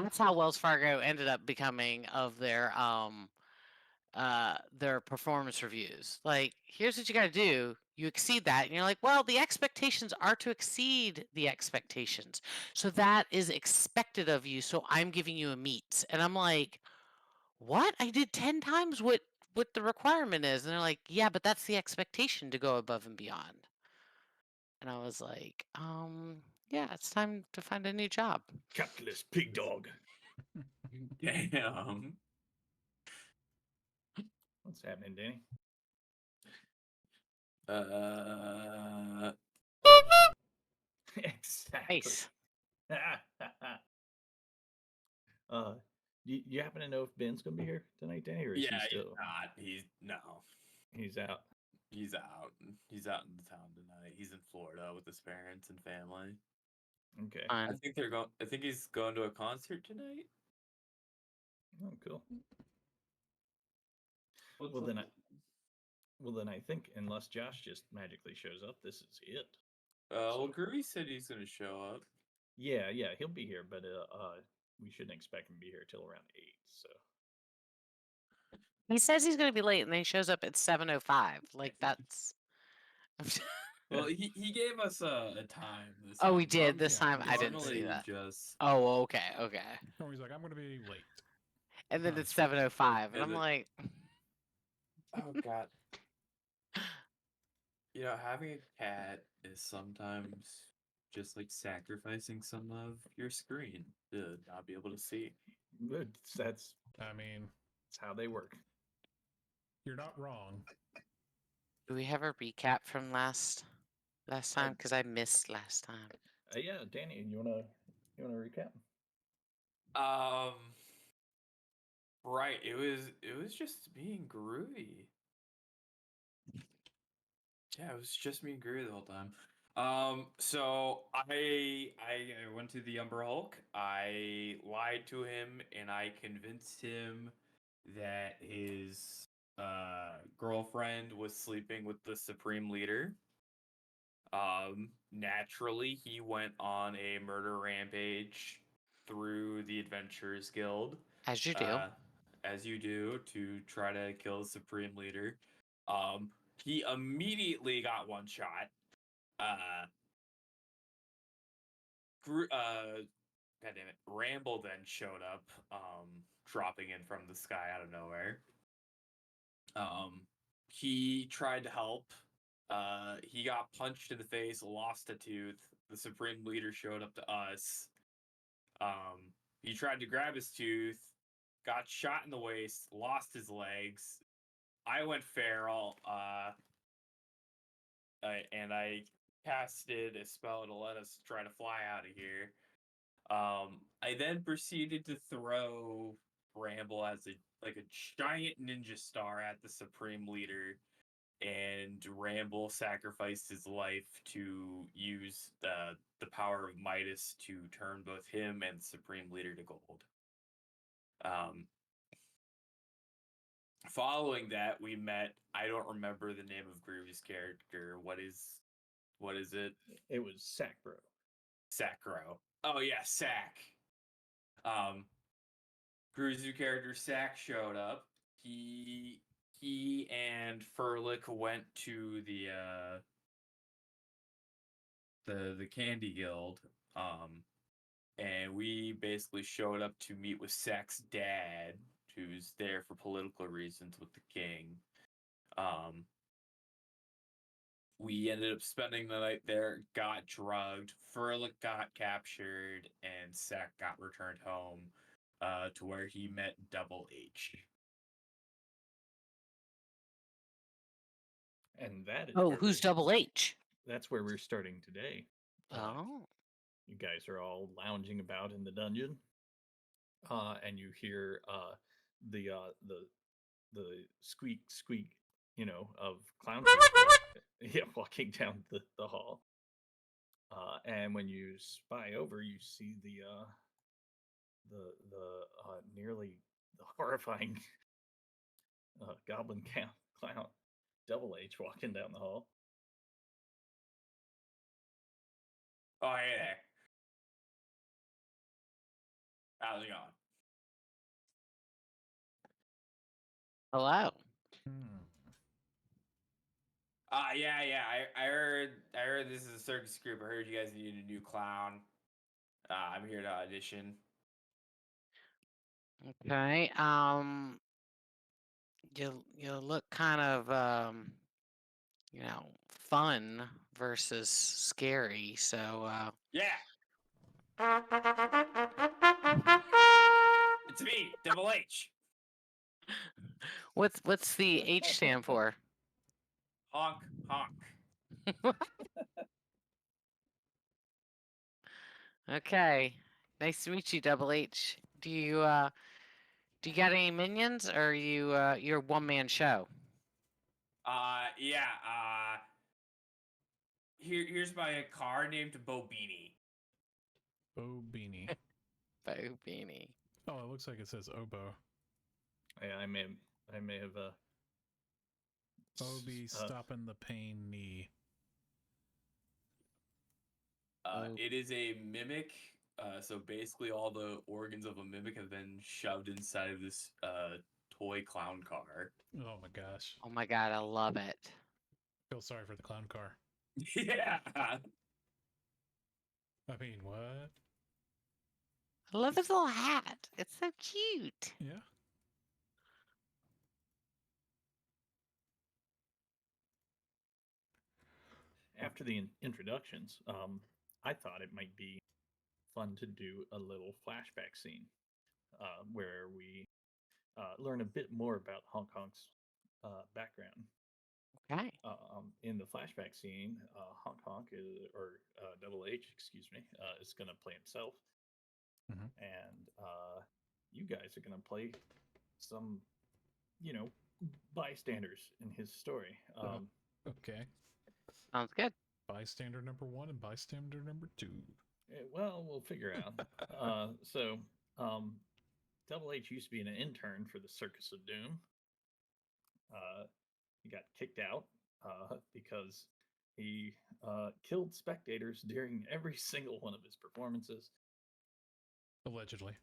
That's how Wells Fargo ended up becoming of their performance reviews. Like, here's what you got to do. You exceed that, and you're like, well, the expectations are to exceed the expectations. So that is expected of you. So I'm giving you a meet. And I'm like, what? I did 10 times what the requirement is. And they're like, yeah, but that's the expectation to go above and beyond. And I was like, yeah, it's time to find a new job. Capitalist pig dog. Damn. What's happening, Danny? Exactly. Nice. You happen to know if Ben's gonna be here tonight, Danny, or is Yeah, he he's still? not. He's out. He's out. He's out in the town tonight. He's in Florida with his parents and family. Okay. I Fun. think they're going. I think he's going to a concert tonight. Oh, cool. What's Well up? then I think unless Josh just magically shows up, this is it. Well, Groovy said he's going to show up. Yeah, he'll be here, but we shouldn't expect him to be here till around 8. So He says he's going to be late, and then he shows up at 7:05. Like, that's. Well, he gave us a time this Oh, time. we did this time. I didn't Normally see that. just Oh, okay. Oh, he's like, I'm gonna be late. And then Oh, it's sweet. 7:05, and And I'm then- like, oh god. You know, having a cat is sometimes just like sacrificing some of your screen to not be able to see. that's I mean, how they work. you're not wrong. do we have a recap from last time? Because I missed last time. Yeah, Danny, you wanna recap? Right. It was just being groovy. Yeah, it was just me and Groovy the whole time. So I went to the Umber Hulk. I lied to him and I convinced him that his girlfriend was sleeping with the Supreme Leader. Naturally, he went on a murder rampage through the Adventurers Guild. As you do. As you do, to try to kill the Supreme Leader. He immediately got one shot. God damn it, Ramble then showed up, dropping in from the sky out of nowhere. He tried to help. He got punched in the face, lost a tooth. The Supreme Leader showed up to us. He tried to grab his tooth, got shot in the waist, lost his legs. I went feral, and I casted a spell to let us try to fly out of here. I then proceeded to throw Ramble as a giant ninja star at the Supreme Leader, and Ramble sacrificed his life to use the power of Midas to turn both him and the Supreme Leader to gold. Following that, we met. I don't remember the name of Groovy's character. What is it? It was Sacro. Sacro. Oh yeah, Sack. Groovy's new character Sack showed up. He and Furlick went to the Candy Guild. And we basically showed up to meet with Sack's dad, who's there for political reasons with the king. We ended up spending the night there, got drugged, Furlick got captured, and Sack got returned home to where he met Double H. And that is Who's Double H? That's where we're starting today. Oh. You guys are all lounging about in the dungeon, and you hear the squeak, of clown walking down the hall. And when you spy over, you see the nearly horrifying goblin clown Double H walking down the hall. Oh, hey there. How's it going? Hello. Hmm. Yeah. I heard this is a circus group. I heard you guys needed a new clown. I'm here to audition. Okay. You look kind of fun versus scary. So Yeah, it's me, Double H. what's the H stand for? Honk, honk. Okay. Nice to meet you, Double H. Do you got any minions, or are you your one man show? Yeah. Here's my car named Bobini. Bo Beanie. Bo Beanie. Oh, it looks like it says oboe. Yeah, I may have Bo be stopping the pain knee. Oh. It is a mimic. So basically, all the organs of a mimic have been shoved inside of this toy clown car. Oh my gosh. Oh my god, I love it. Feel sorry for the clown car. Yeah. I mean, what? I love his little hat. It's so cute. Yeah. after the introductions, I thought it might be fun to do a little flashback scene where we learn a bit more about Hong Kong's background. Okay. In the flashback scene, Hong Kong Double H, excuse me, is going to play himself, Mhm. and you guys are going to play some, you know, bystanders in his story. Okay. Sounds good. Bystander number 1 and bystander number 2. Well, we'll figure out. Double H used to be an intern for the Circus of Doom. He got kicked out because he killed spectators during every single one of his performances. Allegedly.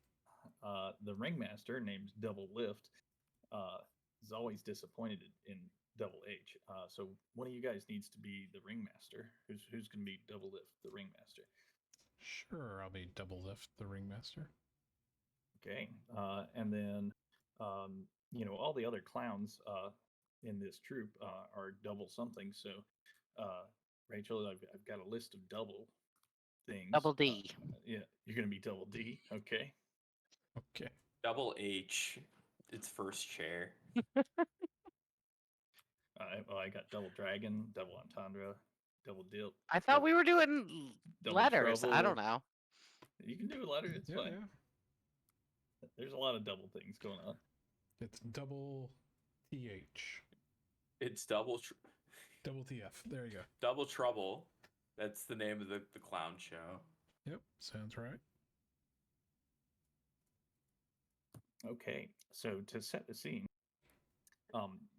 The ringmaster, named Double Lift, is always disappointed in Double H. So one of you guys needs to be the ringmaster. Who's going to be Double Lift, the ringmaster? Sure, I'll be Double Lift, the ringmaster. Okay, and then all the other clowns in this troupe are double something. So, Rachel, I've got a list of double things. Double D. Yeah, you're gonna be Double D. Okay. Okay. Double H. It's first chair. I got Double Dragon, Double Entendre, Double Dip. I thought we were doing Double letters. I don't Trouble. know. You can do a letter. It's fine. Yeah. There's a lot of double things going on. It's double TH. It's Double TF. There you go. Double Trouble. That's the name of the clown show. Yep, sounds right. Okay, so to set the scene,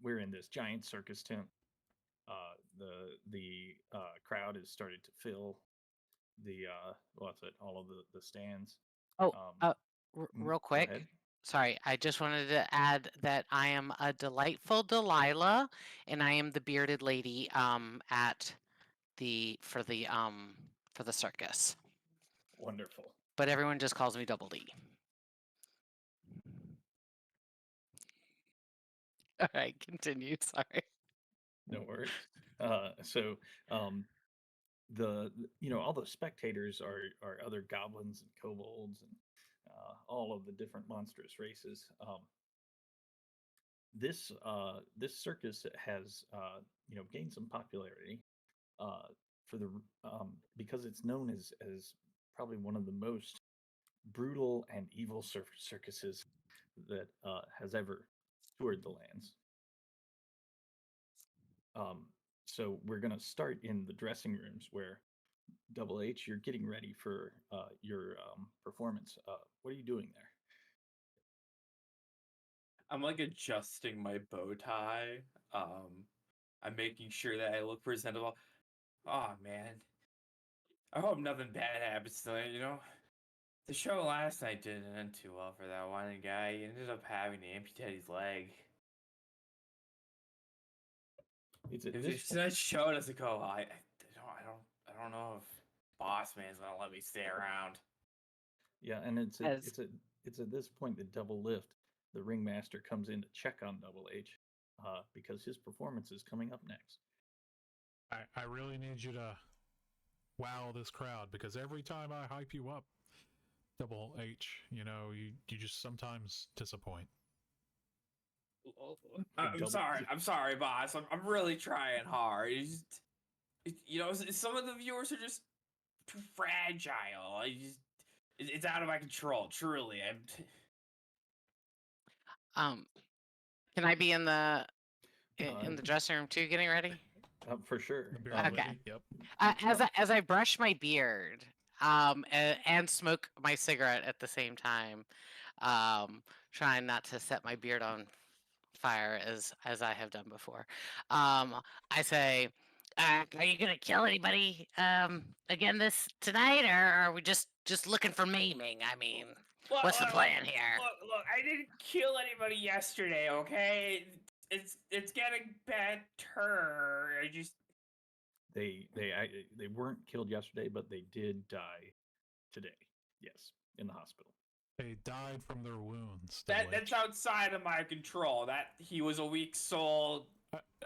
we're in this giant circus tent. The crowd has started to fill the all of the stands. Oh, Go real quick. ahead. Sorry, I just wanted to add that I am a delightful Delilah, and I am the bearded lady at for the circus. Wonderful. But everyone just calls me Double D. All right, continue. Sorry. No worries. So all the spectators are other goblins and kobolds and all of the different monstrous races. This circus has gained some popularity for the because it's known as probably one of the most brutal and evil circuses that has ever toured the lands. So we're going to start in the dressing rooms where Double H, you're getting ready for your performance. What are you doing there? I'm like adjusting my bow tie. I'm making sure that I look presentable. Oh man. I hope nothing bad happens tonight, you know? The show last night didn't end too well for that one guy. He ended up having to amputate his leg. It's at If this that show doesn't go, I don't know if Boss Man's gonna let me stay around. Yeah, and it's As at this point that Double Lift, the ringmaster, comes in to check on Double H, because his performance is coming up next. I really need you to wow this crowd because every time I hype you up, Double H, you just sometimes disappoint. I'm sorry, boss. I'm really trying hard. Some of the viewers are just too fragile. It's out of my control. Truly, can I be in the Uh, dressing room too, getting ready? For sure. The beer Okay. lady, Yep. As I brush my beard, and smoke my cigarette at the same time, trying not to set my beard on fire as I have done before. I say, "Are you gonna kill anybody again this tonight, or are we just looking for maiming? I mean, what's the plan here?" Look, I didn't kill anybody yesterday. Okay, it's getting better. They weren't killed yesterday, but they did die today. Yes, in the hospital. They died from their wounds. Double That's H. outside of my control. That he was a weak soul.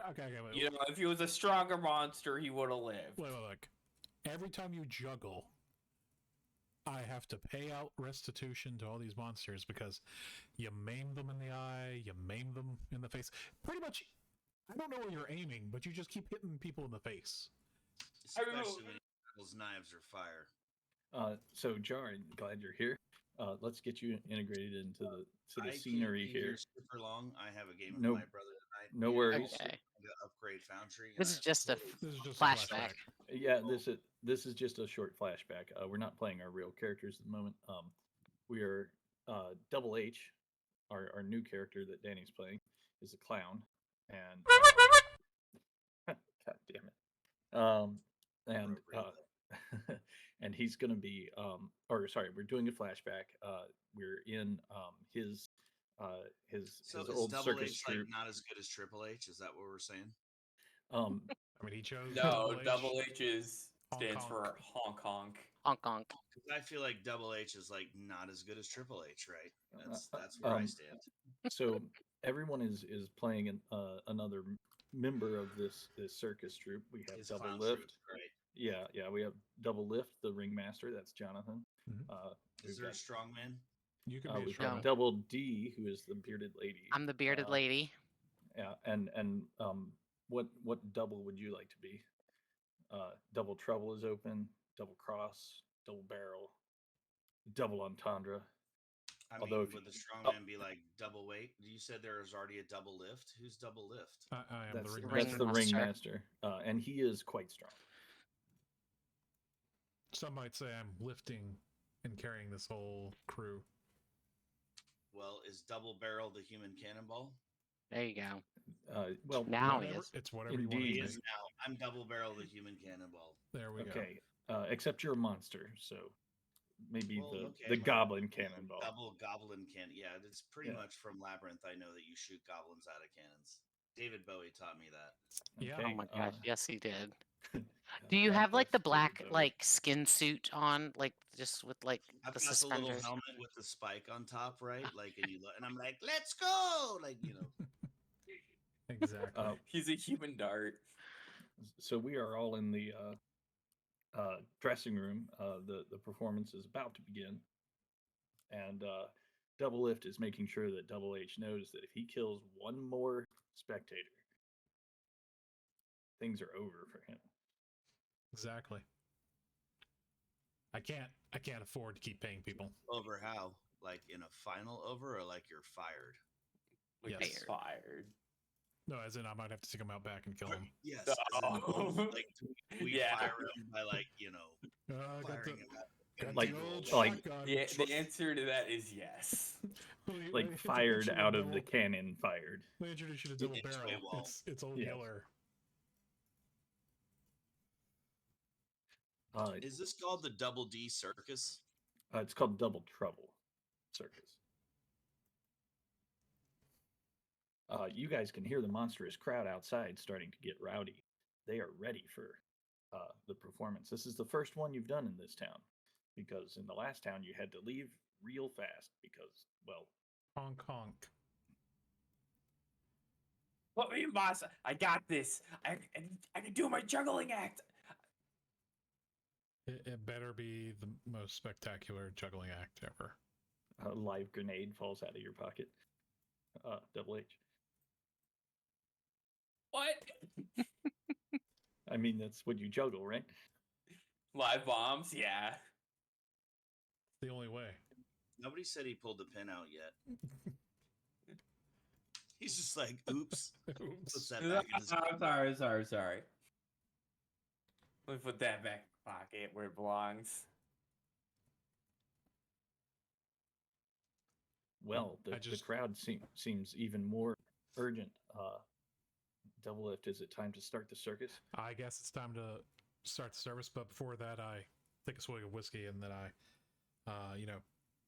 Okay, wait. You know, if he was a stronger monster, he would have lived. Look. Every time you juggle, I have to pay out restitution to all these monsters because you maim them in the eye, you maim them in the face. Pretty much, I don't know where you're aiming, but you just keep hitting people in the face. Especially when those knives are fire. So Jar, glad you're here. Let's get you integrated into the I scenery can't be here. super long. I have a game with No- my brother tonight. no and worries. also Okay. I'm gonna upgrade Foundry. and This I is have just a totally- This is just flashback. a flashback. Yeah, this is just a short flashback. We're not playing our real characters at the moment. We are Double H, our new character that Danny's playing, is a clown, and God damn it. And and he's going to be or sorry, we're doing a flashback. We're in his So is old Double circus H troupe. like not as good as Triple H? Is that what we're saying? Um, I mean, he chose No, Double H. Double H stands Honk, for Honk Honk. Honk honk. Because I feel like Double H is like not as good as Triple H, right? That's where I stand. so everyone is playing another member of this circus troupe. We have His Double clown Lift. troupe, right? Yeah, we have Double Lift, the ringmaster. That's Jonathan. Mhm. Is We've there a got, strongman? You can be a we've strong got No. Double D, who is the bearded lady. I'm the bearded lady. Yeah, and what double would you like to be? Double Trouble is open. Double Cross. Double Barrel. Double Entendre. I Although mean, if would you- the strongman be like double weight? You said there was already a double lift. Who's double lift? I am That's the that's ringmaster. the Ringmaster. ringmaster, and he is quite strong. Some might say I'm lifting and carrying this whole crew. Well, is double barrel the human cannonball? There you go. Well, Now he Whatever- is. It's whatever you want Indeed. He to is be. now. I'm double barrel the human cannonball. There we go. okay. Except you're a monster, so maybe Well, okay, the well, goblin cannonball. Double goblin cannon. Yeah, it's pretty Yeah. much from Labyrinth. I know that you shoot goblins out of cannons. David Bowie taught me that. Yeah. Oh my gosh, yes he did. uh, Do you God have like the bless David black Bowie. like skin suit on, like just with like I've the got the little suspenders? helmet with the spike on top, right? Like, and you look, and I'm like, "Let's go!" Like, you know. Exactly. He's a human dart. So we are all in the dressing room. The performance is about to begin, and Double Lift is making sure that Double H knows that if he kills one more spectator, things are over for him. Exactly. I can't afford to keep paying people. Over how? Like in a final over, or like you're fired? Like Yes. fired. No, as in I might have to take him out back and kill him. Yes. Oh. Like, do we Yeah. fire him by like, you know, I got the, firing him out? got Like- the old like- shotgun. The answer to that is yes. Let me Like introduce fired you to out of the double- cannon, fired. Let me introduce you to Double Into a Barrel. wall. It's old Yes. Yeller. Uh, Is this called the Double D Circus? It's called Double Trouble Circus. You guys can hear the monstrous crowd outside starting to get rowdy. They are ready for the performance. This is the first one you've done in this town, because in the last town you had to leave real fast because, well, Honk honk. What me, boss? I got this. I can do my juggling act. It better be the most spectacular juggling act ever. a live grenade falls out of your pocket. Double H. What? I mean, that's what you juggle, right? Live bombs? Yeah. The only way. Nobody said he pulled the pin out yet. He's just like, oops. Puts Oops. that back in his I'm sorry. Let me put that back in the pocket where it belongs. Well, I the just- crowd seems even more urgent. Double Lift, is it time to start the circus? I guess it's time to start the service, but before that, I take a swig of whiskey and then I,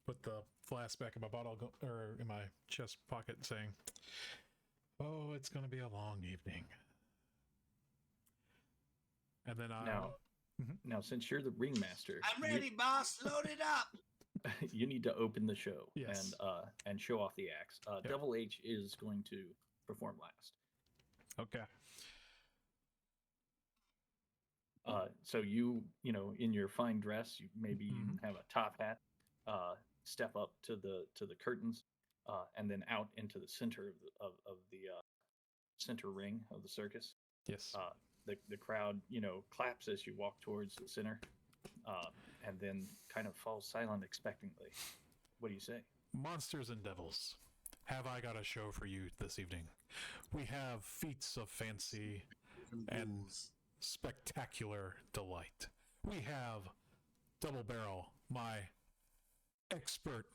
put the flask back in my bottle or in my chest pocket, saying, "Oh, it's going to be a long evening." And then Now, since you're the ringmaster, I'm ready, boss. Load it up. you need to open the show Yes. and show off the acts. Yep. Double H is going to perform last. Okay. So you in your fine dress, you maybe even have a top hat. Step up to the curtains, and then out into the center of the center ring of the circus. Yes. The crowd, claps as you walk towards the center, and then kind of falls silent expectantly. What do you say? Monsters and devils, have I got a show for you this evening? We have feats of fancy and Ghouls. spectacular delight. We have Double Barrel, my expert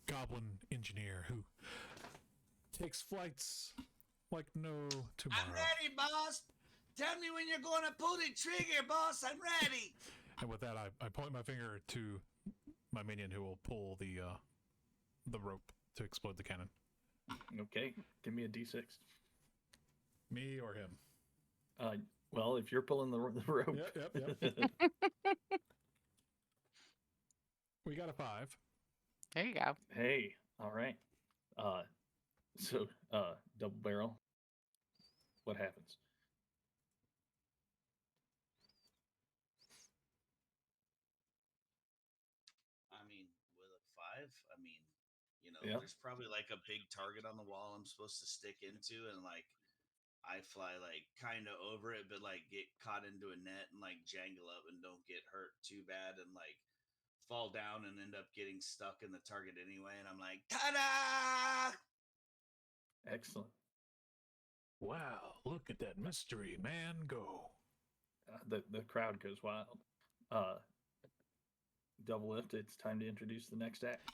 goblin engineer who takes flights like no tomorrow. I'm ready, boss. Tell me when you're going to pull the trigger, boss. I'm ready. And with that, I point my finger to my minion who will pull the rope to explode the cannon. Okay, give me a d6. Me or him? Well, if you're pulling the rope, Yep. We got a 5. There you go. Hey, all right. So Double Barrel. What happens? I mean, with a 5, I mean, Yeah. there's probably like a big target on the wall I'm supposed to stick into, and like I fly like kind of over it, but like get caught into a net and like jangle up and don't get hurt too bad, and like fall down and end up getting stuck in the target anyway. And I'm like, ta-da! Excellent. Wow, look at that mystery man go. The crowd goes wild. Double Lift, it's time to introduce the next act.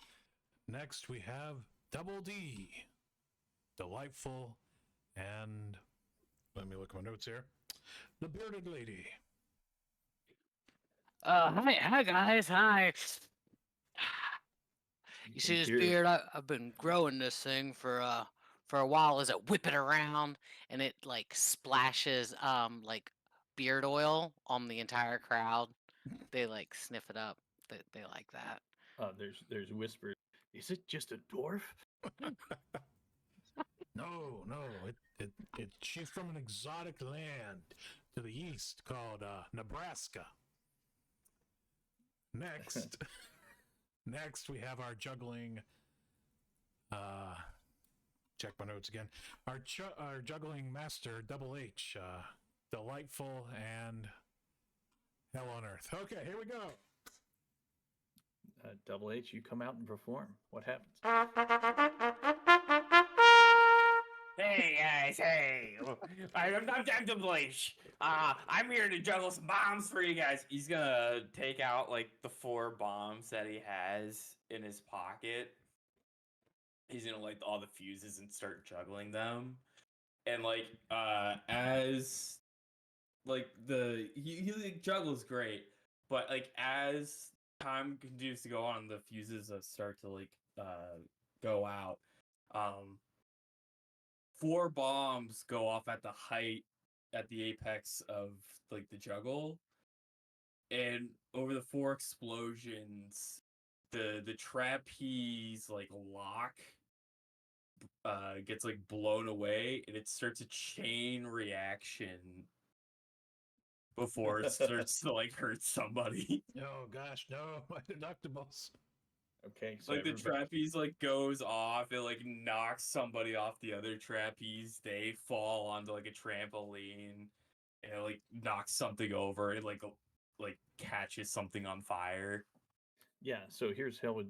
Next, we have Double D. Delightful and... Let me look at my notes here. The Bearded Lady. Hi guys, hi. You see can this hear- beard? I've been growing this thing for a while. As I whip it around, and it like splashes like beard oil on the entire crowd. They like sniff it up. They like that. There's whispers. Is it just a dwarf? No, she's from an exotic land to the east called Nebraska. Next we have our juggling. Check my notes again. Our juggling master, Double H, delightful and hell on earth. Okay, here we go. Double H, you come out and perform. What happens? Hey guys, hey! I'm Double H. I'm here to juggle some bombs for you guys. He's gonna take out like the 4 bombs that he has in his pocket. He's gonna light all the fuses and start juggling them. And like as like he like, juggles great, but like as time continues to go on, the fuses start to like go out. 4 bombs go off at the height, at the apex of like the juggle, and over the 4 explosions, the trapeze like lock gets like blown away, and it starts a chain reaction before it starts to like hurt somebody. Oh gosh, no, my deductibles. Okay, so Like the everybody, trapeze like goes off, it like knocks somebody off the other trapeze. They fall onto like a trampoline, and it like knocks something over. It like catches something on fire. yeah. So here's how would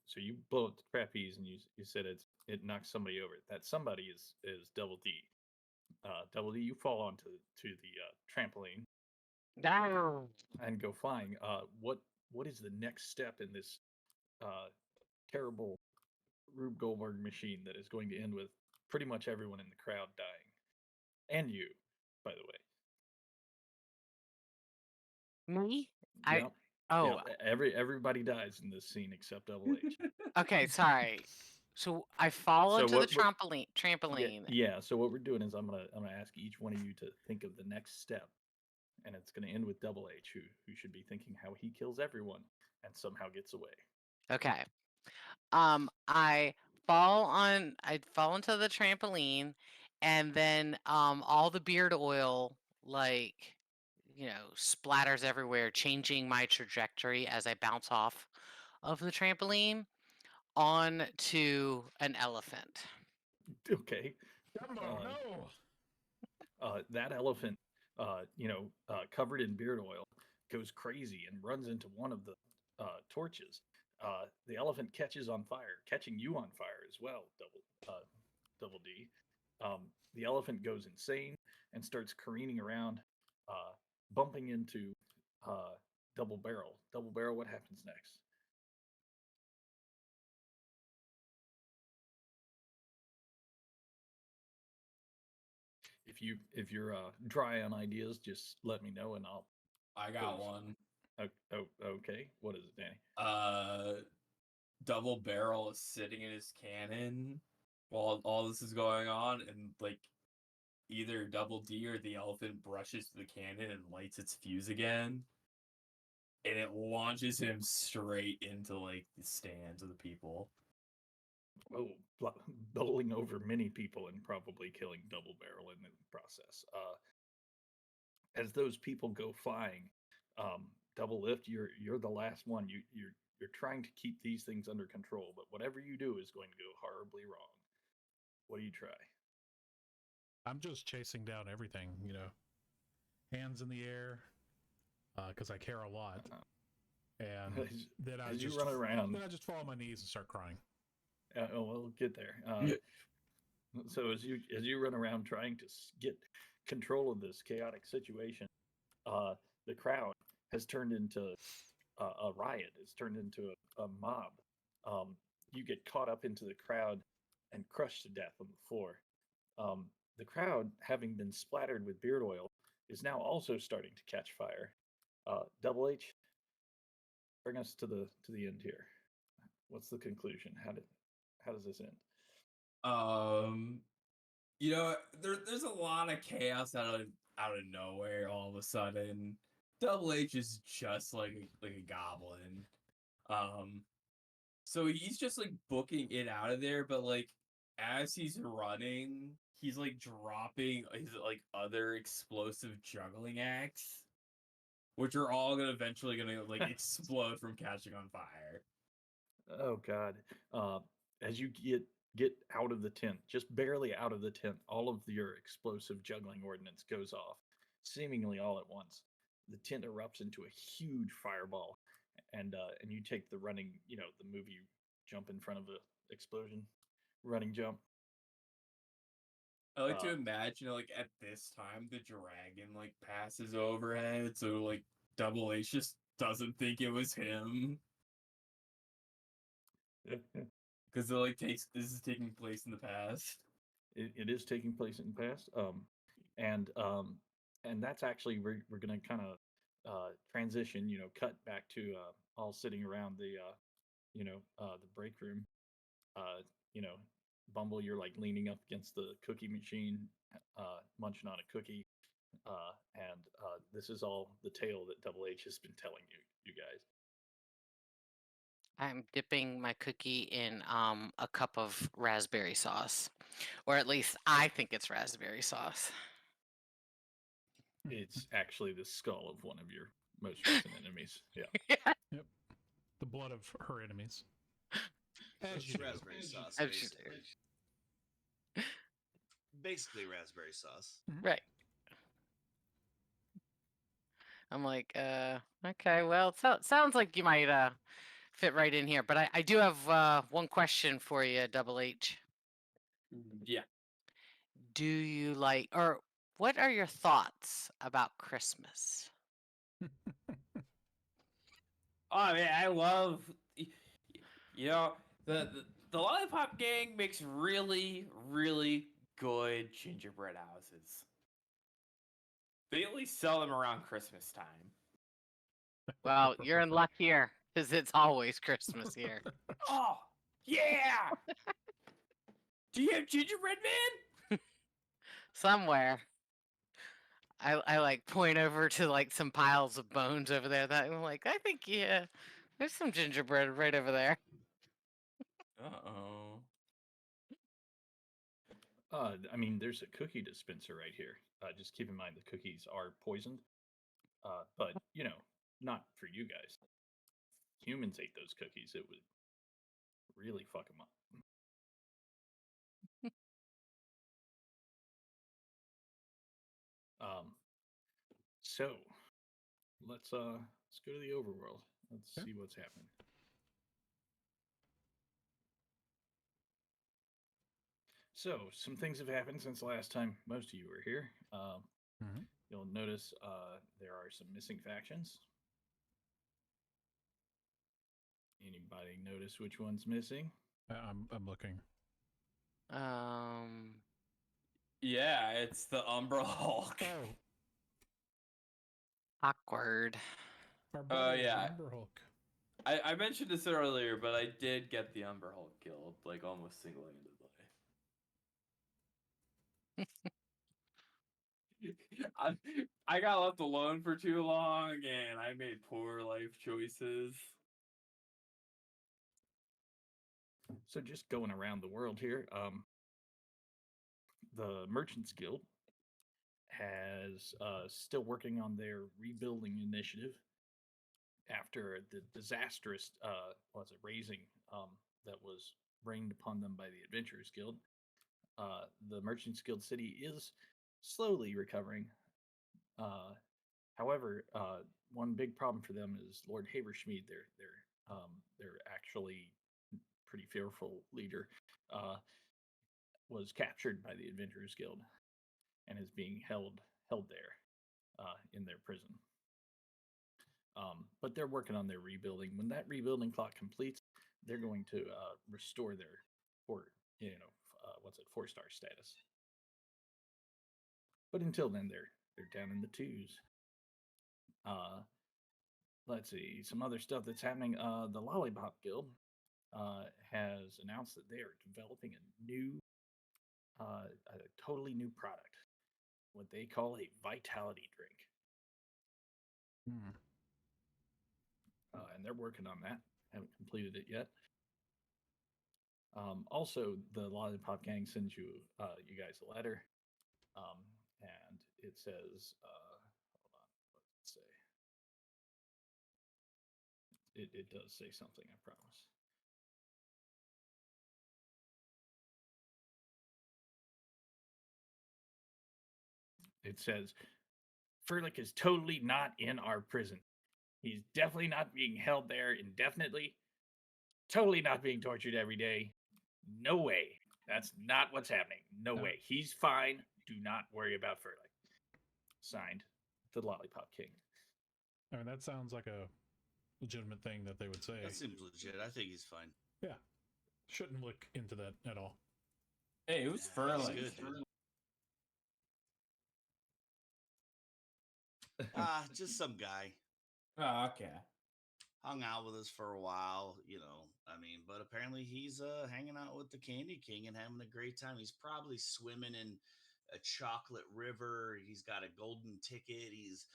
so you blow up the trapeze and you said it knocks somebody over. That somebody is Double D. Double D, you fall onto the trampoline No. and go flying. What is the next step in this terrible Rube Goldberg machine that is going to end with pretty much everyone in the crowd dying, and you, by the way. Me? I Yep. oh Yep. Everybody dies in this scene except Double H. okay, sorry. So I fall So into the what we're- trampoline Yeah, trampoline. yeah. So what we're doing is I'm gonna ask each one of you to think of the next step, and it's gonna end with Double H, who should be thinking how he kills everyone and somehow gets away. Okay. I fall into the trampoline, and then all the beard oil like splatters everywhere, changing my trajectory as I bounce off of the trampoline onto an elephant. Okay. Dumbo, Uh, no. that elephant, covered in beard oil, goes crazy and runs into one of the torches. The elephant catches on fire, catching you on fire as well. Double D. The elephant goes insane and starts careening around, bumping into Double Barrel. Double Barrel, what happens next? If you're dry on ideas, just let me know and I'll. I got Please. one. Okay. What is it, Danny? Double Barrel is sitting in his cannon while all this is going on, and like either Double D or the elephant brushes the cannon and lights its fuse again, and it launches him straight into like the stands of the people. Oh, bowling over many people and probably killing Double Barrel in the process. As those people go flying, Double Lift, you're the last one. You're trying to keep these things under control, but whatever you do is going to go horribly wrong. What do you try? I'm just chasing down everything, hands in the air, because I care a lot. And then I As you just run around, then I just fall on my knees and start crying. we'll get there. So as you run around trying to get control of this chaotic situation, the crowd has turned into a riot. It's turned into a mob. You get caught up into the crowd and crushed to death on the floor. The crowd, having been splattered with beard oil, is now also starting to catch fire. Double H, bring us to the end here. What's the conclusion? How does this end? There's a lot of chaos out of nowhere all of a sudden. Double H is just like a goblin. So he's just like booking it out of there, but like as he's running, he's like dropping his like other explosive juggling acts, which are all eventually gonna like explode from catching on fire. Oh God! As you get out of the tent, just barely out of the tent, all of your explosive juggling ordnance goes off, seemingly all at once. The tent erupts into a huge fireball, and you take the running, the movie jump in front of the explosion, running jump. I like to Uh, imagine like at this time the dragon like passes overhead, so like Double H just doesn't think it was him because it like this is taking place in the past. it is taking place in the past, and and that's actually we're going to kind of transition, cut back to all sitting around the break room. Uh, you know, Bumble, you're like leaning up against the cookie machine, munching on a cookie. And this is all the tale that Double H has been telling you guys. I'm dipping my cookie in a cup of raspberry sauce, or at least I think it's raspberry sauce. It's actually the skull of one of your most recent enemies. Yeah. Yep. The blood of her enemies. As It's you do. raspberry sauce, As you do. basically raspberry sauce. Right. I'm like, okay, well, sounds like you might fit right in here. But I do have one question for you, Double H. Yeah. Do you like, or what are your thoughts about Christmas? Oh man, I love you know the Lollipop Gang makes really really good gingerbread houses. They only sell them around Christmas time. Well, you're in luck here because it's always Christmas here. Oh yeah! Do you have gingerbread man? Somewhere. I like point over to like some piles of bones over there that I'm like, I think, yeah, there's some gingerbread right over there. Uh-oh. I mean, there's a cookie dispenser right here. Just keep in mind the cookies are poisoned. But not for you guys. Humans ate those cookies, it would really fuck them up. So let's go to the overworld. Let's Okay. see what's happening. So some things have happened since the last time most of you were here. Mhm. You'll notice there are some missing factions. Anybody notice which one's missing? I'm looking. Yeah, it's the Umbra Hulk. Oh, Awkward. our buddy yeah. Umber Hulk. I mentioned this earlier, but I did get the Umbra Hulk killed, like almost single-handedly. I got left alone for too long, and I made poor life choices. So just going around the world here, the Merchants Guild has still working on their rebuilding initiative after the disastrous raising that was rained upon them by the Adventurers Guild. The Merchants Guild city is slowly recovering. However, one big problem for them is Lord Haverschmied, their actually pretty fearful leader, was captured by the Adventurers Guild and is being held there in their prison. But they're working on their rebuilding. When that rebuilding clock completes, they're going to restore their 4-star status. But until then, they're down in the twos. Let's see some other stuff that's happening. The Lollipop Guild has announced that they are developing a totally new product, what they call a vitality drink. Hmm. And they're working on that. Haven't completed it yet. Also, the Lollipop Gang sends you guys a letter, and it says, hold on, what does it say? It does say something, I promise. It says, Furlick is totally not in our prison. He's definitely not being held there indefinitely. Totally not being tortured every day. No way. That's not what's happening. No No. way. He's fine. Do not worry about Furlick. Signed, the Lollipop King. I mean, that sounds like a legitimate thing that they would say. That seems legit. I think he's fine. Yeah. Shouldn't look into that at all. Hey, who's Yeah, he's Furley? good, dude. Just some guy. Oh, okay. hung out with us for a while, you know. I mean, but apparently he's hanging out with the Candy King and having a great time. He's probably swimming in a chocolate river. He's got a golden ticket. He's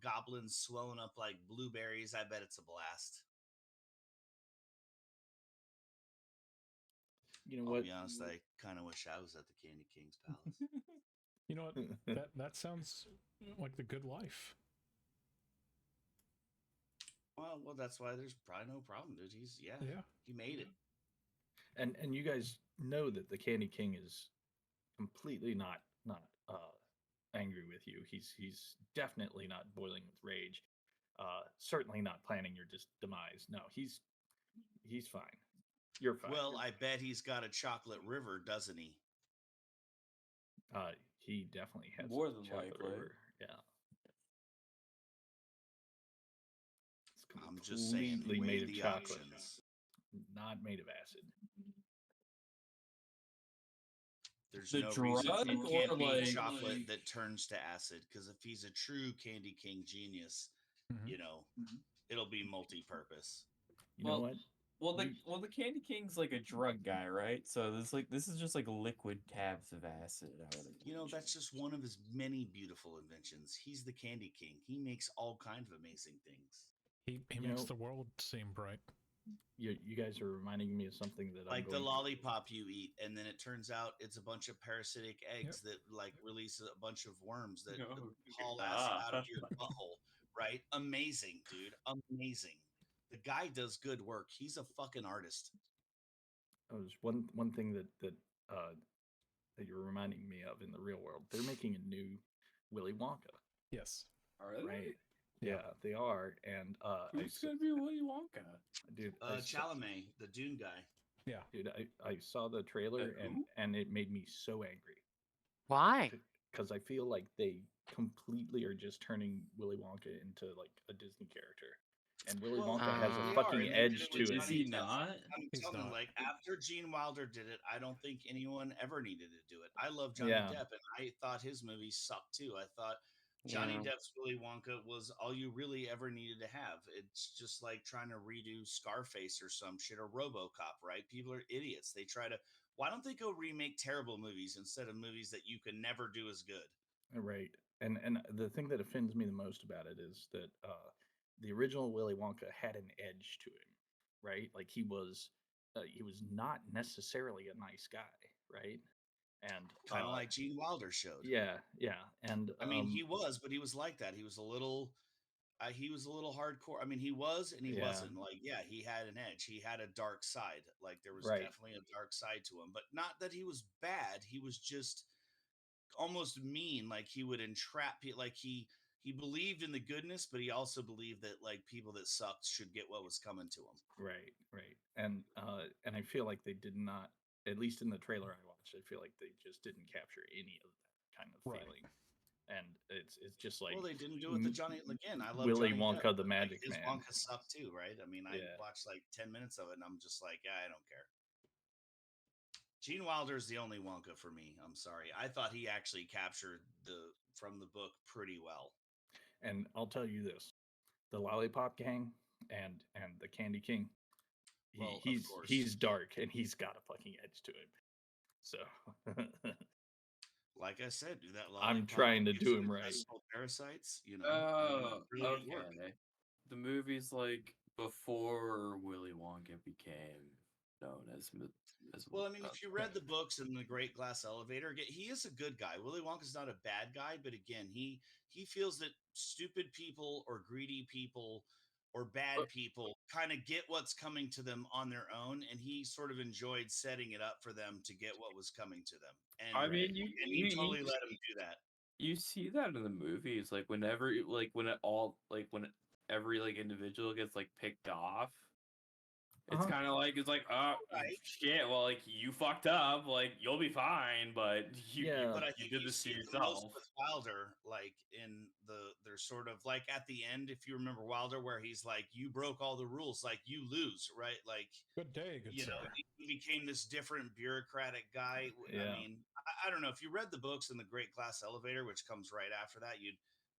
goblins swelling up like blueberries. I bet it's a blast. You know I'll what? be honest, I kind of wish I was at the Candy King's palace. You know what? That sounds like the good life. Well, that's why there's probably no problem, dude. Yeah. He made it. And you guys know that the Candy King is completely not angry with you. He's definitely not boiling with rage. Certainly not planning your demise. No, he's fine. You're fine. Well, I bet he's got a chocolate river, doesn't he? He definitely has More a than chocolate likely. river. Yeah. It's I'm just saying, completely weigh made of the chocolate, options. not made of acid. There's The no reason drug it can't or, be like- chocolate that turns to acid. Because if he's a true Candy King genius, Mhm. you know, it'll be multi-purpose. You know what? The Candy King's like a drug guy, right? So this is just like liquid tabs of acid. I would You know, imagine. that's just one of his many beautiful inventions. He's the Candy King. He makes all kinds of amazing things. He You makes know- the world seem bright. You guys are reminding me of something that Like I'm the going lollipop you eat, and then it turns out it's a bunch of parasitic eggs that like release a bunch of worms that Oh, haul ass out of your butthole. Right? Amazing, dude. Amazing. The guy does good work. He's a fucking artist. There's one thing that you're reminding me of in the real world. They're making a new Willy Wonka, Yes. Are they? right? Yeah. Yeah, they are. And Who's gonna be Willy Wonka? dude, Chalamet, the Dune guy. Yeah. dude, I saw the trailer who? and it made me so angry Why? because I feel like they completely are just turning Willy Wonka into like a Disney character, and Willy Well, Wonka has they a are, fucking and they edge did it to with it. Is Johnny he Depp. not? I'm He's telling you, not. like after Gene Wilder did it, I don't think anyone ever needed to do it. I love Johnny Yeah. Depp, and I thought his movie sucked too. I thought Johnny Yeah. Depp's Willy Wonka was all you really ever needed to have. It's just like trying to redo Scarface or some shit or RoboCop, right? People are idiots. They try to. Why don't they go remake terrible movies instead of movies that you can never do as good? Right. And the thing that offends me the most about it is that the original Willy Wonka had an edge to him, right? Like he was not necessarily a nice guy, right? And Kind of like Gene Wilder showed. yeah, and I mean, he was, but he was like that. He was a little hardcore. I mean, he was and he Yeah. wasn't. Like, yeah, he had an edge. He had a dark side. Like, there was Right. definitely a dark side to him, but not that he was bad. He was just almost mean. Like, he would entrap people. Like, he believed in the goodness, but he also believed that like people that sucked should get what was coming to them. right, and I feel like they did not, at least in the trailer I watched, I feel like they just didn't capture any of that kind of Right. feeling, and it's just like Well, they didn't do it to Johnny. Again, I love Willy Johnny Wonka, Depp, the but, Magic his Man. Wonka sucked too, right? I mean, I Yeah. watched like 10 minutes of it, and I'm just like, yeah, I don't care. Gene Wilder's the only Wonka for me. I'm sorry. I thought he actually captured from the book pretty well. And I'll tell you this: the Lollipop Gang and the Candy King. Well, of course. he's dark and he's got a fucking edge to him. So Like I said, do that. I'm lollipop trying to gives do you him right. intestinal parasites. You know. Oh, really okay. good work. The movie's like before Willy Wonka became known as. Well, I mean, if you read the books in The Great Glass Elevator, he is a good guy. Willy Wonka's not a bad guy, but again, he feels that stupid people or greedy people or bad people kind of get what's coming to them on their own, and he sort of enjoyed setting it up for them to get what was coming to them. And I mean, he totally let him do that. You see that in the movies, like whenever, like when every like individual gets like picked off. It's Uh-huh. kind of like Right. shit. Well, like you fucked up, like you'll be fine, but Yeah. But I you think did you this to see it the most yourself. with Wilder, like they're sort of like at the end, if you remember Wilder, where he's like, "You broke all the rules, like you lose, right?" Like, Good day, good you sir. know, he became this different bureaucratic guy. Yeah. I mean, I don't know if you read the books in The Great Glass Elevator, which comes right after that.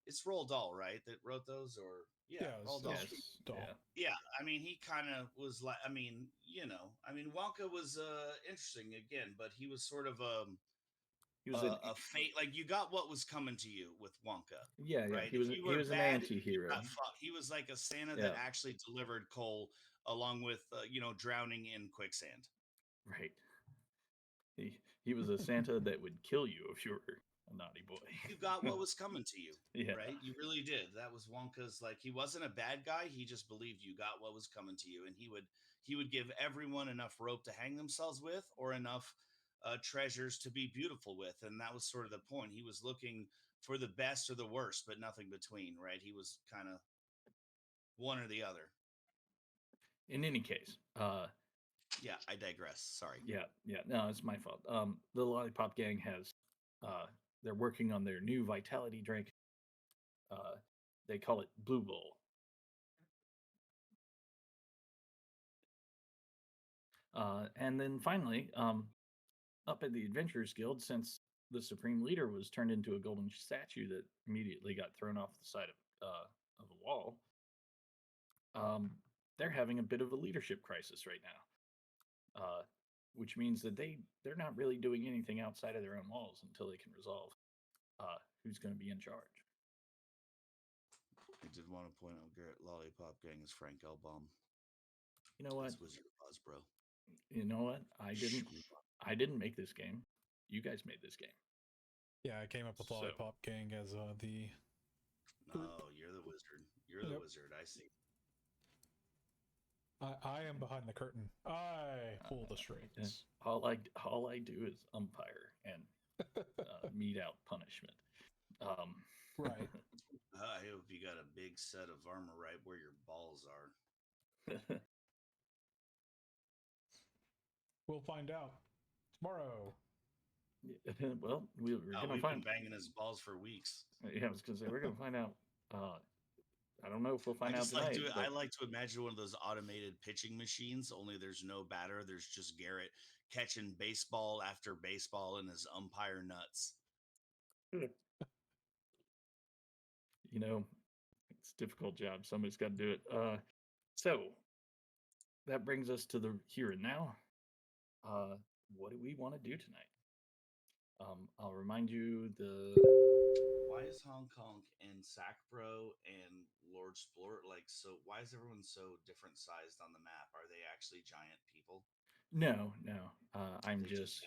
It's Roald Dahl, right, that wrote those, or Yeah, it's Roald Dahl. Yes. Dahl. Yeah. Yeah, I mean, he kind of was like, I mean, Wonka was interesting again, but he was sort of He was an a fate. Like you got what was coming to you with Wonka, yeah, yeah. right? He If was you he were was an bad, you anti-hero. got fucked. He was like a Santa Yeah. that actually delivered coal along with drowning in quicksand. Right. He was a Santa that would kill you if you were a naughty boy. You got what was coming to you, Yeah. right? You really did. That was Wonka's. Like he wasn't a bad guy. He just believed you got what was coming to you, and he would give everyone enough rope to hang themselves with, or enough treasures to be beautiful with, and that was sort of the point. He was looking for the best or the worst, but nothing between, right? He was kind of one or the other. In any case, Yeah, I digress. Sorry. yeah. No, it's my fault. The Lollipop Gang has, they're working on their new vitality drink. They call it Blue Bull. And then finally, up at the Adventurers Guild, since the Supreme Leader was turned into a golden statue that immediately got thrown off the side of a wall, they're having a bit of a leadership crisis right now, which means that they're not really doing anything outside of their own walls until they can resolve who's going to be in charge. I did want to point out Garrett Lollipop Gang is Frank Elbaum. You know what? That's Wizard of Oz, bro. You know what? I didn't make this game. You guys made this game. Yeah, I came up with So- Lollipop Gang as the. No, you're the wizard. You're the Yep. wizard. I see. I am behind the curtain. I pull the strings. All I do is umpire and mete out punishment. Right. I hope you got a big set of armor right where your balls are. We'll find out tomorrow. Well, we're Oh, gonna we've find. been banging his balls for weeks. Yeah, I was gonna say we're gonna find out. I don't know if we'll find I out just tonight. like to. but- I like to imagine one of those automated pitching machines. Only there's no batter. There's just Garrett catching baseball after baseball in his umpire nuts. You know, it's a difficult job. Somebody's got to do it. So that brings us to the here and now. What do we want to do tonight? I'll remind you Why is Hong Kong and Sacbro and Lord Splort like so? Why is everyone so different sized on the map? Are they actually giant people? no. I'm They just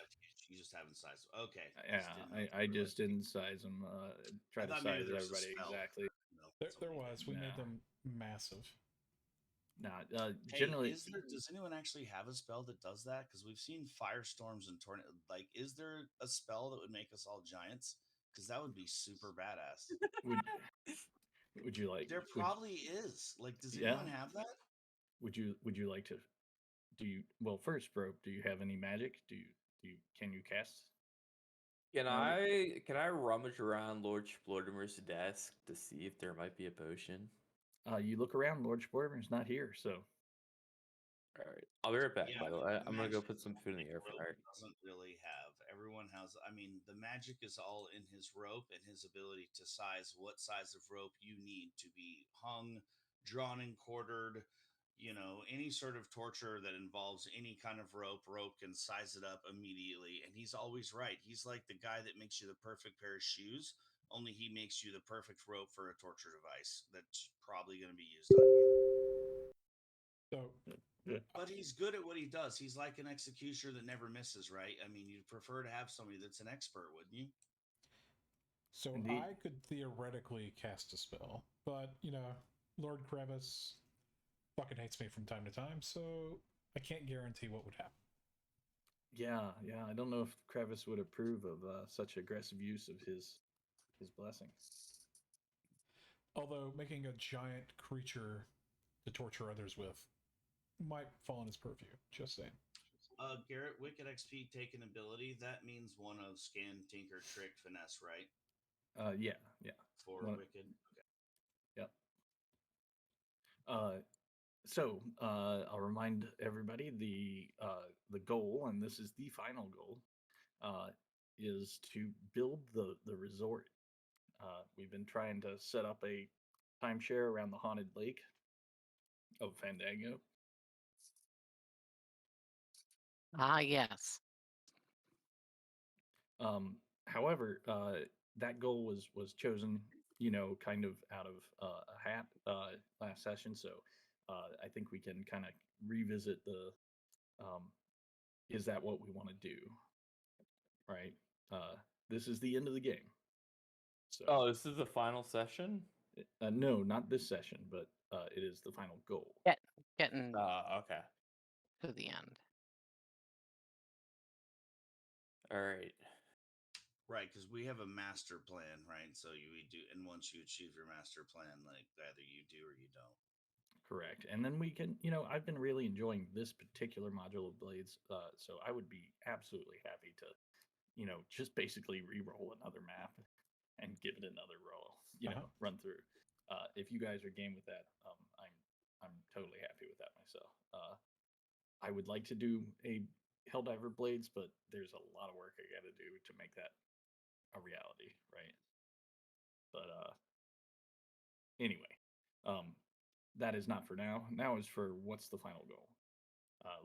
you just haven't sized. Okay. yeah. I just didn't size them. Try I to thought maybe size there was a everybody spell. exactly. No, There was. We made No. them massive. Nah, Hey, generally, does anyone actually have a spell that does that? Because we've seen firestorms and tornado. Like, is there a spell that would make us all giants? Because that would be super badass. would you like? There would- probably is. Like, does Yeah. anyone have that? Would you like to? Do you? Well, first, bro, do you have any magic? Can you cast? Can Magic? I rummage around Lord Splortimer's desk to see if there might be a potion? You look around. Lord Sportman's not here, so All right, I'll be right back. Yeah, by the way, I'm gonna go magic put some food in the air rope fryer. doesn't really have. Everyone has. I mean, the magic is all in his rope and his ability to size what size of rope you need to be hung, drawn, and quartered. Any sort of torture that involves any kind of rope can size it up immediately. And he's always right. He's like the guy that makes you the perfect pair of shoes, only he makes you the perfect rope for a torture device that's probably going to be used on you. So But he's good at what he does. He's like an executioner that never misses, right? I mean, you'd prefer to have somebody that's an expert, wouldn't you? So Indeed. I could theoretically cast a spell, but Lord Crevice fucking hates me from time to time, so I can't guarantee what would happen. yeah. I don't know if Kravis would approve of such aggressive use of his blessing. Although making a giant creature to torture others with might fall in his purview. Just saying. Garrett, Wicked XP taken ability, that means one of Scan, Tinker, Trick, Finesse, right? Yeah. For One- Wicked. Okay. Yep. So I'll remind everybody the goal, and this is the final goal, is to build the resort. We've been trying to set up a timeshare around the haunted lake of Fandango. Ah, yes. However, that goal was chosen, kind of out of a hat last session. So I think we can kind of revisit the is that what we want to do? Right. This is the end of the game. So Oh, this is the final session? no, not this session, but it is the final goal. Getting Okay. to the end. All right. Right, because we have a master plan, right? So you do, and once you achieve your master plan, like either you do or you don't. Correct. And then we can, I've been really enjoying this particular module of Blades. So I would be absolutely happy to, just basically re-roll another map and give it another roll, run through. If you guys are game with that, I'm totally happy with that myself. I would like to do a Helldiver Blades, but there's a lot of work I got to do to make that a reality, right? But anyway, that is not for now. Now is for what's the final goal.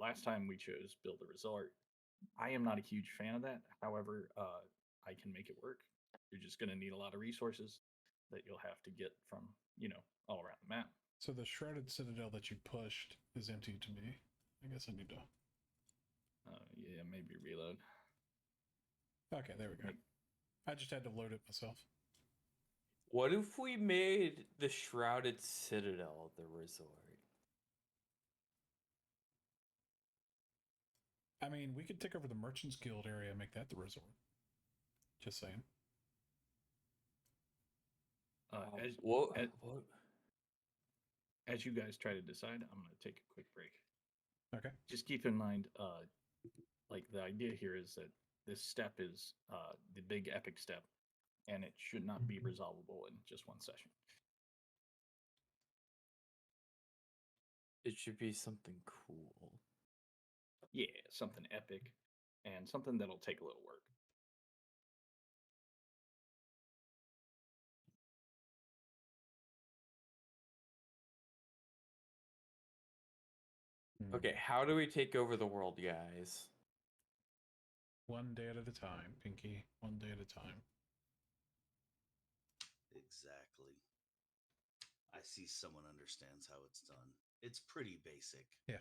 Last time we chose build a resort. I am not a huge fan of that. However, I can make it work. You're just going to need a lot of resources that you'll have to get from, all around the map. So the shrouded citadel that you pushed is empty to me. I guess I need to. Yeah, maybe reload. Okay, there we go. I just had to load it myself. What if we made the Shrouded Citadel the resort? I mean, we could take over the Merchants Guild area and make that the resort. Just saying. As you guys try to decide, I'm going to take a quick break. Okay. Just keep in mind, like the idea here is that this step is the big epic step, and it should not be resolvable in just one session. It should be something cool. Yeah, something epic, and something that'll take a little work. Okay, how do we take over the world, guys? One day at a time, Pinky. One day at a time. Exactly. I see someone understands how it's done. It's pretty basic. Yeah.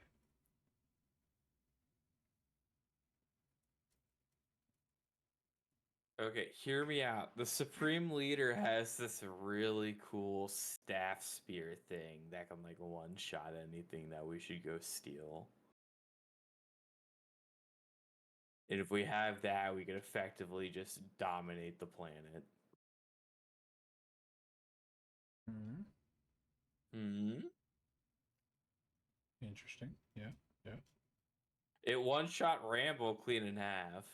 Okay, hear me out. The Supreme Leader has this really cool staff spear thing that can like one-shot anything that we should go steal. And if we have that, we could effectively just dominate the planet. Hmm. Interesting. Yeah. Yeah. It one-shot Rambo clean in half.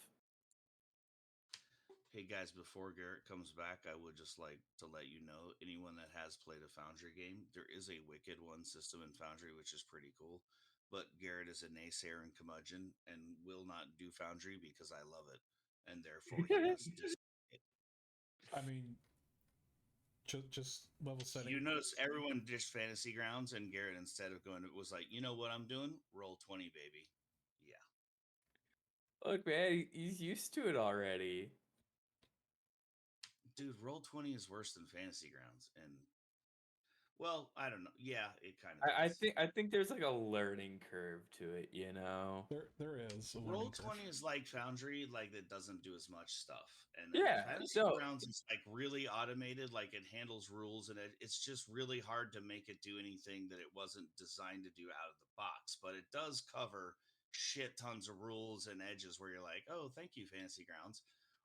Hey guys, before Garrett comes back, I would just like to let you know, anyone that has played a Foundry game, there is a Wicked One system in Foundry, which is pretty cool. But Garrett is a naysayer and curmudgeon and will not do Foundry because I love it. And therefore he must dislike it. I mean, just level setting. You notice everyone dished Fantasy Grounds, and Garrett, instead of going, was like, you know what I'm doing? Roll 20, baby. Yeah. Look, man, he's used to it already. Dude, Roll 20 is worse than Fantasy Grounds, and well, I don't know. Yeah, it kind of. I think there's like a learning curve to it, you know. There is. Roll 20 is like Foundry, like it doesn't do as much stuff, and Yeah, Fantasy no. Grounds is like really automated, like it handles rules, and it's just really hard to make it do anything that it wasn't designed to do out of the box. But it does cover shit tons of rules and edges where you're like, oh, thank you, Fantasy Grounds.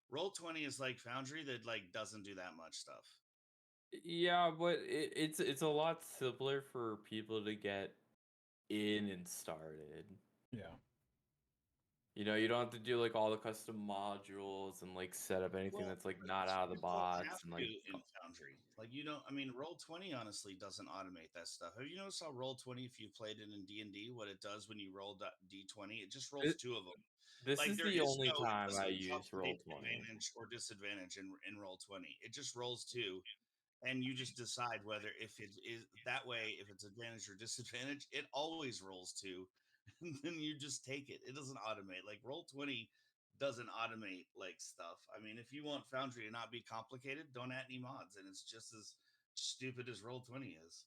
Roll 20 is like Foundry that like doesn't do that much stuff. Yeah, but it's a lot simpler for people to get in and started. Yeah. You know, you don't have to do like all the custom modules and like set up anything that's like not out of the You don't box have and like to in Foundry. Like you don't. I mean, Roll20 honestly doesn't automate that stuff. Have you noticed how Roll20, if you played it in D&D, what it does when you roll D20? It just rolls two of them. This Like is there the is only no, time I it doesn't use calculate Roll20. advantage or disadvantage in Roll20. It just rolls two, and you just decide whether if it is that way, if it's advantage or disadvantage, it always rolls 2, and then you just take it. It doesn't automate. Like Roll20 doesn't automate like stuff. I mean, if you want Foundry to not be complicated, don't add any mods, and it's just as stupid as Roll20 is.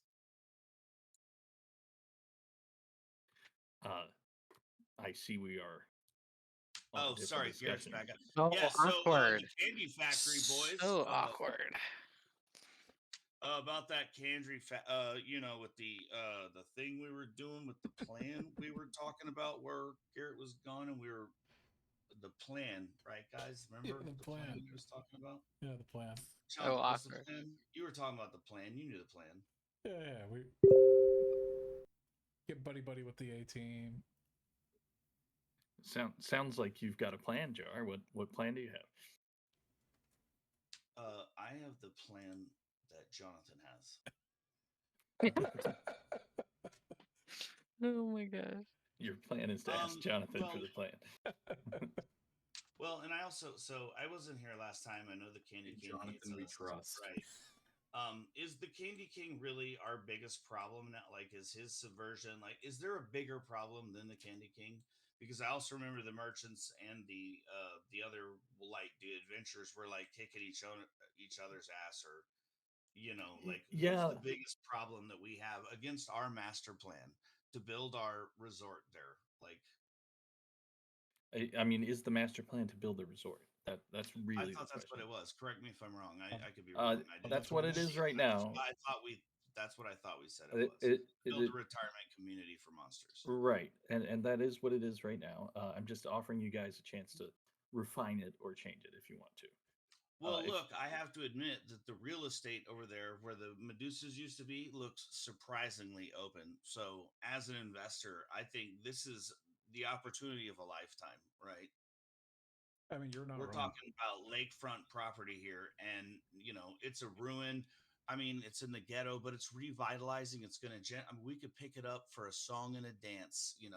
I see we are. on a Oh, different sorry, Garrett's discussion. back up. So Yeah, so awkward. the Candy Factory boys. So awkward. About that you know, with the thing we were doing with the plan we were talking about, where Garrett was gone, and we were the plan, right, guys? Remember the the plan plan. he was talking about? Yeah, the plan. John, So what's the awkward. plan? You were talking about the plan. You knew the plan. Yeah, we get buddy with the A team. Sounds like you've got a plan, Jar. What plan do you have? I have the plan that Jonathan has. Oh my gosh. Your plan is to ask Jonathan for well- the plan. Well, and I also, so I wasn't here last time. I know the Candy King hates Jonathan we us, trust. right? Is the Candy King really our biggest problem now? Like, is his subversion, like, is there a bigger problem than the Candy King? Because I also remember the merchants and the other, like, the adventurers were like kicking each other's ass, or like, Yeah. who's the biggest problem that we have against our master plan to build our resort there? Like, I mean, is the master plan to build a resort? That's I really thought the that's what question. it was. Correct me if I'm wrong. I could be Uh, wrong. I that's didn't what it is see right that's now. what I thought that's what I thought we said it It- was. it- Build it- a retirement community for monsters. Right, and that is what it is right now. I'm just offering you guys a chance to refine it or change it if you want to. Well, if- look, I have to admit that the real estate over there where the Medusas used to be looks surprisingly open. So, as an investor, I think this is the opportunity of a lifetime, right? I mean, you're not We're wrong. talking about lakefront property here, and it's a ruin. I mean, it's in the ghetto, but it's revitalizing. It's going to I mean, we could pick it up for a song and a dance. You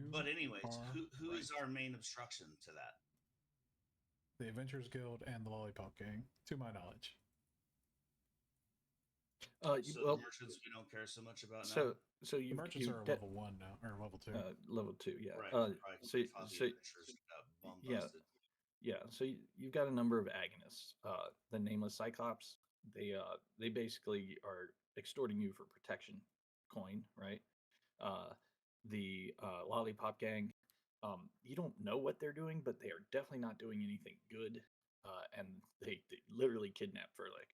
But anyways, are who right. is our main obstruction to that? The Adventurers Guild and the Lollipop Gang, to my knowledge. So well, the merchants we don't care so much about now. so The you merchants are level 1 now, or level 2. level 2, yeah. Right. So So, the adventurers got bum yeah. busted. Yeah, so you've got a number of agonists. The Nameless Cyclops, they basically are extorting you for protection coin, right? The Lollipop Gang, you don't know what they're doing, but they are definitely not doing anything good. And they literally kidnap Furlick.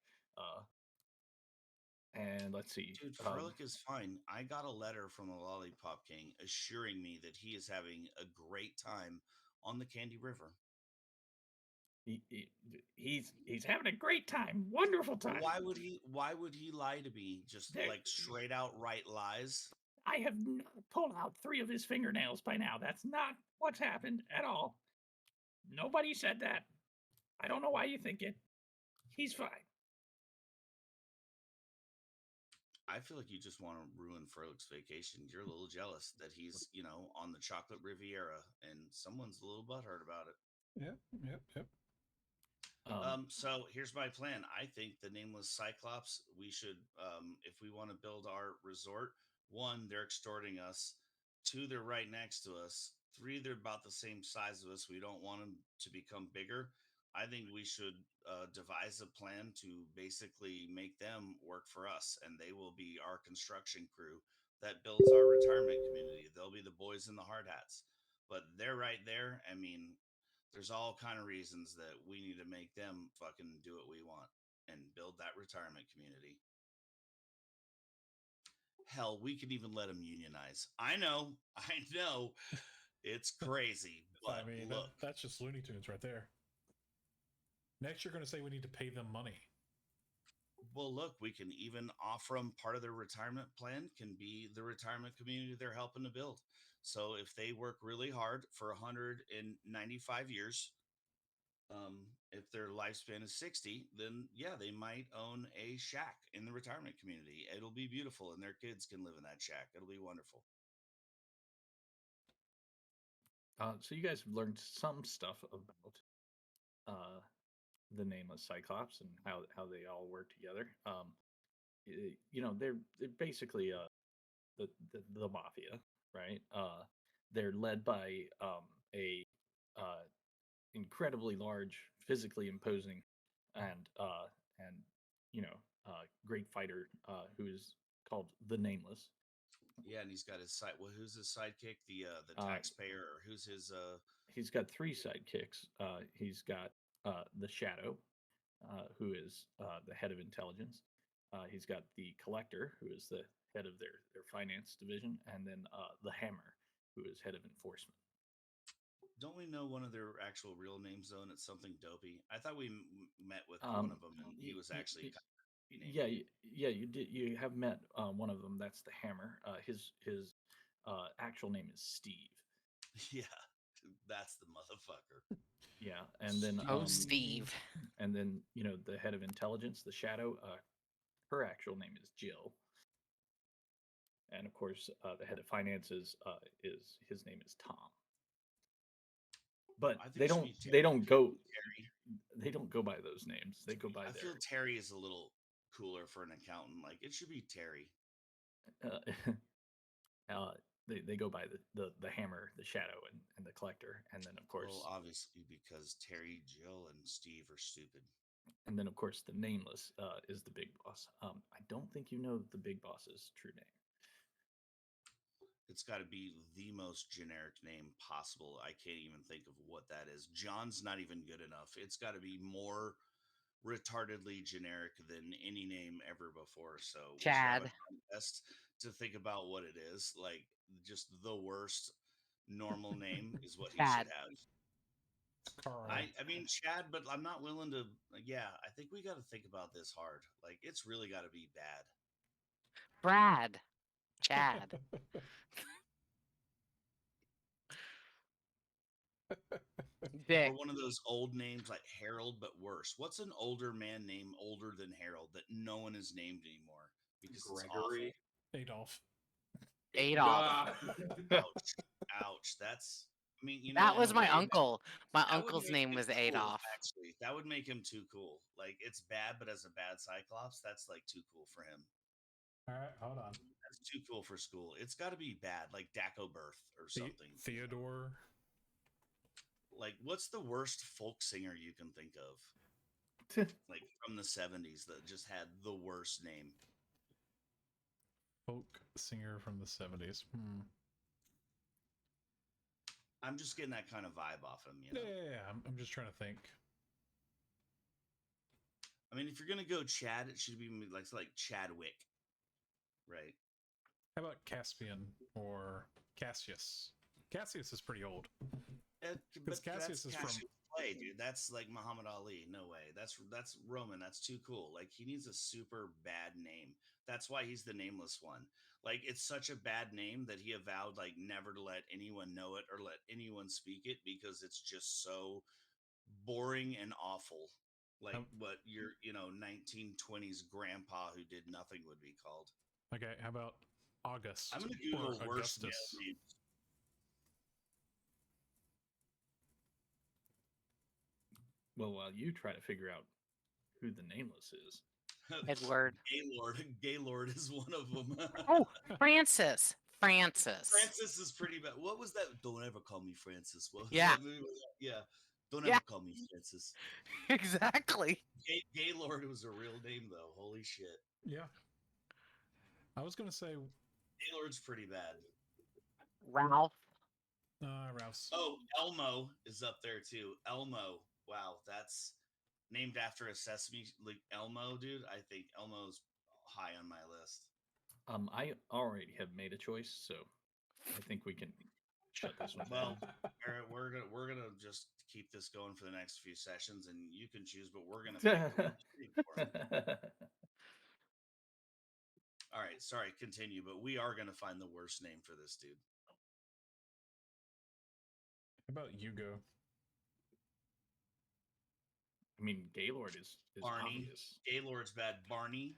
And let's see. Dude, Furlick is fine. I got a letter from the Lollipop King assuring me that he is having a great time on the Candy River. He's having a great time, wonderful time. Why would he lie to me? Just There- like straight out right lies. I have not pulled out 3 of his fingernails by now. That's not what's happened at all. Nobody said that. I don't know why you think it. He's fine. I feel like you just want to ruin Furlick's vacation. You're a little jealous that he's, on the Chocolate Riviera, and someone's a little butthurt about it. Yep. So here's my plan. I think the Nameless Cyclops, we should, if we want to build our resort, 1, they're extorting us. 2, they're right next to us. 3, they're about the same size of us. We don't want them to become bigger. I think we should devise a plan to basically make them work for us, and they will be our construction crew that builds our retirement community. They'll be the boys in the hard hats, but they're right there. I mean, there's all kind of reasons that we need to make them fucking do what we want and build that retirement community. Hell, we could even let them unionize. I know, it's crazy, but I mean, look, that's just Looney Tunes right there. Next, you're going to say we need to pay them money. well, look, we can even offer them part of their retirement plan can be the retirement community they're helping to build. So if they work really hard for 195 years, if their lifespan is 60, then yeah, they might own a shack in the retirement community. It'll be beautiful, and their kids can live in that shack. It'll be wonderful. So you guys have learned some stuff about the nameless Cyclops and how they all work together. They're basically the mafia, right? They're led by a incredibly large, physically imposing, and great fighter who is called the Nameless. Yeah, and he's got his side. Well, who's his sidekick? The Uh, taxpayer, or who's his? He's got three sidekicks. He's got the Shadow, who is the head of intelligence. He's got the Collector, who is the head of their finance division, and then the Hammer, who is head of enforcement. Don't we know one of their actual real names though? And it's something dopey. I thought we met with one of them, and he was actually kind of named. Yeah, you did. You have met one of them. That's the Hammer. His actual name is Steve. Yeah, that's the motherfucker. Yeah, and then Oh, Steve. and then the head of intelligence, the Shadow. Her actual name is Jill, and of course the head of finances is his name is Tom. But I think they it should don't be they don't go Terry. they don't go by those names. They go by I their feel Terry is a little cooler for an accountant. Like it should be Terry. they go by the Hammer, the Shadow, and the Collector, and then of course Well, obviously because Terry, Jill, and Steve are stupid. the Nameless is the big boss. I don't think you know the big boss's true name. It's got to be the most generic name possible. I can't even think of what that is. John's not even good enough. It's got to be more retardedly generic than any name ever before. So we should have Chad. a contest to think about what it is. Like just the worst normal name is what he Chad. should have. Carl. I mean Chad, but I'm not willing to. Yeah, I think we got to think about this hard. Like it's really got to be bad. Brad. Chad. Dick. Or one of those old names like Harold, but worse. What's an older man name older than Harold that no one is named anymore because Gregory. Adolf. Adolf. Ah. it's awful. Ouch! Ouch! That's. I mean, That in was a my way, uncle. My that would uncle's make name him was cool, Adolf. Actually, that would make him too cool. Like it's bad, but as a bad Cyclops, that's like too cool for him. All right, hold on. That's too cool for school. It's got to be bad, like Dagobert or something. Theodore. Like, what's the worst folk singer you can think of? Like from the 70s that just had the worst name. Folk singer from the 70s. I'm just getting that kind of vibe off him, you know. Yeah, I'm just trying to think. I mean, if you're gonna go Chad, it should be like Chadwick, right? How about Caspian or Cassius? Cassius is pretty old. But Cassius is from- Clay, dude. That's like Muhammad Ali. No way. That's Roman. That's too cool. Like he needs a super bad name. That's why he's the nameless one. Like it's such a bad name that he avowed like never to let anyone know it or let anyone speak it because it's just so boring and awful. Like what your 1920s grandpa who did nothing would be called. Okay, how about August? I'm gonna or Google worst male Augustus? names. Well, while you try to figure out who the Nameless is, Edward. Gaylord is one of them. Oh, Francis. Francis. Francis is pretty bad. What was that? Don't ever call me Francis. What was Yeah. that movie? Yeah. Don't Yeah. ever call me Francis. Exactly. Gaylord was a real name though. Holy shit. Yeah. I was going to say Gaylord's pretty bad. Ralph. Rouse. Oh, Elmo is up there too. Elmo. Wow, that's named after a Sesame like Elmo, dude. I think Elmo's high on my list. I already have made a choice, so I think we can shut this one Well, down. Eric, we're gonna just keep this going for the next few sessions, and you can choose, but we're gonna pick the worst name for it. All right, sorry, continue, but we are gonna find the worst name for this dude. How about Hugo? I mean, Gaylord is Barney. obvious. Gaylord's bad. Barney's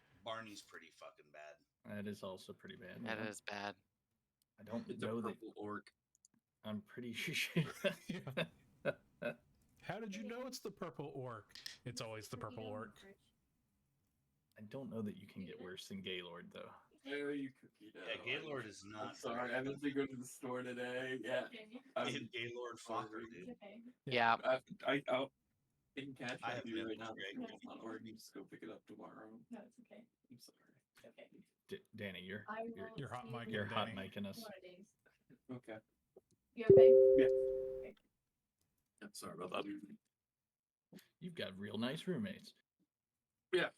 pretty fucking bad. That is also pretty bad. That yeah. is bad. I don't It's a know that. purple orc. I'm pretty sure. How did you know it's the purple orc? It's always the purple orc. I don't know that you can get worse than Gaylord though. Oh, you cookie dough. Yeah, Gaylord is I'm not. sorry, I meant to go to the store today. Yeah. Gaylord Fokker, dude. Yeah. I'll in cash I have with you right nipples, now. Greg. It's not or you just go pick it up tomorrow. No, it's okay. I'm sorry. Okay. Danny, you're You're hot mic. you're hot Danny. micing us. One of these. Okay. You okay? I'm sorry about that. You've got real nice roommates. Yeah.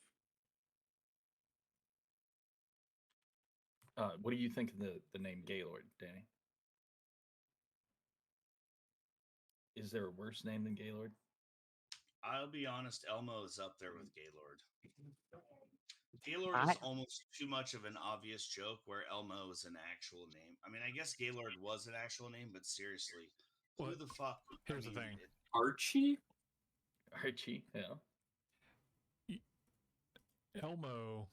What do you think of the name Gaylord, Danny? Is there a worse name than Gaylord? I'll be honest, Elmo is up there with Gaylord. Gaylord is almost too much of an obvious joke where Elmo is an actual name. I mean, I guess Gaylord was an actual name, but seriously, who Well, the fuck? here's the thing. Archie? Archie, yeah. Elmo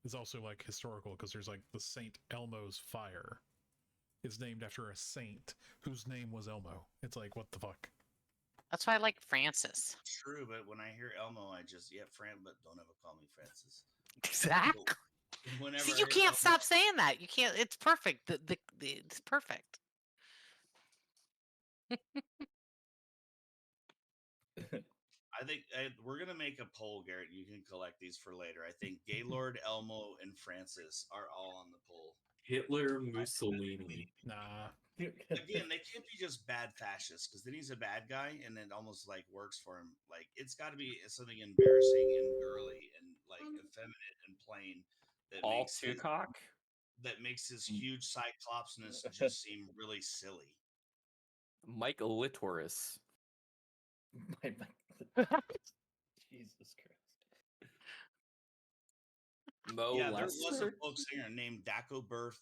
is also like historical because there's like the Saint Elmo's fire is named after a saint whose name was Elmo. It's like, what the fuck? That's why I like Francis. True, but when I hear Elmo, I just Fran, but don't ever call me Francis. Exactly. Whenever See, I you hear can't Elmo- stop saying that. You can't. It's perfect. It's perfect. I think we're gonna make a poll, Garrett. You can collect these for later. I think Gaylord, Elmo, and Francis are all on the poll. Hitler, Mussolini. Nah. Again, they can't be just bad fascists because then he's a bad guy, and it almost like works for him. Like it's got to be something embarrassing and girly and like effeminate and plain that All makes his, Tucock? that makes his huge cyclopsness just seem really silly. Mike Littoris. Jesus Christ. Mo Yeah, there was a Lester? folk singer named Dagobert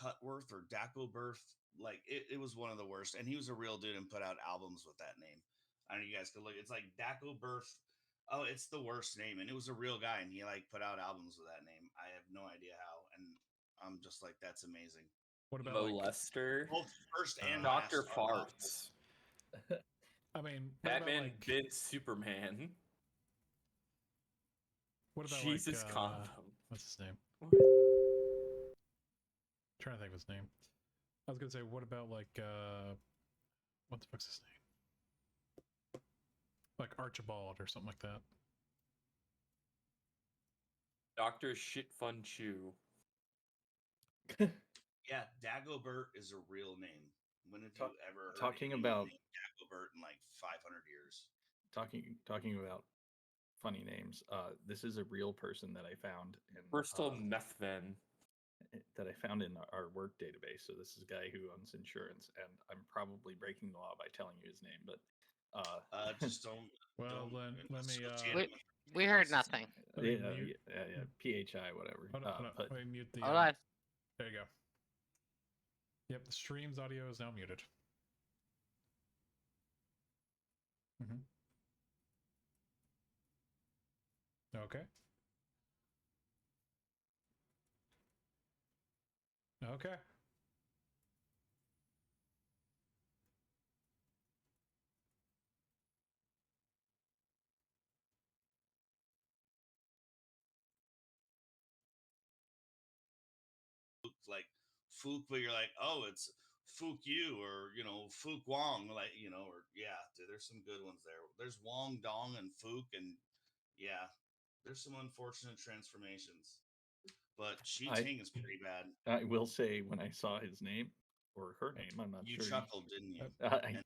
Cutworth or Dagobert. Like it was one of the worst, and he was a real dude and put out albums with that name. I don't know, you guys could look. It's like Dagobert. Oh, it's the worst name, and it was a real guy, and he like put out albums with that name. I have no idea how, and I'm just like, that's amazing. What about Mo like? Lester? Both first and Dr. last are awful. Farts. I mean, what about Batman like? bit Superman. What about Jesus like? condom. What's his name? Trying to think of his name. I was gonna say, what about like? What the fuck's his name? Like Archibald or something like that. Dr. Shit Fun Chew. Yeah, Dagobert is a real name. When have you ever heard talking anyone about- named Dagobert in like 500 years? Talking about funny names. This is a real person that I found in Bristol Methven. that I found in our work database. So this is a guy who owns insurance, and I'm probably breaking the law by telling you his name, but Just don't. Well, don't then let me. associate Wait, him with we heard racism. nothing. Let me yeah, mute. yeah, PHI, whatever. Hold on, But let me mute the. Hold on. There you go. Yep, the stream's audio is now muted. Mm-hmm. Okay. Okay. Like Fook, but you're like, oh, it's Fook you, or Fook Wong, like or yeah, dude, there's some good ones there. There's Wong Dong and Fook, and yeah, there's some unfortunate transformations. But Shi Ting is pretty bad. I will say when I saw his name or her name, I'm not You sure. chuckled, didn't you?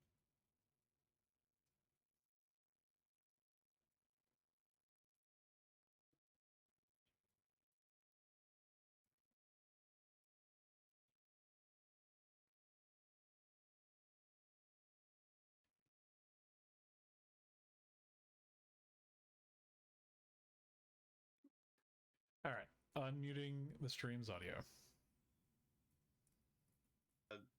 All right. Unmuting the stream's audio.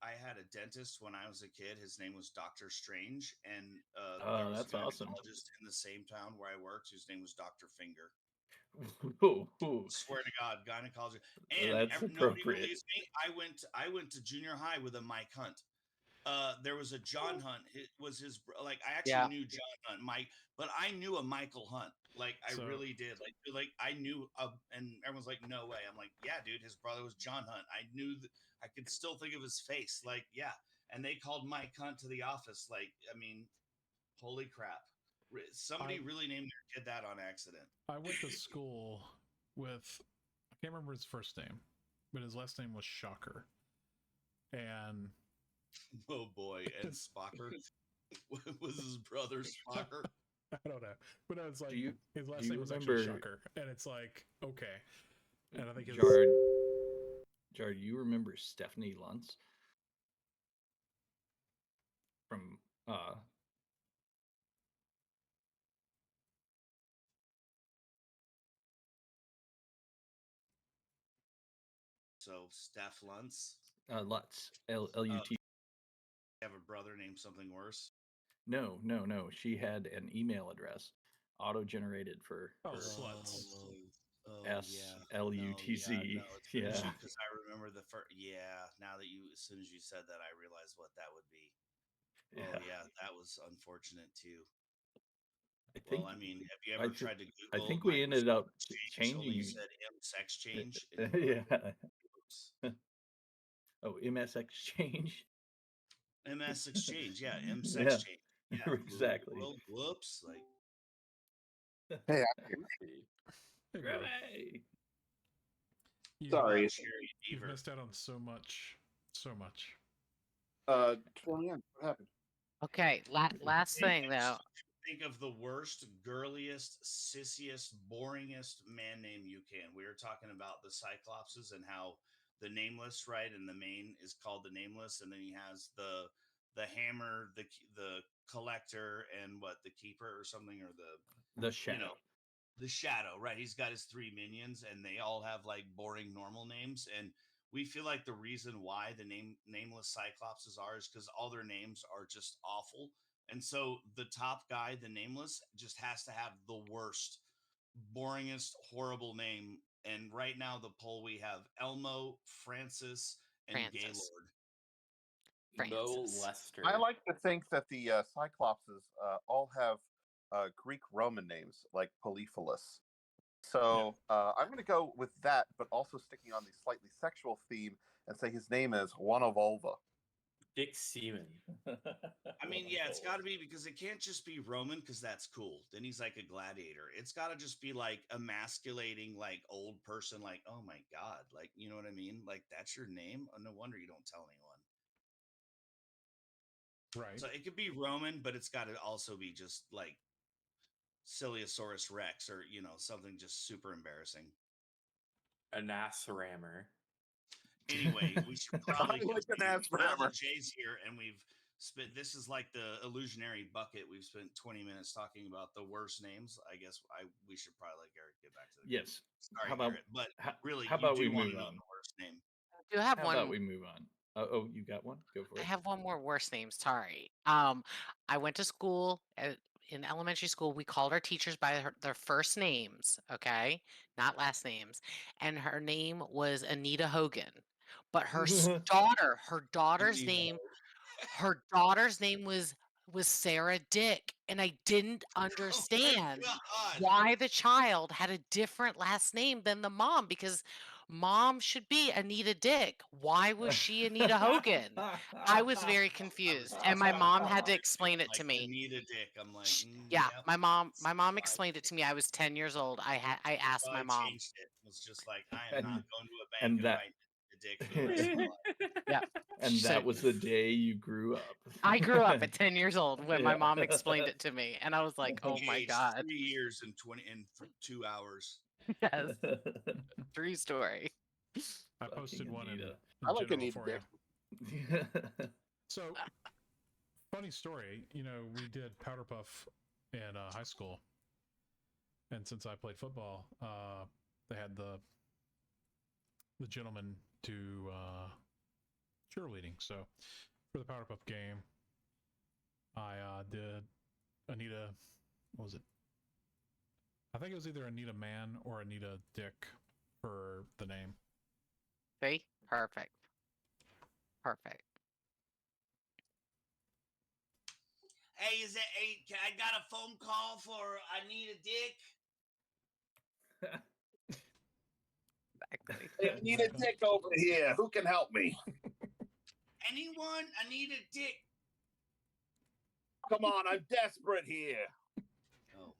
I had a dentist when I was a kid. His name was Dr. Strange, and Oh, there was that's a awesome. gynecologist in the same town where I worked whose name was Dr. Finger. Ooh, Swear to God, gynecologist. And that's nobody appropriate. believes me. I went to junior high with a Mike Hunt. there was a John Hunt. It was his like I Yeah. actually knew John Hunt, Mike, but I knew a Michael Hunt. Like I So- really did. Like I knew, and everyone's like, "No way!" I'm like, "Yeah, dude, his brother was John Hunt." I knew that. I could still think of his face. Like, yeah. And they called Mike Hunt to the office. Like, I mean, holy crap! Somebody I- really named their kid that on accident. I went to school with, I can't remember his first name, but his last name was Shocker. And Oh boy! And Spocker was his brother Spocker. I don't know, but I was like, you- his last do you name was actually remember- Shocker, and it's like, okay. And I think his, Jared, you remember Stephanie Luntz from So Steph Luntz Lutz, Lutz. have a brother named something worse. No. She had an email address auto-generated for oh, her sluts. SLUTZ. Yeah. Because I remember the first. Yeah, now that you, as soon as you said that, I realized what that would be. Oh yeah, that was unfortunate too. I think. Well, I mean, have you I ever thi- tried to I Google? think we ended up Exchange, only you changing. said sex change. and you were Yeah. like, "Oops." Oh, MS Exchange. MS Exchange, yeah, MS Yeah, Exchange, yeah, exactly. Well, whoops, like Hey, Hey, bro, Hooray! you've, Sorry. Cherry you've Beaver. missed out on so much. fill me in. What happened? Okay. Last thing though. Think of the worst, girliest, sissiest, boringest man name you can. We were talking about the Cyclopses and how the Nameless, right? And the main is called the Nameless, and then he has the Hammer, the Collector, and what, the Keeper or something, or The Shadow. you know, the Shadow, right? He's got his 3 minions, and they all have like boring normal names, and we feel like the reason why the nameless Cyclopses are is because all their names are just awful. And so the top guy, the Nameless, just has to have the worst, boringest, horrible name. And right now, the poll we have Elmo, Francis, and Francis. Gaylord. No Francis. Lester. I like to think that the Cyclopses all have Greek Roman names like Polyphilus. So I'm going to go with that, but also sticking on the slightly sexual theme and say his name is Juanovulva. Dick Seaman. I mean, yeah, it's got to be, because it can't just be Roman, because that's cool. Then he's like a gladiator. It's got to just be like emasculating, like old person, like, oh my God. Like, you know what I mean? Like, that's your name? Oh, no wonder you don't tell anyone. Right. So it could be Roman, but it's got to also be just like Ciliosaurus Rex, or, you know, something just super embarrassing. A Nass Rammer. Anyway, we should probably I like an continue. ass Now that rammer. Jay's here, and we've spent, this is like the illusionary bucket. We've spent 20 minutes talking about the worst names. I guess we should probably let Garrett get back to the Yes. Sorry, How about- Garrett, but How, really, how about you we do want move to know on? the worst name. I do have How one. about we move on? Oh, you got one? Go for I it. have one more worst name. Sorry. I went to school in elementary school. We called our teachers by their first names, okay, not last names. And her name was Anita Hogan, but her daughter's Anita name, her daughter's name was Sarah Dick, and I didn't understand Oh my God. why the child had a different last name than the mom, because mom should be Anita Dick. Why was she Anita Hogan? I was very confused, and my mom had to explain it Like to me. Anita Dick. I'm like, Yeah, yep. my mom explained it to me. I was 10 years old. I asked my Probably mom. changed it. It was just like, I am And- not going to a bank and and that- write Anita Dick for the rest of my life. Yeah, And So- that was the day you grew up. I grew up at 10 years old when my Yeah. mom explained it to me, and I was like, "Oh my Aged god!" 3 years and 2 hours. Yes, true story. I posted Fucking one in, Anita. in I like general Anita for Dick. you. So, funny story. You know, we did Powder Puff in high school, and since I played football, they had the gentleman do cheerleading. So, for the Powder Puff game, I did Anita. What was it? I think it was either Anita Man or Anita Dick for the name. See, perfect. Hey, I got a phone call for I need a dick. Exactly. I need a dick over here. Who can help me? Anyone? I need a dick. Come on, I'm desperate here.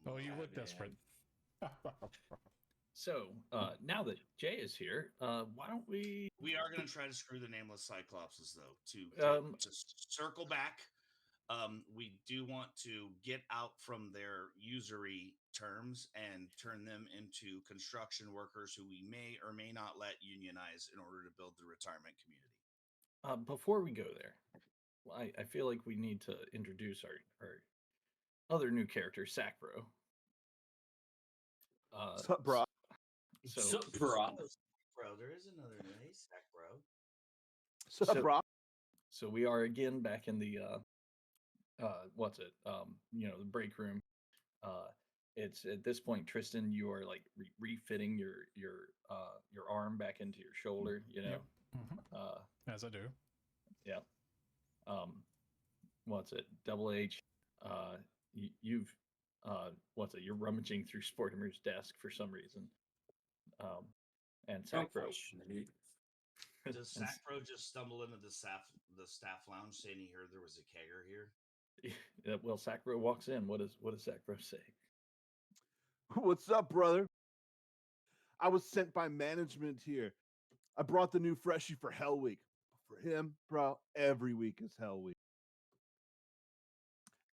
Oh, you my look desperate. So now that Jay is here, why don't we? We are going to try to screw the nameless Cyclopses, though, to circle back. We do want to get out from their usury terms and turn them into construction workers who we may or may not let unionize in order to build the retirement community. Before we go there, I feel like we need to introduce our other new character, Sacro. What's up, bro? So, bro. Bro, there is another name, Sac Bro. What's up, So- bro? so we are again back in the what's it? The break room. It's at this point, Tristan, you are like refitting your arm back into your shoulder. You know, Yep. Mhm. As I do. yeah. What's it? Double H. You've what's it? You're rummaging through Sportimer's desk for some reason. And Sacro. Does Sac Bro just stumble into the staff lounge saying he heard there was a kegger here? Yeah, well, Sacro walks in. What does Sacro say? What's up, brother? I was sent by management here. I brought the new freshie for Hell Week. For him, bro, every week is Hell Week.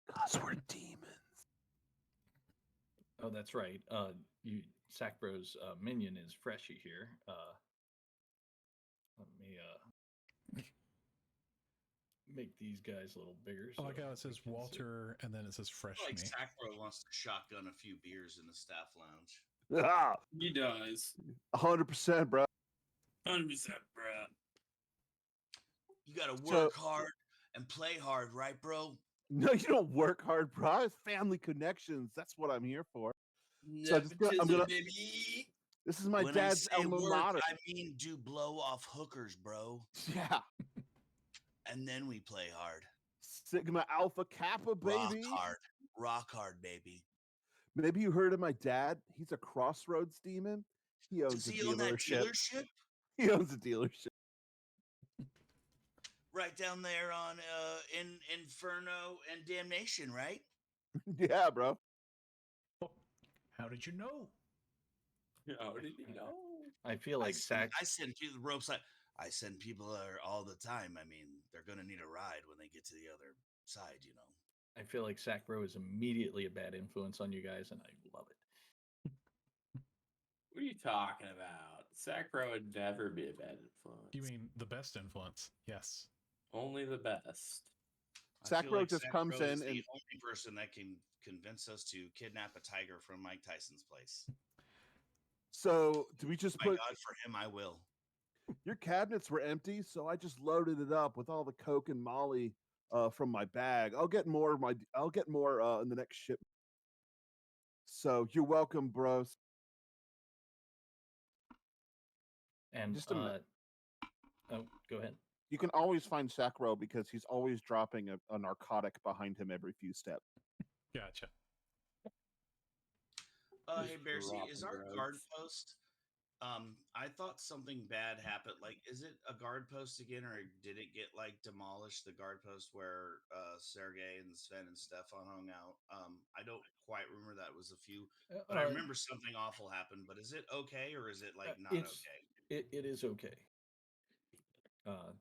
Cause we're demons. Oh, that's right. Sacro's minion is Freshie here. Let me make these guys a little bigger. I like how we it says can see. Walter and then it says fresh Like me. Sac Bro wants to shotgun a few beers in the staff lounge. Ah, He does. 100%, bro. 100%, bro. You got to So- work hard and play hard, right, bro? No, you don't work hard, bro. It's family connections. That's what I'm here for. So I'm Nepotism, gonna- baby. This is my When dad's I say alma work, mater. I mean do blow off hookers, bro. Yeah. And then we play hard. Sigma Alpha Kappa, baby. Rock hard, baby. Maybe you heard of my dad. He's a Crossroads demon. He owns Does a he own that dealership. dealership? He owns a dealership. Right down there on in Inferno and Damnation, right? Yeah, bro. How did you know? How did he know? I feel like I send people the ropes. I send people there all the time. I mean, they're gonna need a ride when they get to the other side, you know. I feel like Sacro is immediately a bad influence on you guys, and I love it. What are you talking about? Sacro would never be a bad influence. You mean the best influence? Yes. Only the best. I feel Sacro just comes Sacro is in the and- only person that can convince us to kidnap a tiger from Mike Tyson's place. So do we just My put God, for him, I will. your cabinets were empty? So I just loaded it up with all the Coke and Molly from my bag. I'll get more in the next ship. So you're welcome, bros. And Just a minute. oh, go ahead. You can always find Sacro because he's always dropping a narcotic behind him every few steps. Gotcha. Hey, Just Bearsy, drop is the our guard drugs. post? I thought something bad happened. Like, is it a guard post again, or did it get like demolished? The guard post where Sergey and Sven and Stefan hung out. I don't quite remember that. It was a few, but I remember something awful happened. But is it okay, or is it like not okay? It is okay.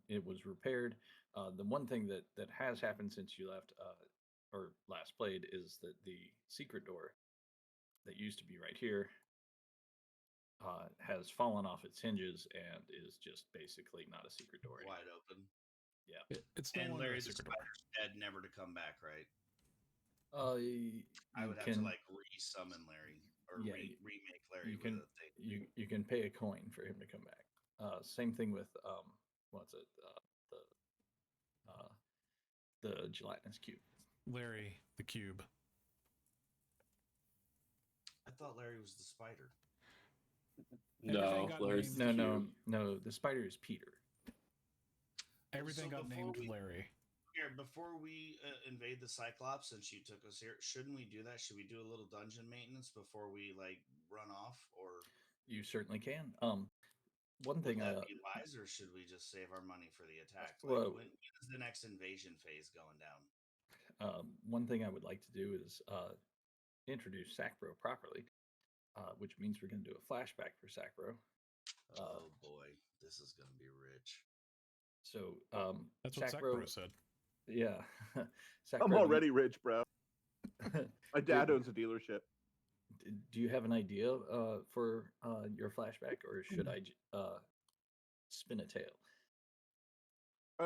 It was repaired. The one thing that has happened since you left or last played is that the secret door that used to be right here has fallen off its hinges and is just basically not a secret door anymore. Wide open. It's no And longer Larry a the secret door. Spider's dead, never to come back, right? I You would have can to like re-summon Larry or Yeah, remake Larry you with can a thing. you can pay a coin for him to come back. Same thing with the gelatinous cube. Larry the Cube. I thought Larry was the spider. Everything No, got Larry's named- No. The spider is Peter. Everything So got before named we- Larry. Here, before we invade the Cyclops, since you took us here, shouldn't we do that? Should we do a little dungeon maintenance before we like run off, or You certainly can. One would thing. that be wise, or should we just save our money for the attack? Like, Well- when is the next invasion phase going down? One thing I would like to do is introduce Sacbro properly, which means we're going to do a flashback for Sacbro. Oh boy, this is going to be rich. So That's what Sacbro said. Yeah, I'm Sacbro, already rich, bro. My dad do, owns a dealership. do you have an idea for your flashback, or should I spin a tale?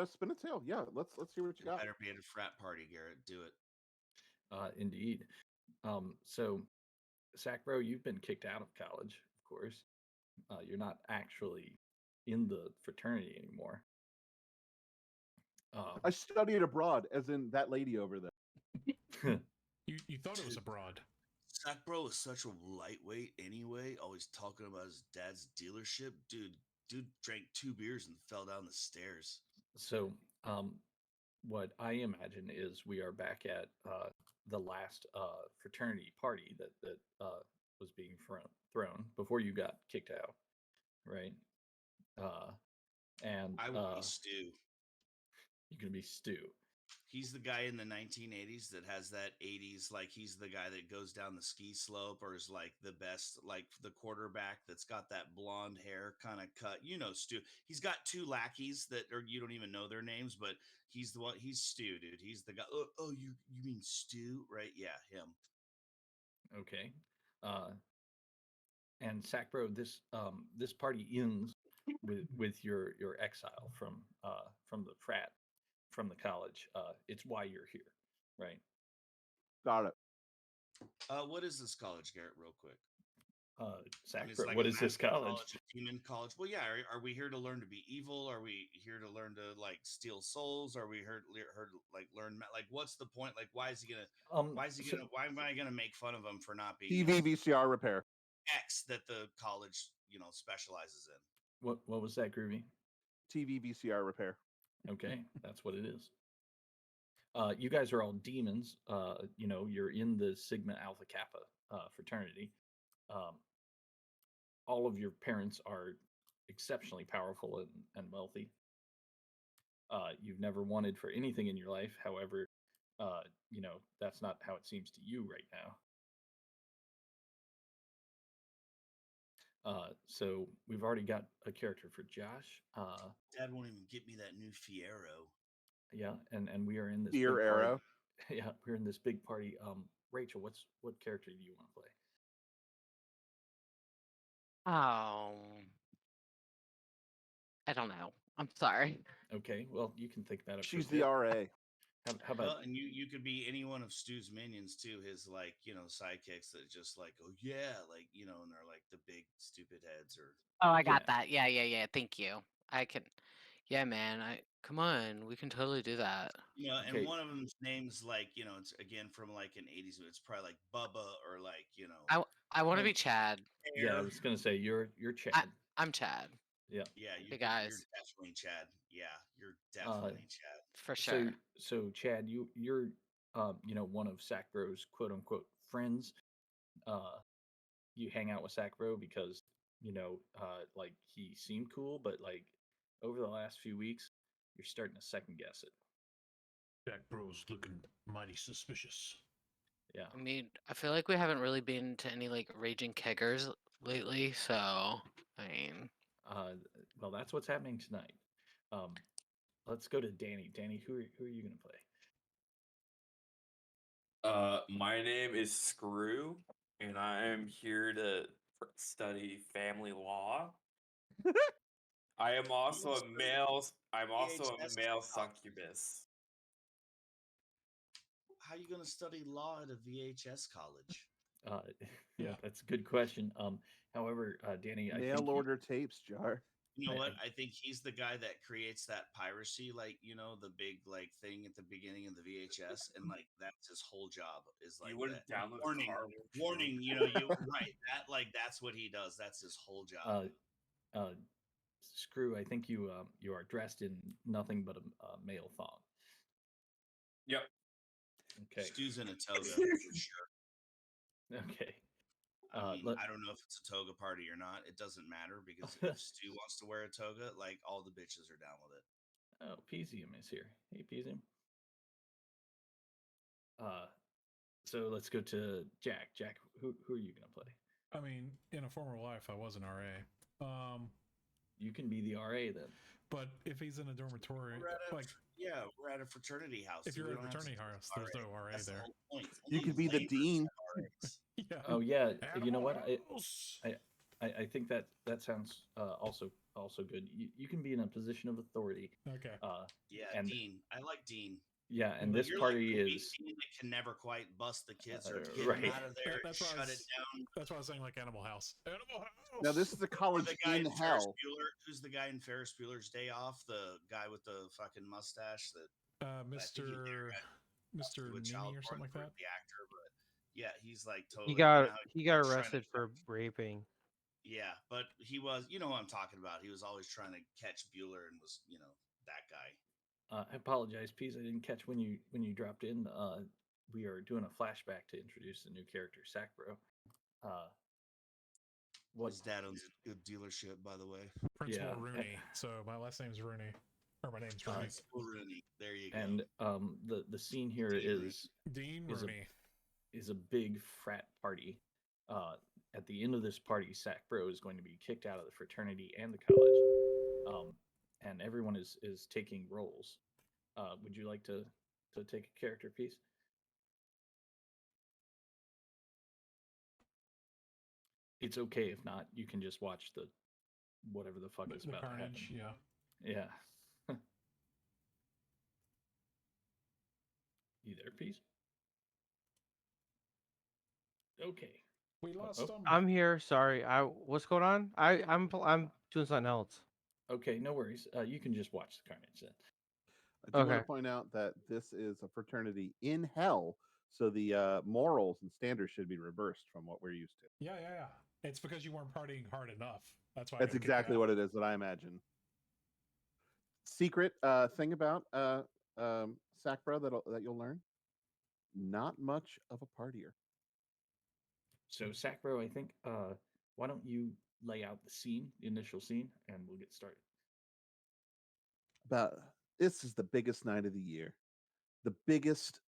Spin a tail. Yeah, let's hear what you got. Better be at a frat party, Garrett. Do it. Indeed. So, Sacbro, you've been kicked out of college, of course. You're not actually in the fraternity anymore. I studied abroad, as in that lady over there. You thought it was abroad. Sacbro is such a lightweight anyway, always talking about his dad's dealership. Dude drank 2 beers and fell down the stairs. So, what I imagine is we are back at the last fraternity party that was being thrown before you got kicked out, right? And I would be Stu. you're gonna be Stu. He's the guy in the 1980s that has that 80s, like he's the guy that goes down the ski slope, or is like the best, like the quarterback that's got that blonde hair kind of cut. You know, Stu. He's got 2 lackeys that are, you don't even know their names, but he's the one. He's Stu, dude. He's the guy. Oh, you mean Stu, right? Yeah, him. Okay. And Sacbro, this party ends with your exile from the frat, from the college. It's why you're here, right? Got it. What is this college, Garrett? Real quick. Sacbro, It's like what a is this magic college? a demon college. Well, yeah. Are we here to learn to be evil? Are we here to learn to like steal souls? Are we here to like learn? Like, what's the point? Like, why is he gonna? Why is he gonna? Why am I gonna make fun of him for not being TV VCR repair. X that the college specializes in? What was that, Groovy? TV VCR repair. Okay, that's what it is. You guys are all demons. You're in the Sigma Alpha Kappa fraternity. All of your parents are exceptionally powerful and wealthy. You've never wanted for anything in your life. However, that's not how it seems to you right now. So we've already got a character for Josh. Dad won't even get me that new Fiero. Yeah, and we are in this Fear big arrow. party. Yeah, we're in this big party. Rachel, what character do you want to play? Oh, I don't know. I'm sorry. Okay, well, you can think about it. She's for a the bit. RA. How about Well, and you could be any one of Stu's minions too. His sidekicks that just like, oh yeah, like and they're like the big stupid heads or. Oh, I got Yeah. that. Yeah. Thank you. I can. Yeah, man. Come on. We can totally do that. And Okay. one of them's name's like, it's again from like an 80s, it's probably like Bubba or like, I want to Oh, be Chad. Yeah, I Air. was gonna say you're Chad. I'm Chad Yeah. Yeah, Hey, you're guys. definitely Chad. Yeah, you're definitely Chad. for sure. So Chad, you're one of Sacbro's quote unquote friends. You hang out with Sacbro because like he seemed cool, but like over the last few weeks, you're starting to second guess it. Jack Bro's looking mighty suspicious. Yeah. I mean, I feel like we haven't really been to any like raging keggers lately. So, I mean, Well, that's what's happening tonight. Let's go to Danny. Danny, who are you gonna play? My name is Screw, and I am here to study family law. I am also a male. I'm also a VHS male college. succubus. How you gonna study law at a VHS college? Yeah, that's a good question. However, Danny, I Mail think order tapes jar. You know I- what? I think he's the guy that creates that piracy, like the big like thing at the beginning of the VHS, and like that's his whole job is like You wouldn't that. download Warning, Carl. warning. You right? That's what he does. That's his whole job. Screw, I think you are dressed in nothing but a male thong. Okay. Stu's in a toga for sure. Okay. I mean, let- I don't know if it's a toga party or not. It doesn't matter because if Stu wants to wear a toga, like all the bitches are down with it. Oh, Peasium is here. Hey, Peasium. So let's go to Jack. Jack, who are you gonna play? I mean, in a former life, I was an RA. You can be the RA then. But if he's in a dormitory, like We're at a fraternity house. if so you're we at a don't have to fraternity do house, there's no RA That's the there. whole point. You Only could be the lame dean. have RAs. Yeah. Oh yeah. You know Animal what? House! I think that sounds also good. You can be in a position of authority. Okay. Yeah, And- Dean. I like Dean. Yeah, and But this You're party like the is Dean that can never quite bust the kids or get right. them out of there, That's why I shut was- it down. That's why I was saying like Animal House. Animal House. Now this is the Or college the guy in in Ferris hell. Bueller. Who's the guy in Ferris Bueller's Day Off? The guy with the fucking mustache that Mr. Mr. with Nini child or something like porn that. for the actor, but yeah, he's like totally. He got you know how he got he's trying to arrested for raping. Yeah, but he was, you know what I'm talking about. He was always trying to catch Bueller and was, that guy. I apologize, Pease. I didn't catch when you dropped in. We are doing a flashback to introduce the new character, Sacbro. What His dad owns a good dealership, by the way. Principal Yeah. Rooney. So my last name's Rooney. Or my name's Rooney. Principal Rooney. There you go. and the scene here is Dean is a- Rooney. is a big frat party. At the end of this party, Sacbro is going to be kicked out of the fraternity and the college. And everyone is taking roles. Would you like to take a character piece? It's okay if not. You can just watch the whatever the fuck is The about to happen. carnage, yeah. Yeah. You there, Peace? Okay. We lost Oh. him. I'm here. Sorry. What's going on? I'm doing something else. Okay, no worries. You can just watch the carnage then. I do want Okay. to point out that this is a fraternity in hell, so the morals and standards should be reversed from what we're used to. Yeah. It's because you weren't partying hard enough. That's why. I That's got kicked exactly out. what it is that I imagine. Secret thing about Sacbro that you'll learn: not much of a partier. So, Sacbro, I think, why don't you lay out the scene, the initial scene, and we'll get started. About this is the biggest night of the year, the biggest.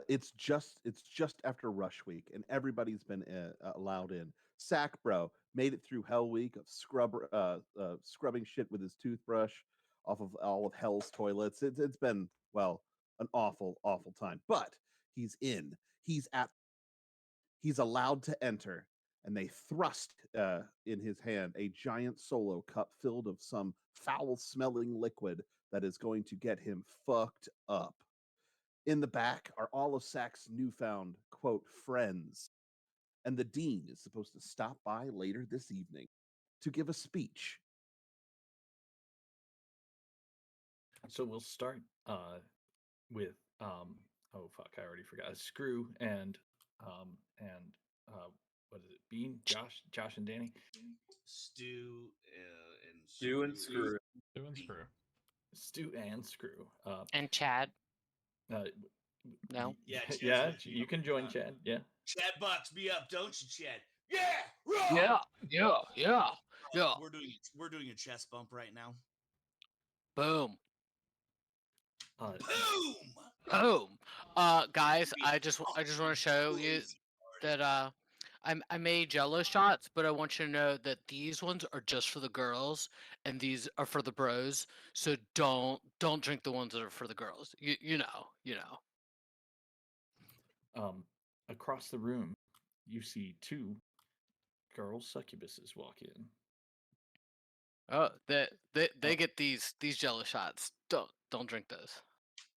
It's just after Rush Week, and everybody's been allowed in. Sacbro made it through Hell Week of scrubbing shit with his toothbrush off of all of Hell's toilets. It's been an awful time, but he's in. He's allowed to enter, and they thrust in his hand a giant solo cup filled of some foul-smelling liquid that is going to get him fucked up. In the back are all of Sac's newfound, quote, friends. And the dean is supposed to stop by later this evening to give a speech. So we'll start with oh fuck, I already forgot. Screw and what is it? Bean, Josh and Danny. Stu Stu and Screw. Doing screw. Stu and Screw. And Chad. Uh, No? Yeah, Chad's yeah, like, you can join Chad. Yeah. Chad bucks me up, don't you, Chad? Yeah. Yeah. We're doing a chest bump right now. Boom. Boom. Boom. Guys, I just want to show you that I made Jello shots, but I want you to know that these ones are just for the girls and these are for the bros. So don't drink the ones that are for the girls. You know. Across the room, you see two girl succubuses walk in. Oh, they get these Jello shots. Don't drink those.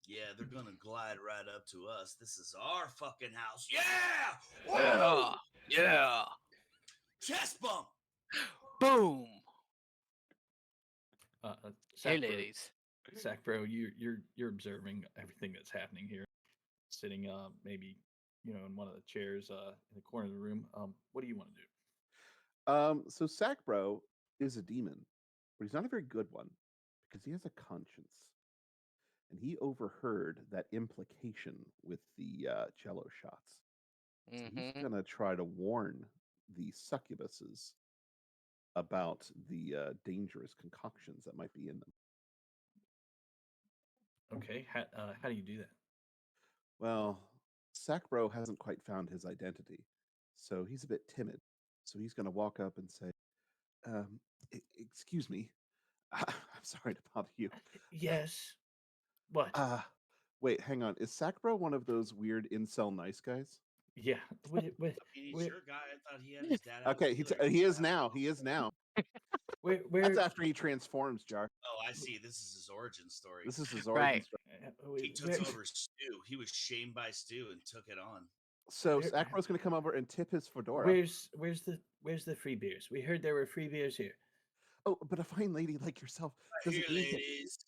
Yeah, they're gonna glide right up to us. This is our fucking house. Yeah. Whoa! Yeah. Chest bump. Boom. Hey, Sacbro, ladies. Sacbro, you're observing everything that's happening here. Sitting maybe in one of the chairs in the corner of the room. What do you want to do? So Sacbro is a demon, but he's not a very good one because he has a conscience. and he overheard that implication with the Jello shots. So he's Hmm. gonna try to warn the succubuses about the dangerous concoctions that might be in them. Okay. How do you do that? Well, Sacbro hasn't quite found his identity, so he's a bit timid. So he's gonna walk up and say, "Excuse me, I'm sorry to bother you. Yes. What? Wait, hang on. Is Sacbro one of those weird incel nice guys?" Yeah. What? I mean, he's Where? your guy. I thought he had his dad out. Okay, he is now. He is now. Where? That's after he transforms, Jar. Oh, I see. This is his origin story. This is his origin Right. story. He took over Stu. He was shamed by Stu and took it on. So Where- Sacbro's gonna come over and tip his fedora. Where's the free beers? We heard there were free beers here. Oh, but a fine lady like yourself Here, doesn't need to. ladies.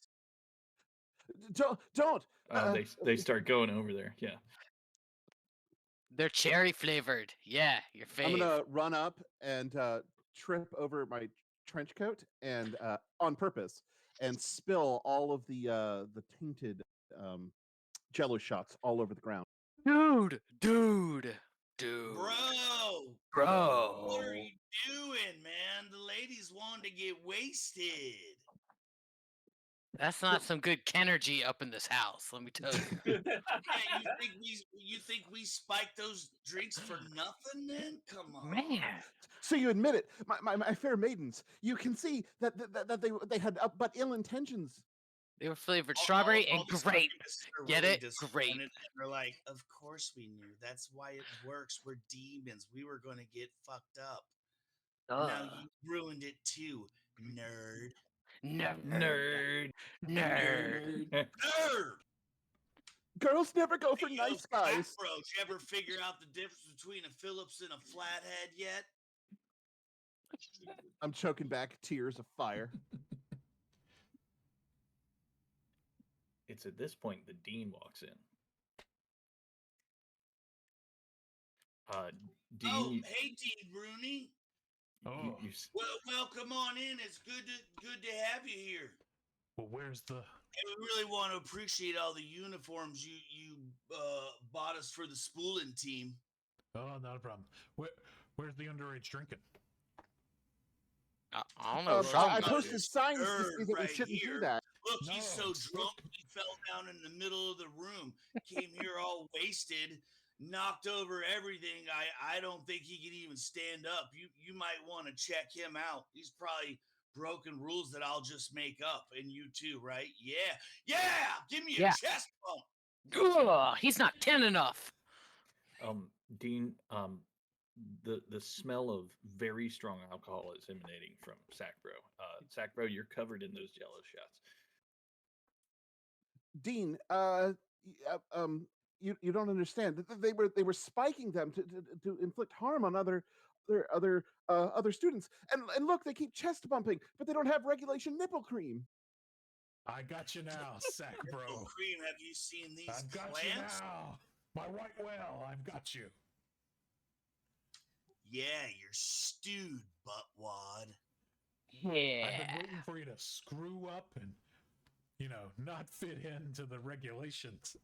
Don't. Oh, they start going over there. Yeah. They're cherry flavored. Yeah, your I'm fave. gonna run up and trip over my trench coat and on purpose and spill all of the tainted Jello shots all over the ground. Dude. Bro, Bro. what are you doing, man? The ladies want to get wasted. That's not some good Kenergy up in this house, let me tell you. Yeah, you think we spiked those drinks for nothing? Then come on, Man. So you admit it, my fair maidens. You can see that they had but ill intentions. They were flavored All- strawberry all and the grape. succubuses are Get really it? disappointed, Grape. and they're like, of course we knew. That's why it works. We're demons. We were going to get fucked up. Now Ugh. you ruined it too, nerd. Nerd. Nerd. Girls never go for Hey, yo, nice guys. Bro, did you ever figure out the difference between a Phillips and a flathead yet? I'm choking back tears of fire. It's at this point the dean walks in. Dean, Oh, hey, Dean Rooney. you, you s- Well, come on in. It's good to have you here. Well, where's the? And we really want to appreciate all the uniforms you bought us for the Spoolin team. Oh, not a problem. Where's the underage drinking? I don't know. Some I of posted this signs to nerd say that we right shouldn't here. do that. Look, he's so No, drunk he fell down in the middle of the room. Came here all wasted, knocked over everything. I don't think he can even stand up. You might want to check him out. He's probably broken rules that I'll just make up, and you too, right? Yeah. Give me a Yeah. chest bump. Ugh, he's not 10 enough. Dean, the smell of very strong alcohol is emanating from Sacbro. Sacbro, you're covered in those Jello shots. Dean, you don't understand. They were spiking them to inflict harm on other students. And look, they keep chest bumping, but they don't have regulation nipple cream. I got you now, sack Oh, bro. Cream, have you seen these I've got you clamps? now. My white whale, I've got you. Yeah, you're stewed, buttwad. I've Yeah. been waiting for you to screw up and, not fit into the regulations.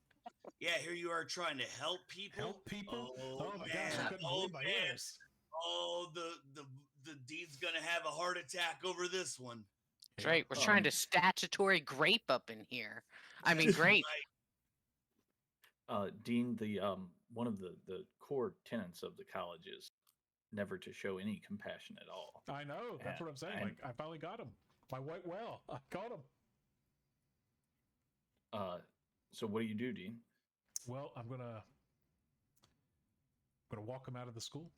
Yeah, here you are trying to help people. Help people? Oh, my man. gosh, I couldn't believe my man. ears. Oh, the dean's gonna have a heart attack over this one. That's right. We're trying to statutory grape up in here. I mean, grape. Dean, the one of the core tenets of the college is never to show any compassion at all. I know. That's what I'm saying. And- Like, I finally got him. My white whale. I caught him. So what do you do, Dean? Well, I'm gonna walk him out of the school.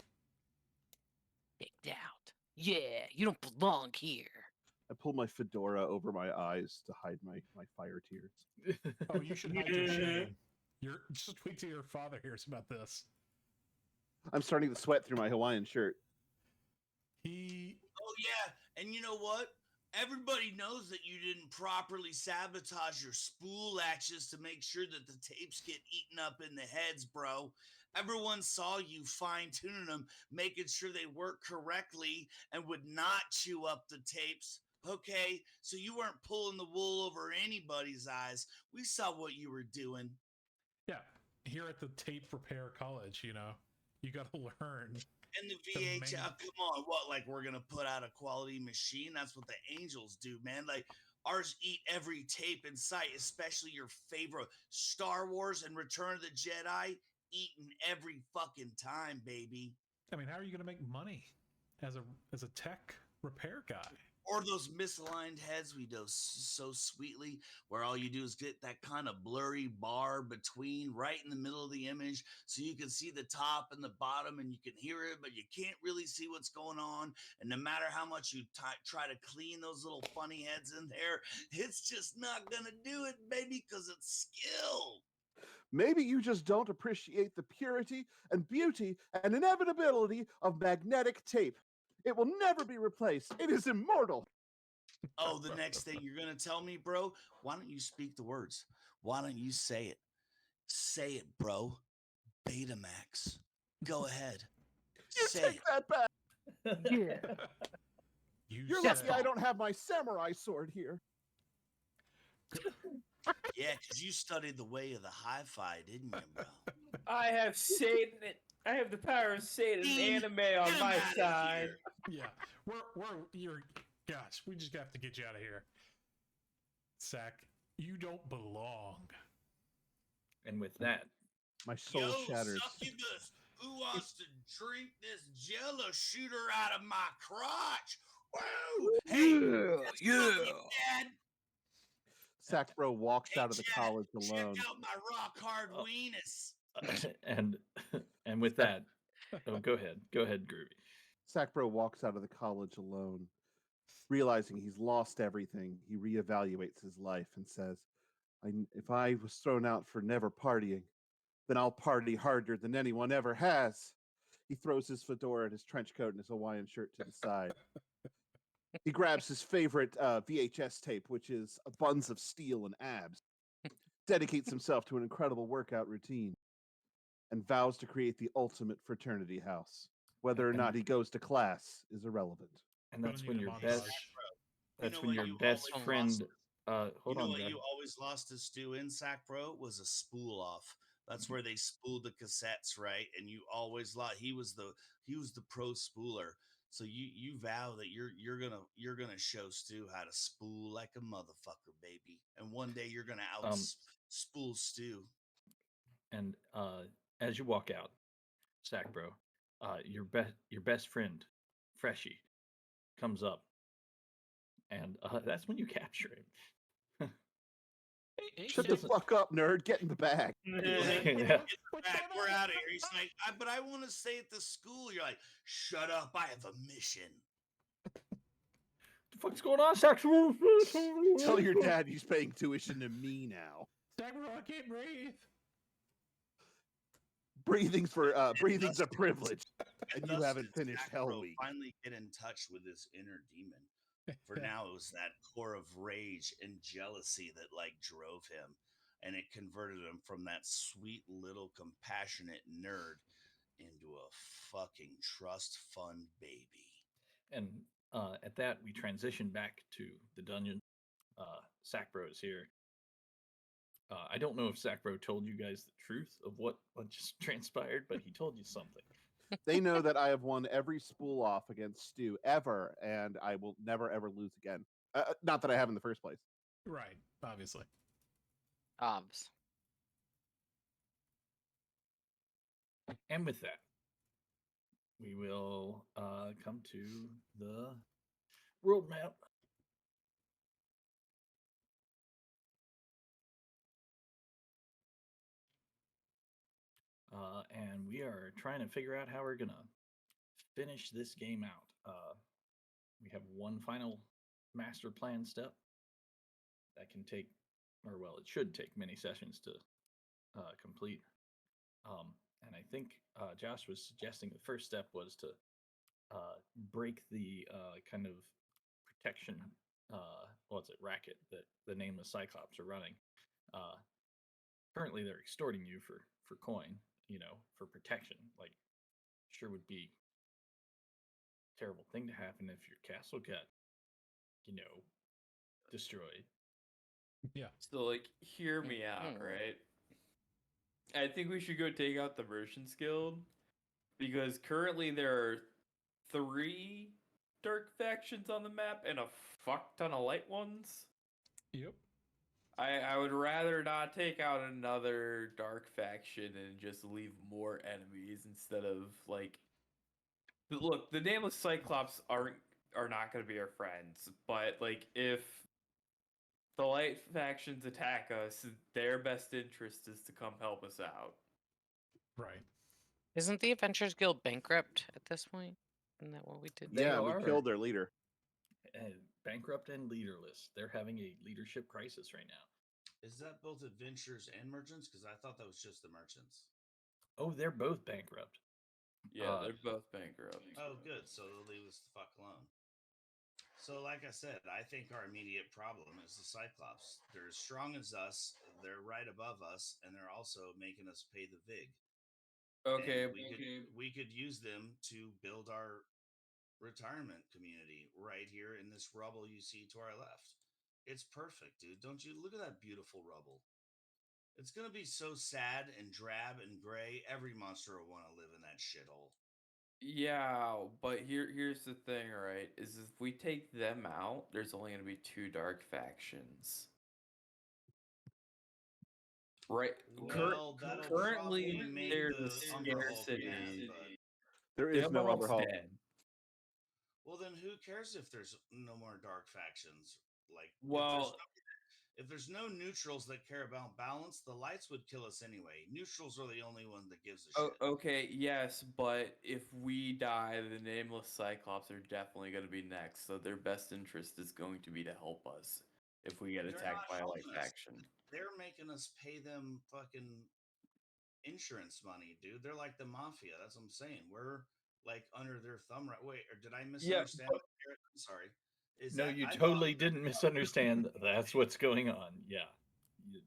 Kicked out. Yeah, you don't belong here. I pull my fedora over my eyes to hide my fire tears. Oh, you should hide your shame. You're just wait till your father hears about this. I'm starting to sweat through my Hawaiian shirt. He Oh yeah, and you know what? Everybody knows that you didn't properly sabotage your spool latches to make sure that the tapes get eaten up in the heads, bro. Everyone saw you fine-tuning them, making sure they work correctly and would not chew up the tapes. Okay, so you weren't pulling the wool over anybody's eyes. We saw what you were doing. Yeah, here at the Tape Repair College, you got to learn. And the The VHS, main- come on, what? Like we're gonna put out a quality machine? That's what the Angels do, man. Like ours eat every tape in sight, especially your favorite Star Wars and Return of the Jedi, eating every fucking time, baby. I mean, how are you going to make money as a tech repair guy? Or those misaligned heads we do so sweetly, where all you do is get that kind of blurry bar between right in the middle of the image so you can see the top and the bottom and you can hear it, but you can't really see what's going on. And no matter how much you try to clean those little funny heads in there, it's just not going to do it, baby, because it's skill. Maybe you just don't appreciate the purity and beauty and inevitability of magnetic tape. It will never be replaced. It is immortal. Oh, the next thing you're going to tell me, bro? Why don't you speak the words? Why don't you say it? Say it, bro. Betamax. Go ahead. You Say take it. that back. Yeah. You're said- lucky I don't have my samurai sword here. Yeah, because you studied the way of the hi-fi, didn't you, bro? I have Satan. I have the power of Satan Dean, anime on get my him outta side. here. Yeah, gosh, we just have to get you out of here. Sack, you don't belong. And with that, My soul Yo, shatters. succubus, who wants to drink this jello shooter out of my crotch? Woo! Hey, that's funky, Dad. Sack Bro walks Hey, out of the Chad, college alone. check out my rock hard Oh. weenus. and with that, go ahead, Groovy. Sack Bro walks out of the college alone. Realizing he's lost everything, he reevaluates his life and says, if I was thrown out for never partying, then I'll party harder than anyone ever has. He throws his fedora and his trench coat and his Hawaiian shirt to the side. He grabs his favorite VHS tape, which is Buns of Steel and Abs, dedicates himself to an incredible workout routine, and vows to create the ultimate fraternity house. Whether or not he goes to class is irrelevant. And Gonna that's need when a your montage. best You know what you always lost? hold you know on, what Josh. you always lost to Stu in Sack Bro was a spool off. That's where they spooled the cassettes, right? And you always lost. He was the pro spooler. So you vow that you're gonna show Stu how to spool like a motherfucker, baby. And one day you're gonna out spool Stu. And as you walk out, Sack Bro, your best friend, Freshie, comes up, and that's when you capture him. Shut the fuck up, nerd. Get in the bag. Yeah. Back, we're out of here. He's like, but I want to stay at the school. You're like, shut up. I have a mission. The fuck's going on, Sack Bro? Tell your dad he's paying tuition to me now. Sack Bro, I can't breathe. Breathing's a privilege, and you Thus haven't did finished Sack Hell Bro Week. finally get in touch with his inner demon. For now, it was that core of rage and jealousy that like drove him, and it converted him from that sweet little compassionate nerd into a fucking trust fund baby. And at that, we transition back to the dungeon. Sack Bro is here. I don't know if Sack Bro told you guys the truth of what just transpired, but he told you something. They know that I have won every spool off against Stu ever, and I will never ever lose again. Not that I have in the first place. Right, obviously. Obs. And with that, we will come to the world map. And we are trying to figure out how we're gonna finish this game out. We have one final master plan step that can take, or well, it should take many sessions to complete. And I think Josh was suggesting the first step was to break the kind of protection, what's it, racket that the nameless Cyclops are running. Currently, they're extorting you for coin, for protection. Like, sure would be a terrible thing to happen if your castle got destroyed. Yeah. So, like, hear me out, Mhm. right? I think we should go take out the Merchants Guild because currently there are 3 dark factions on the map and a fuck ton of light ones. Yep. I would rather not take out another dark faction and just leave more enemies instead of like. Look, the nameless Cyclops are not going to be our friends, but like if the light factions attack us, their best interest is to come help us out. Right. Isn't the Adventurers Guild bankrupt at this point? Isn't that what we did? They Yeah, we are. killed their leader. Bankrupt and leaderless. They're having a leadership crisis right now. Is that both adventurers and merchants? Because I thought that was just the merchants. Oh, they're both bankrupt. Yeah, they're both bankrupt. Oh, good. So they'll leave us the fuck alone. So, like I said, I think our immediate problem is the Cyclops. They're as strong as us. They're right above us, and they're also making us pay the VIG. Okay, And we could use them to build our retirement community right here in this rubble you see to our left. It's perfect, dude. Don't you look at that beautiful rubble? It's gonna be so sad and drab and gray. Every monster will want to live in that shithole. yeah, but here's the thing, right? Is if we take them out, there's only going to be 2 dark factions. Right. Well, that'll Currently, probably make there's the a Umber Hulk scarcity. mad, but There The is no Umber Hulk's Umber Hulk. dead. well, then who cares if there's no more dark factions? Like, Well, if there's no neutrals that care about balance, the lights would kill us anyway. Neutrals are the only one that gives a oh, shit. okay, yes, but if we die, the nameless Cyclops are definitely going to be next. So their best interest is going to be to help us if we get They're attacked not by a light helping us. faction. They're making us pay them fucking insurance money, dude. They're like the mafia. That's what I'm saying. We're like under their thumb, right? Wait, or did I misunderstand? I'm sorry. No, you totally didn't misunderstand. That's what's going on. Yeah.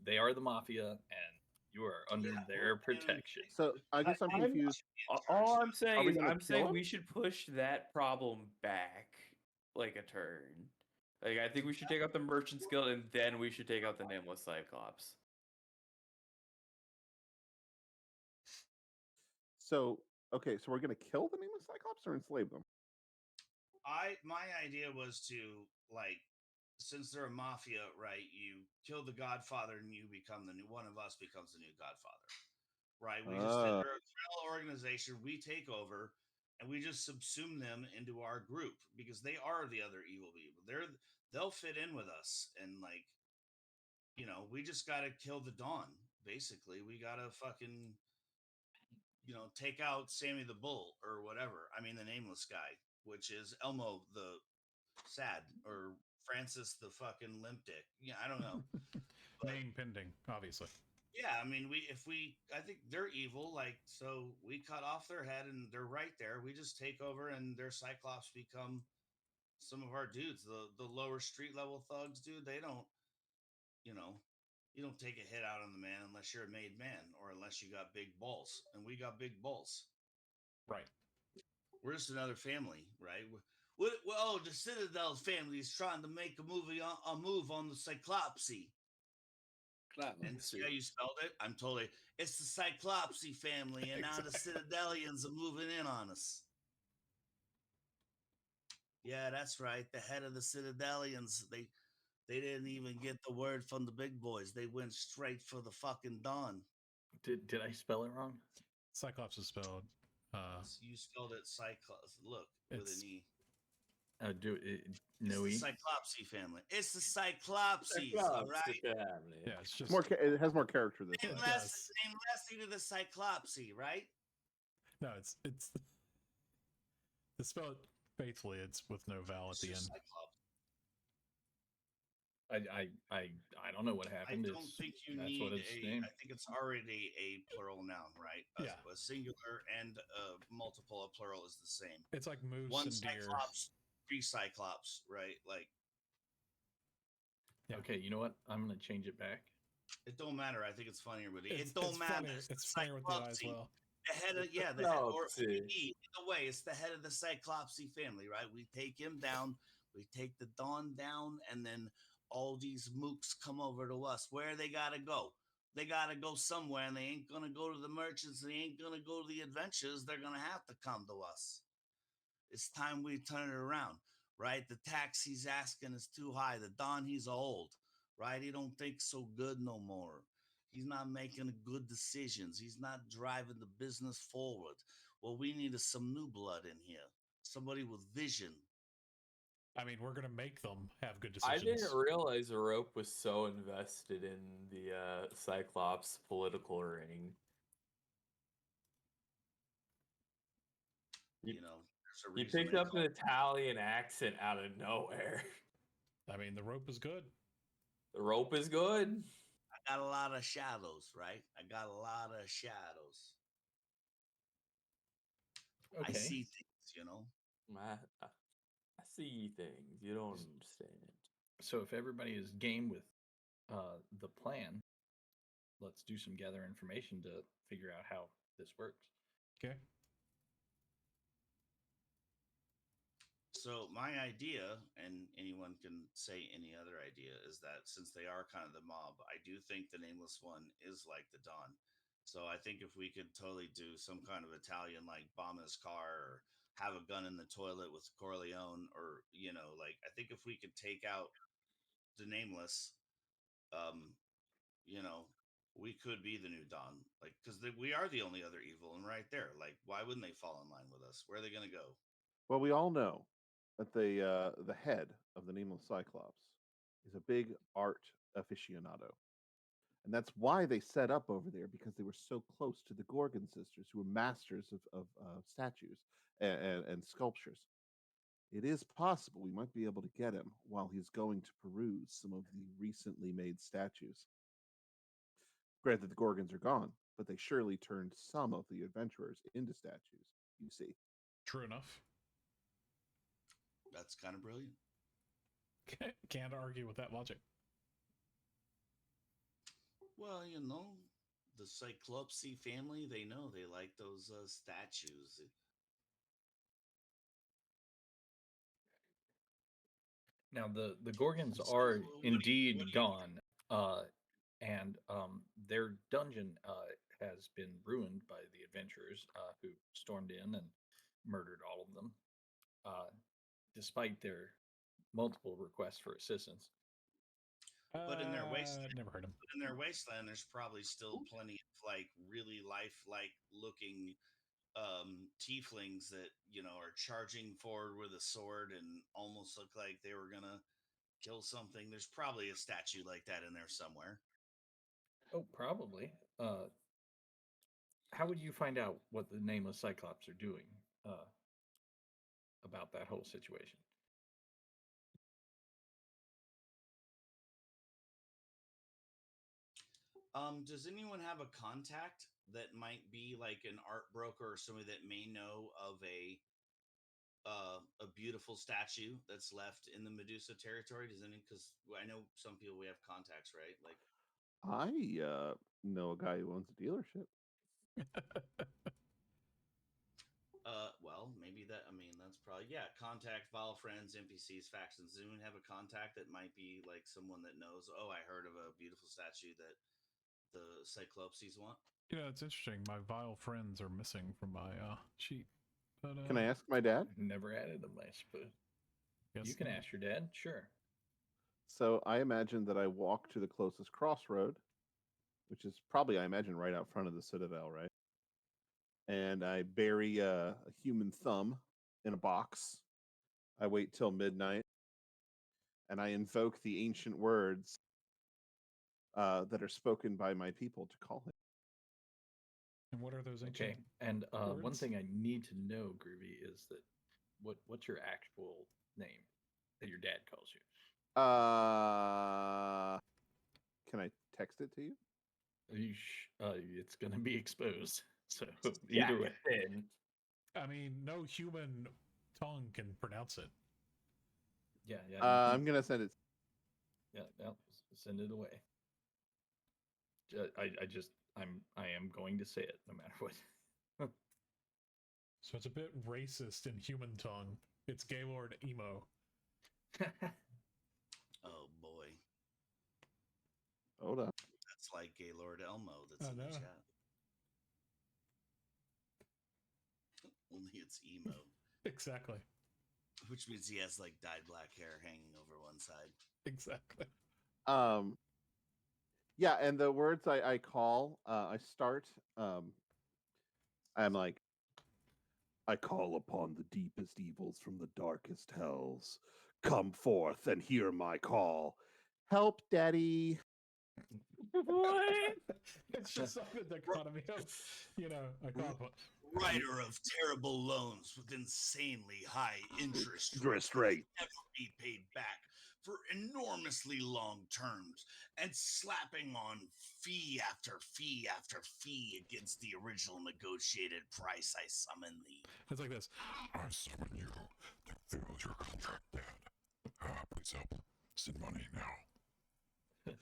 They are the mafia, and you are under their protection. So I guess I'm confused. All I'm Are saying we is, gonna I'm kill saying him? we should push that problem back like a turn. Like, I think we should take out the Merchants Guild, and then we should take out the nameless Cyclops. So okay, so we're gonna kill the nameless Cyclops or enslave them? My idea was to, like, since they're a mafia, right? You kill the Godfather, and you become the new one of us becomes the new Godfather, right? We just Ah. they're a criminal organization. We take over, and we just subsume them into our group because they are the other evil people. They'll fit in with us, and like, we just got to kill the Dawn. Basically, we got to fucking take out Sammy the Bull or whatever. I mean, the nameless guy, which is Elmo the Sad or Francis the fucking limp dick. Yeah, I don't know. But Name pending, obviously. yeah, I mean, I think they're evil. Like, so we cut off their head and they're right there. We just take over and their Cyclops become some of our dudes. The lower street level thugs, dude. They don't, you don't take a hit out on the man unless you're a made man or unless you got big balls. And we got big balls. Right. We're just another family, right? Well, the Citadel family is trying to make a move on the Cyclopsy. And see how you spelled it? I'm totally. It's the Cyclopsy family, and now the Citadelians are moving in on us. Yeah, that's right. The head of the Citadelians, they didn't even get the word from the big boys. They went straight for the fucking Dawn. Did I spell it wrong? Cyclops is spelled. You spelled it Cyclops. Look, with an E. No It's E. the Cyclopsy family. It's the Cyclopsies, all right? Yeah, it's just More. It has more character this Name time. Leslie to the Cyclopsy, right? no, it's to spell it faithfully. It's with no vowel at It's the just end. Cyclops. I don't know what I happened. don't think you that's need what it's named. I think it's already a plural noun, right? Yeah. A singular and a multiple, a plural is the same. It's like moose One and deer. Cyclops, 3 Cyclops, right? Like, Yeah. Okay, you know what? I'm gonna change it back. it don't matter. I think it's funnier with it. It's It don't matter. funnier. It's funnier with the eye as Cyclopsy. well. The head of the head, or Cyclopsy. either way, it's the head of the Cyclopsy family, right? We take him down, We take the Dawn down, and then all these mooks come over to us. Where they gotta go? They gotta go somewhere, and they ain't gonna go to the merchants. They ain't gonna go to the adventures. They're gonna have to come to us. It's time we turn it around, right? The tax he's asking is too high. The Don, he's old, right? He don't think so good no more. He's not making good decisions. He's not driving the business forward. Well, we need some new blood in here. Somebody with vision. I mean, we're gonna make them have good I decisions. didn't realize Rope was so invested in the Cyclops political ring. You know, there's a He reason picked they up call an Italian accent out of nowhere. I mean, the rope is good. The Rope is good. I got a lot of shadows, right? I got a lot of shadows. I Okay. see things, you know. I see things you don't understand. So if everybody is game with the plan, let's do some gather information to figure out how this works. Okay. So my idea, and anyone can say any other idea, is that since they are kind of the mob, I do think the Nameless One is like the Don. So I think if we could totally do some kind of Italian, like bomb his car or have a gun in the toilet with Corleone, or like I think if we could take out the Nameless, um, you know, we could be the new Don, like because we are the only other evil, and right there, like why wouldn't they fall in line with us? Where are they gonna go? Well, we all know that the head of the Nameless Cyclops is a big art aficionado. And that's why they set up over there, because they were so close to the Gorgon sisters, who were masters of statues and sculptures. It is possible we might be able to get him while he's going to peruse some of the recently made statues. Granted, the Gorgons are gone, but they surely turned some of the adventurers into statues, you see. True enough. That's kind of brilliant. Can't argue with that logic. Well, the Cyclopsy family, they know they like those statues. Now the Gorgons So, are what do you- indeed what do you- gone, and their dungeon has been ruined by the adventurers who stormed in and murdered all of them, despite their multiple requests for assistance. But in their wasteland, Never heard him. there's probably still plenty of like really lifelike looking tieflings that are charging forward with a sword and almost look like they were gonna kill something. There's probably a statue like that in there somewhere. Oh, probably. How would you find out what the Nameless Cyclops are doing about that whole situation? Does anyone have a contact that might be like an art broker or somebody that may know of a beautiful statue that's left in the Medusa territory? Does any? Because I know some people we have contacts, right? Like, I know a guy who owns a dealership. well, maybe that. I mean, that's probably contact, vile friends, NPCs, factions. Does anyone have a contact that might be like someone that knows? Oh, I heard of a beautiful statue that the Cyclopses want. Yeah, it's interesting. My vile friends are missing from my sheet. But, Can I ask my dad? Never added them, I suppose. You can ask your dad, sure. So I imagine that I walk to the closest crossroad, which is probably, I imagine, right out front of the Citadel, right? And I bury a human thumb in a box. I wait till midnight, and I invoke the ancient words that are spoken by my people to call him. And what are those ancient Okay. And one words? thing I need to know, Groovy, is that what's your actual name that your dad calls you? Can I text it to you? It's going to be exposed. So either way. Jackson. I mean, no human tongue can pronounce it. Yeah, yeah. I'm gonna send it. Yeah, send it away. I am going to say it no matter what. So it's a bit racist in human tongue. It's Gaylord Emo. Oh boy, Hold on. that's like Gaylord Elmo. That's Oh, in the no. chat. Only it's emo, Exactly. which means he has like dyed black hair hanging over one side. Exactly. Yeah, and the words I call, I start. I'm like, I call upon the deepest evils from the darkest hells. Come forth and hear my call. Help, Daddy. What? It's just like the dichotomy of, a compliment. Writer of terrible loans with insanely high interest Interest that rate. never be paid back for enormously long terms, and slapping on fee after fee after fee against the original negotiated price I summon thee. It's like this. I summon you to fulfill your contract, Dad. Please help. Send money now.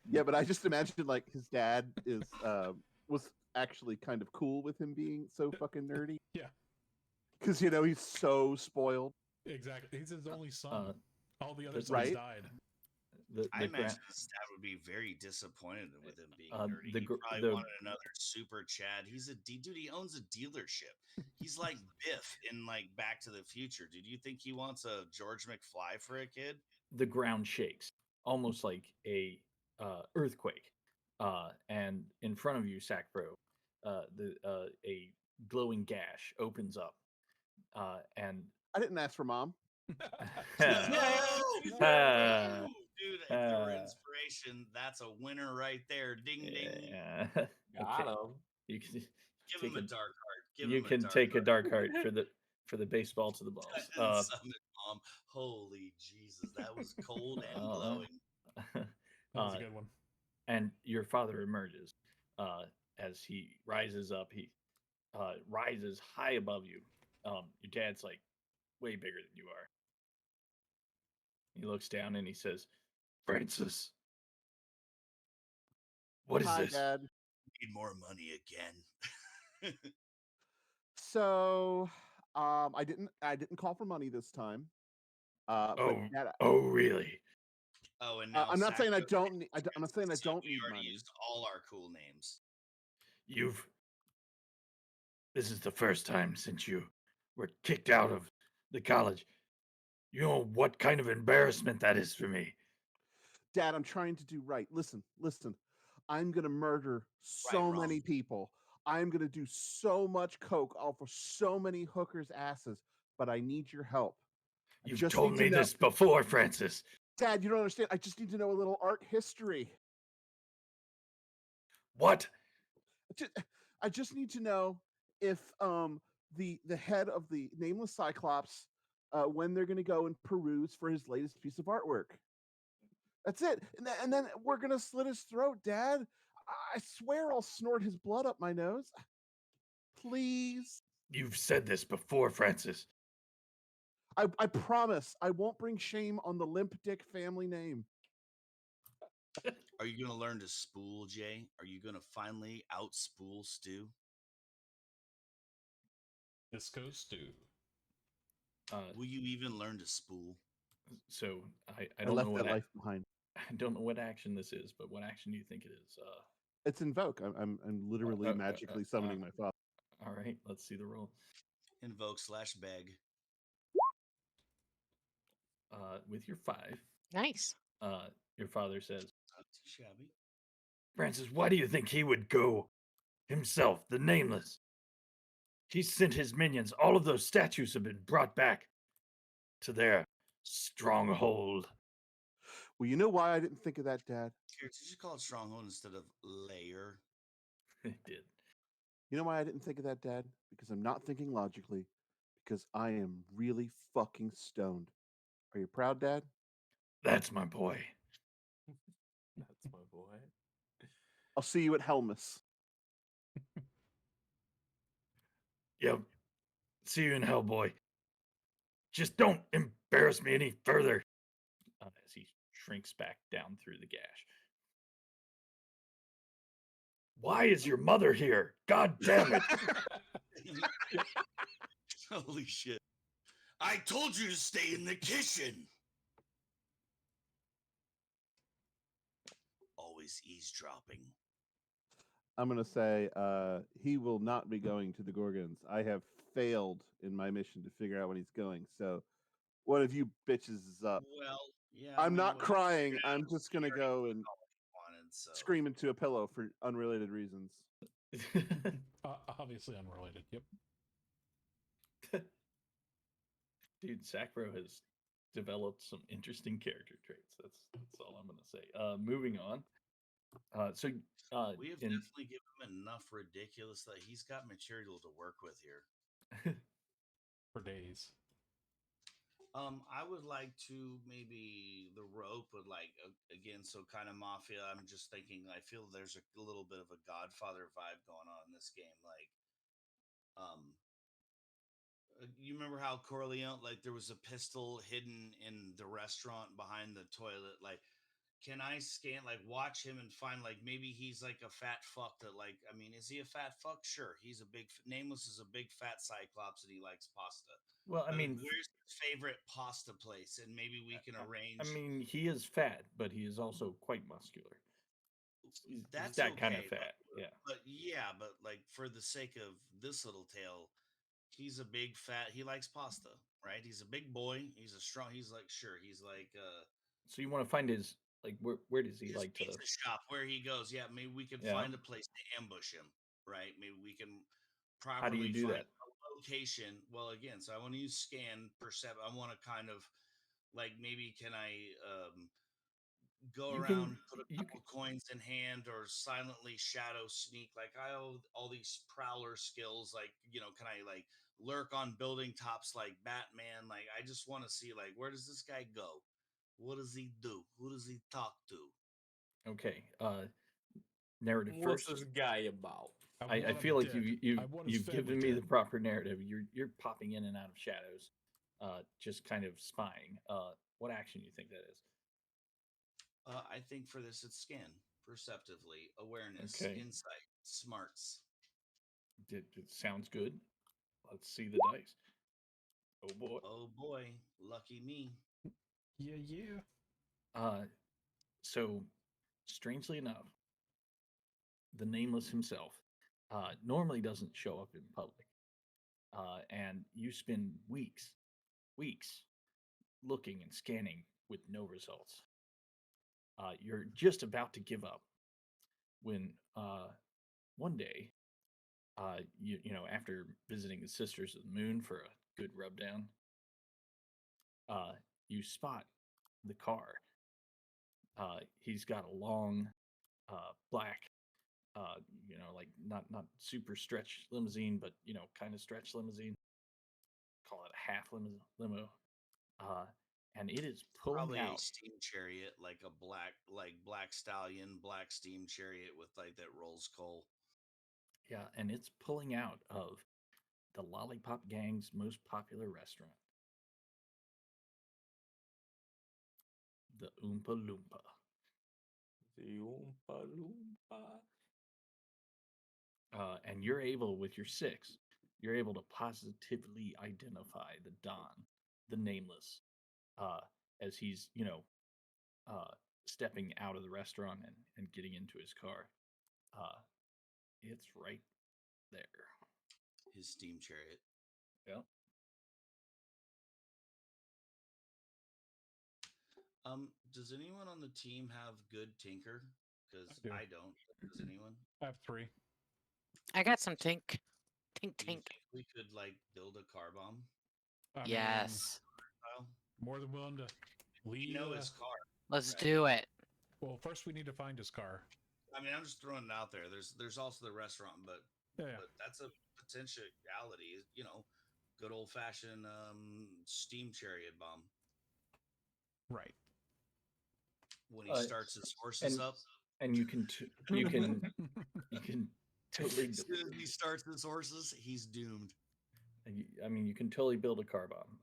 Yeah, but I just imagine like his dad was actually kind of cool with him being so fucking nerdy. Yeah. Because he's so spoiled. Exactly. He's his only son. All the other that's sons right. died. I imagine his dad would be very disappointed with him being nerdy. the He gr- probably the- wanted another super Chad. Dude. He owns a dealership. He's like Biff in like Back to the Future. Dude, you think he wants a George McFly for a kid? The ground shakes, almost like a earthquake, and in front of you, Sacro, a glowing gash opens up, and I didn't ask for mom. No! Dude, for inspiration, that's a winner right there. Ding ding. Yeah. Got him. You can Give him a take dark heart. Give you him a can dark take a heart. dark heart for the baseball to the balls. Titan Summit, Mom. Holy Jesus, that was cold and glowing. That was a good one. And your father emerges as he rises up. He rises high above you. Your dad's like way bigger than you are. He looks down and he says, "Francis, what is Hi, this?" Dad. Need more money again. So, I didn't call for money this time. But Dad, Oh, really? Oh, and now I'm not saying I Sacco don't. I'm not saying I assumed don't we need already money. used all our cool names. This is the first time since you were kicked out of the college. You know what kind of embarrassment that is for me. Dad, I'm trying to do right. Listen. I'm gonna murder so Right, many wrong. people. I'm gonna do so much coke off of so many hookers' asses. But I need your help. I You've just told need to me know- this before, Francis. Dad, you don't understand. I just need to know a little art history. What? I just need to know if the head of the Nameless Cyclops when they're going to go and peruse for his latest piece of artwork. That's it. And then we're going to slit his throat, Dad. I swear I'll snort his blood up my nose. Please. You've said this before, Francis. I promise I won't bring shame on the Limp Dick family name. Are you going to learn to spool, Jay? Are you going to finally outspool Stu? Disco Stew. Will you even learn to spool? So I I don't left know that what life behind. I don't know what action this is, but what action do you think it is? It's invoke. I'm literally magically summoning my father. All right, let's see the roll. Invoke/beg. With your 5, Nice. your father says, Not too shabby. "Francis, why do you think he would go himself, the Nameless? He sent his minions. All of those statues have been brought back to their stronghold." Well, you know why I didn't think of that, Dad? Here, did you call it stronghold instead of layer? It did. You know why I didn't think of that, Dad? Because I'm not thinking logically. Because I am really fucking stoned. Are you proud, Dad? That's my boy. That's my boy. I'll see you at Helmus. Yep. See you in hell, boy. Just don't embarrass me any further. As he shrinks back down through the gash. Why is your mother here? God damn it. Holy shit. I told you to stay in the kitchen. always eavesdropping. I'm gonna say he will not be going to the Gorgons. I have failed in my mission to figure out when he's going. So one of you bitches is up. Well, yeah. I'm not what you crying. figured out I'm is just you gonna already go took and all you wanted, so. scream into a pillow for unrelated reasons. Obviously unrelated. Yep. Dude, Sacro has developed some interesting character traits. That's all I'm gonna say. Moving on. We have in definitely given him enough ridiculous that he's got material to work with here. For days. I would like to maybe the rope would like again, so kind of mafia. I'm just thinking. I feel there's a little bit of a Godfather vibe going on in this game. Like, you remember how Corleone, like, there was a pistol hidden in the restaurant behind the toilet. Like, can I scan, like, watch him and find, like, maybe he's like a fat fuck that, like, I mean, is he a fat fuck? Sure, he's a big Nameless is a big fat cyclops and he likes pasta. well, I mean, Where's his favorite pasta place? And maybe we can arrange. I mean, he is fat, but he is also quite muscular. He's That's that kind of okay, fat. Yeah. But like for the sake of this little tale, he's a big fat. He likes pasta, right? He's a big boy. He's a strong. He's like sure. He's like So you want to find his like where does he his like to? pizza shop where he goes. Yeah, maybe we can Yeah. find a place to ambush him, right? Maybe we can How do properly you do find that? a location. Well, again, so I want to use scan percept. I want to kind of like maybe can I go You around, can put a you couple coins in hand, or silently shadow sneak. Like I owe all these prowler skills. Like can I like lurk on building tops like Batman? Like I just want to see like where does this guy go? What does he do? Who does he talk to? okay. Narrative What's first. this guy about? I want feel him like dead. I want his you've given family me the dead. proper narrative. You're popping in and out of shadows, just kind of spying. What action you think that is? I think for this it's scan, perceptively, awareness, Okay. insight, smarts. It sounds good. Let's see the dice. Oh boy. Oh boy, lucky me. Yeah. So strangely enough, the Nameless himself normally doesn't show up in public, and you spend weeks looking and scanning with no results. You're just about to give up when one day, after visiting the Sisters of the Moon for a good rub down, you spot the car. He's got a long black, like not super stretch limousine, but kind of stretch limousine. Call it a half limo. And it is pulling Probably a out. steam chariot, like a black stallion, black steam chariot with like that rolls coal. Yeah, and it's pulling out of the Lollipop Gang's most popular restaurant, the Oompa Loompa. The Oompa Loompa. And you're able, with your 6, you're able to positively identify the Don, the Nameless, as he's, stepping out of the restaurant and getting into his car. It's right there. His steam chariot. Yeah. Does anyone on the team have good tinker? Because do. I don't. Does anyone? I have 3. I got some tink. Tink Do you tink. think we could like build a car bomb? I mean, Yes. Kyle? more than willing to lead. We know his car. Let's Right. do it. Well, first we need to find his car. I mean, I'm just throwing it out there. There's also the restaurant, but Yeah. but that's a potentiality. Good old fashioned steam chariot bomb. Right. When he starts his horses and- up. And you can you can totally. As soon as he starts his horses, he's doomed. I mean, you can totally build a car bomb.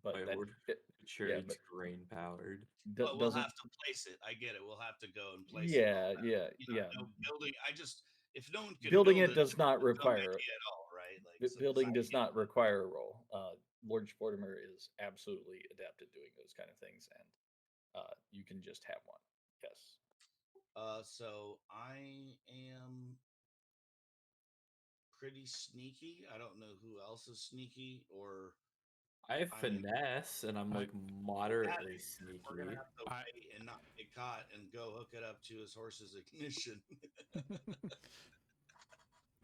But My that lord. Sure, yeah, it's but terrain powered. But we'll doesn't. have to place it. I get it. We'll have to go and place it. Yeah, yeah, yeah. No building. If no one can Building build it does not it's no require. idea at all, right? Like Building does not require a roll. Lord Sportimer is absolutely adept at doing those kind of things, and you can just have one. Yes. So I am pretty sneaky. I don't know who else is sneaky, or I have I'm finesse, and I'm I- like moderately sneaky. we're gonna have to I- wait and not get caught and go hook it up to his horse's ignition.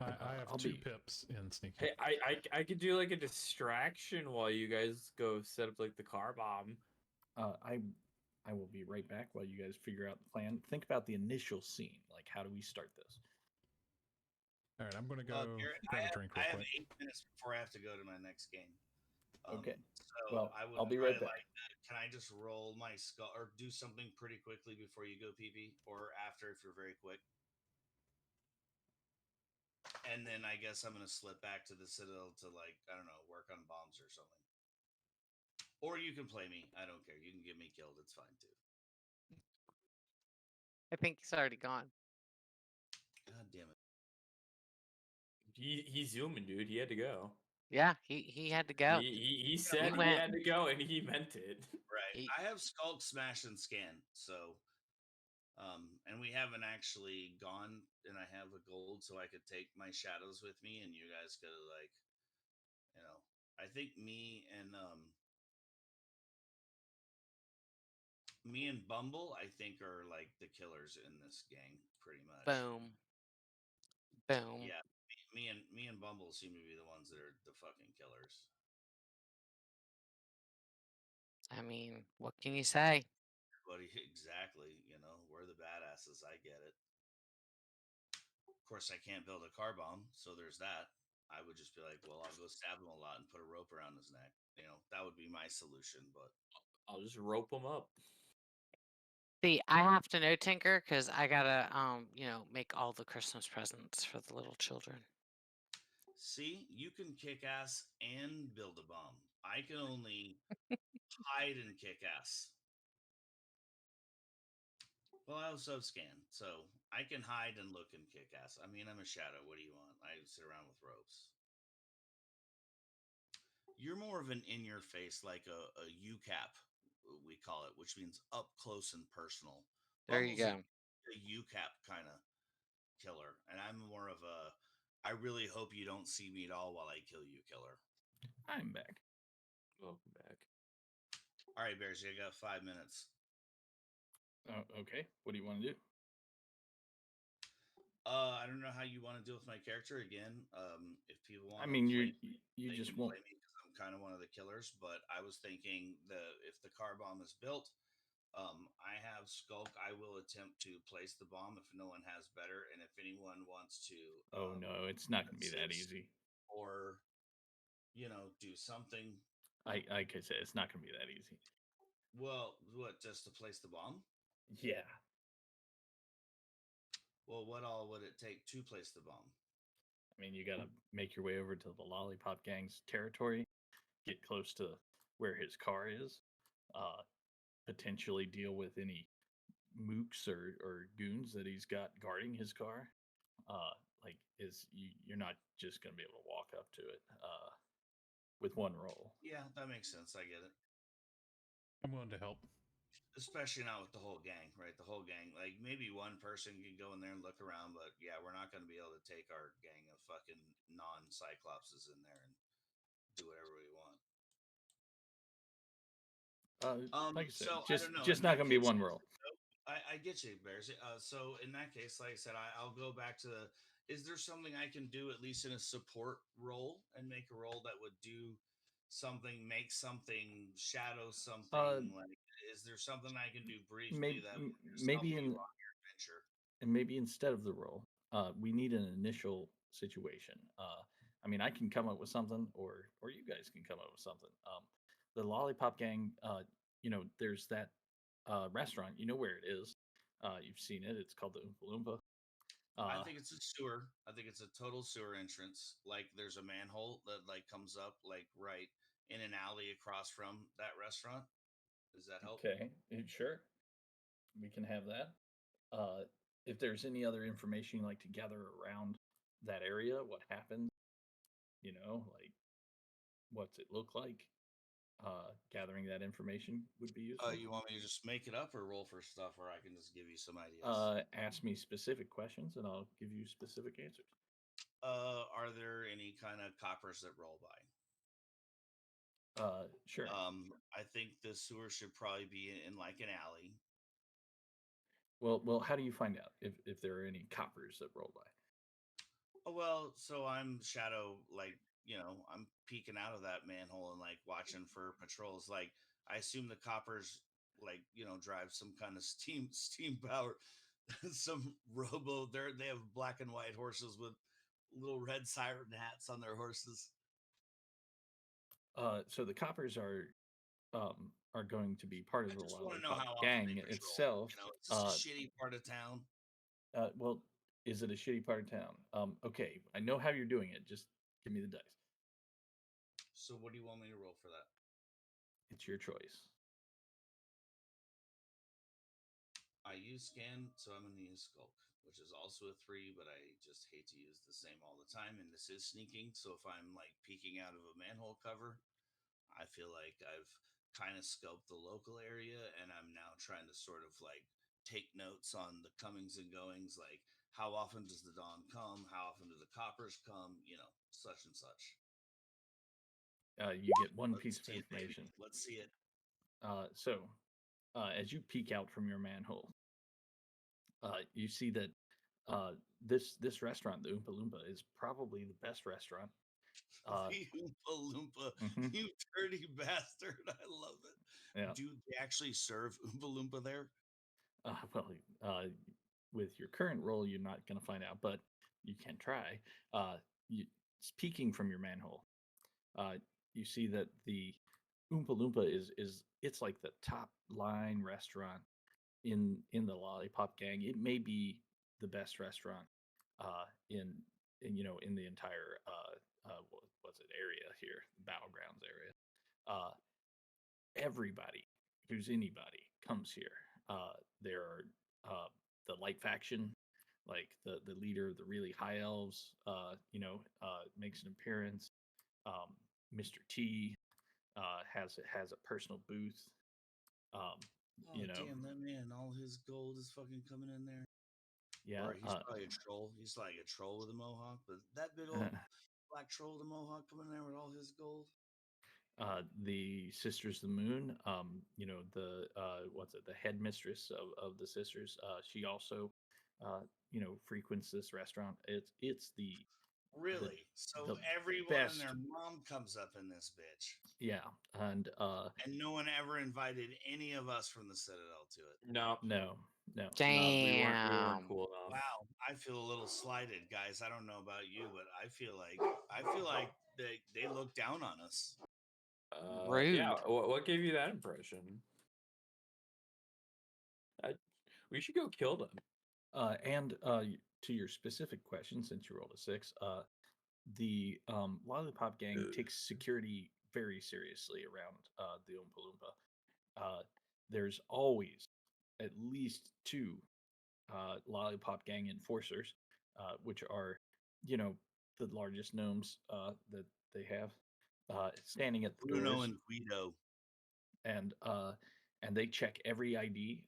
I have I'll 2 be- pips in sneaky. Hey, I could do like a distraction while you guys go set up like the car bomb. I will be right back while you guys figure out the plan. Think about the initial scene. Like, how do we start this? All right, I'm gonna go Garrett, grab a drink I real have quick. 8 minutes before I have to go to my next game. Okay. So Well, I would I'll be right probably back. can I just roll my skull or do something pretty quickly before you go, PP, or after if you're very quick? And then I guess I'm gonna slip back to the Citadel to, like, I don't know, work on bombs or something. Or you can play me. I don't care. You can get me killed. It's fine too. I think he's already gone. God damn it. He's human, dude. He had to go. Yeah, he had to go. He said he went. had to go, and he meant it. Right. He- I have Skulk, Smash, and Scan. So, and we haven't actually gone, and I have a gold, so I could take my shadows with me, and you guys could, like, you know, I think me and Bumble, I think, are like the killers in this gang, pretty much. Boom. Boom. Yeah, me and Bumble seem to be the ones that are the fucking killers. I mean, what can you say? But exactly, you know, we're the badasses. I get it. Of course, I can't build a car bomb, so there's that. I would just be like, well, I'll go stab him a lot and put a rope around his neck. You know, that would be my solution. But I'll just rope him up. See, I have to know Tinker because I gotta, make all the Christmas presents for the little children. see, you can kick ass and build a bomb. I can only hide and kick ass. Well, I also scan, so I can hide and look and kick ass. I mean, I'm a shadow. What do you want? I sit around with ropes. You're more of an in your face, like a UCAP, we call it, which means up close and personal. There you Bumble's go. a UCAP kind of killer, and I'm more of a I really hope you don't see me at all while I kill you killer. I'm back. Welcome back. All right, Bears, I got 5 minutes. Okay. What do you want to do? I don't know how you want to deal with my character again. If people want, I mean, you they just can won't. play me because I'm kind of one of the killers. But I was thinking if the car bomb is built, I have Skulk. I will attempt to place the bomb if no one has better, and if anyone wants to. Oh no, it's not going to be that assist easy. Or, do something. Like I said, it's not going to be that easy. Well, what? Just to place the bomb? Yeah. Well, what all would it take to place the bomb? I mean, you got to make your way over to the Lollipop Gang's territory, get close to where his car is, potentially deal with any mooks or goons that he's got guarding his car. You're not just going to be able to walk up to it with one roll. Yeah, that makes sense. I get it. I'm willing to help. Especially not with the whole gang, right? The whole gang, like maybe one person can go in there and look around, but yeah, we're not going to be able to take our gang of fucking non-Cyclopses in there and do whatever we want. Like I said, so I just don't know. just In not that going to be case, one roll. I get you, Bears. So in that case, like I said, I'll go back to the. Is there something I can do at least in a support role and make a role that would do something, make something, shadow something? Like, is there something I can do briefly that would just help maybe you on your adventure? and maybe instead of the roll, we need an initial situation. I mean, I can come up with something, or you guys can come up with something. The Lollipop Gang, there's that restaurant. You know where it is. You've seen it. It's called the Oompa Loompa. I think it's a sewer. I think it's a total sewer entrance. Like there's a manhole that like comes up like right in an alley across from that restaurant. Does that help? Okay, sure. We can have that. If there's any other information you like to gather around that area, what happened, like what's it look like? gathering that information would be useful. You want me to just make it up or roll for stuff, or I can just give you some ideas? Ask me specific questions, and I'll give you specific answers. Are there any kind of coppers that roll by? Sure. I think the sewer should probably be in like an alley. Well, how do you find out if there are any coppers that roll by? Oh, well, so I'm shadow, like, I'm peeking out of that manhole and like watching for patrols. Like, I assume the coppers, like, drive some kind of steam power, some they have black and white horses with little red siren hats on their horses. So the coppers are going to be part of I the just want to know Lollipop how often gang they patrol. itself. It's just a shitty part of town. Well, is it a shitty part of town? Okay, I know how you're doing it. Just give me the dice. So what do you want me to roll for that? It's your choice. I use scan, so I'm going to use skulk, which is also a 3, but I just hate to use the same all the time. And this is sneaking, so if I'm like peeking out of a manhole cover, I feel like I've kind of scoped the local area, and I'm now trying to sort of like take notes on the comings and goings, like how often does the dawn come, how often do the coppers come, such and such. You get one Let's piece of see it, baby. information. Let's see it. So, as you peek out from your manhole, you see that this restaurant, the Oompa Loompa, is probably the best restaurant. The Oompa Loompa, Mhm. you dirty bastard! I love it. Yeah. Do they actually serve Oompa Loompa there? Well, with your current role, you're not going to find out, but you can try. You peeking from your manhole, you see that the Oompa Loompa is it's like the top line restaurant in the Lollipop Gang. It may be the best restaurant in the entire what's it area here, Battlegrounds area. Everybody who's anybody comes here. There are the Light Faction, like the leader of the really high elves, makes an appearance. Mr. T has a personal booth. Oh, damn, that man, all his gold is fucking coming in there. Yeah, Or he's probably a troll. He's like a troll with a mohawk, but that big old black troll with a mohawk coming in there with all his gold. The Sisters of the Moon, the the headmistress of the sisters, she also frequents this restaurant. It's the Really? So the everyone best. and their mom comes up in this bitch. Yeah, and no one ever invited any of us from the Citadel to it. No, no. no, we weren't Damn. cool enough. Wow, I feel a little slighted, guys. I don't know about you, but I feel like they look down on us. Rude. Yeah, what gave you that impression? We should go kill them. And to your specific question, since you rolled a 6, the Lollipop Gang takes security very seriously around the Oompa Loompa. There's always at least 2 Lollipop Gang enforcers, which are, the largest gnomes that they have, standing at the Bruno doors, and Guido. and they check every ID.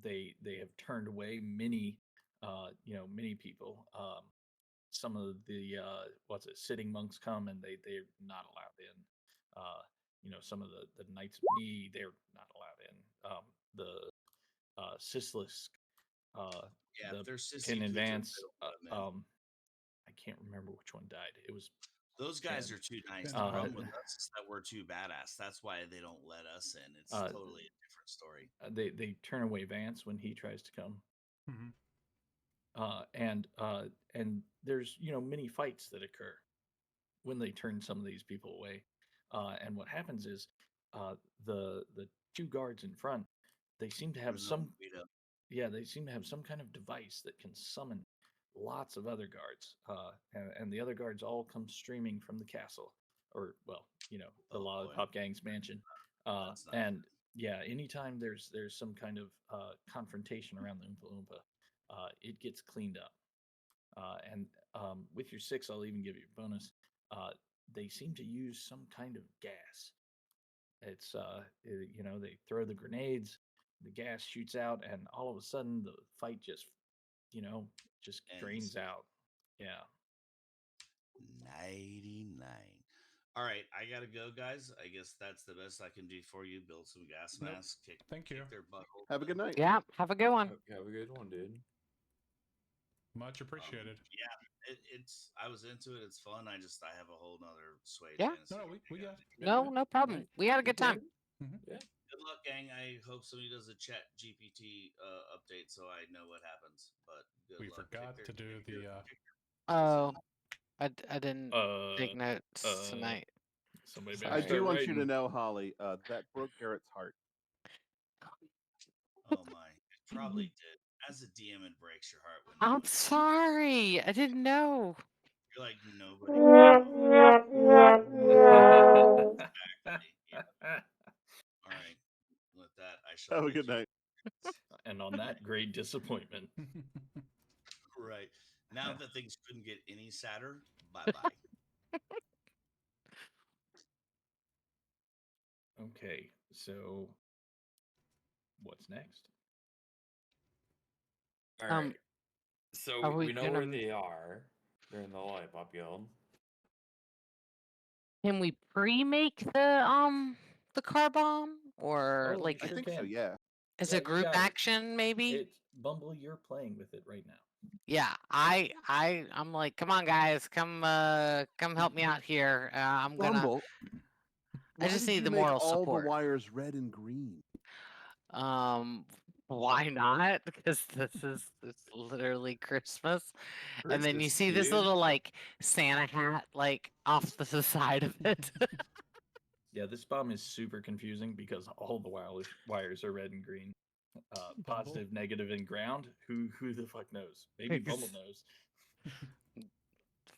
They have turned away many people. Some of the sitting monks come and they're not allowed in. Some of the Knights of Knee, they're not allowed in. The Sislisk, Yeah, the they're sissy Pin poods are Advance, middle, man. I can't remember which one died. It was Those guys Pin. are too nice. The problem with us is that we're too badass. That's why they don't let us in. It's totally a different story. They turn away Vance when he tries to come. And there's many fights that occur when they turn some of these people away. And what happens is the 2 guards in front, they seem to have Bruno and Guido. they seem to have some kind of device that can summon lots of other guards, and the other guards all come streaming from the castle, or the Oh, boy. Lollipop Gang's mansion. That's not And yeah, anytime there's some kind of confrontation around the Oompa Loompa, it gets cleaned up. And with your 6, I'll even give you a bonus. They seem to use some kind of gas It's they throw the grenades, the gas shoots out, and all of a sudden the fight just just drains Ends. out. Yeah. 99. All right, I gotta go, guys. I guess that's the best I can do for you. Build some gas Nope. masks, Thank you. kick their butt Have a good open. night. Yeah, have a good one. Have a good one, dude. Much appreciated. Yeah, it's. I was into it. It's fun. I have a whole nother sway. Yeah. fantasy No, game we I got. No, no problem. Right. We had a good time. Yeah. Good luck, gang. I hope somebody does a chat GPT update so I know what happens. But good We luck. forgot to do the. Oh, I didn't take Uh, notes tonight. Somebody Sorry. better I start do want you to writing. know, Holly, that broke Garrett's heart. Oh my! It probably did. As a DM, it breaks your heart when I'm sorry. I didn't know. you're like nobody. Exactly. Yeah. All right. With that, I shall. Have a bid good you- night. And on that great disappointment. Right. Now that things couldn't get any sadder, bye bye. Okay, so what's next? All right. Um, So are we we know where gonna- they are. They're in the Lollipop Guild. Can we pre-make the car bomb, or Oh, like I sure think so. can. Yeah. as Yeah, a you group got it. action maybe? It's Bumble, you're playing with it right now. Yeah, I'm like, come on guys, come help me out here. I'm gonna. Bumble. I Why just did need you the make moral all support. the wires red and green? Why not? Because it's literally Christmas. And then you Christmas, see this dude. little like Santa hat like off the side of it. Yeah, this bomb is super confusing because all the wires are red and green. Positive, negative, and ground. Who the fuck knows? Maybe Bumble knows. Does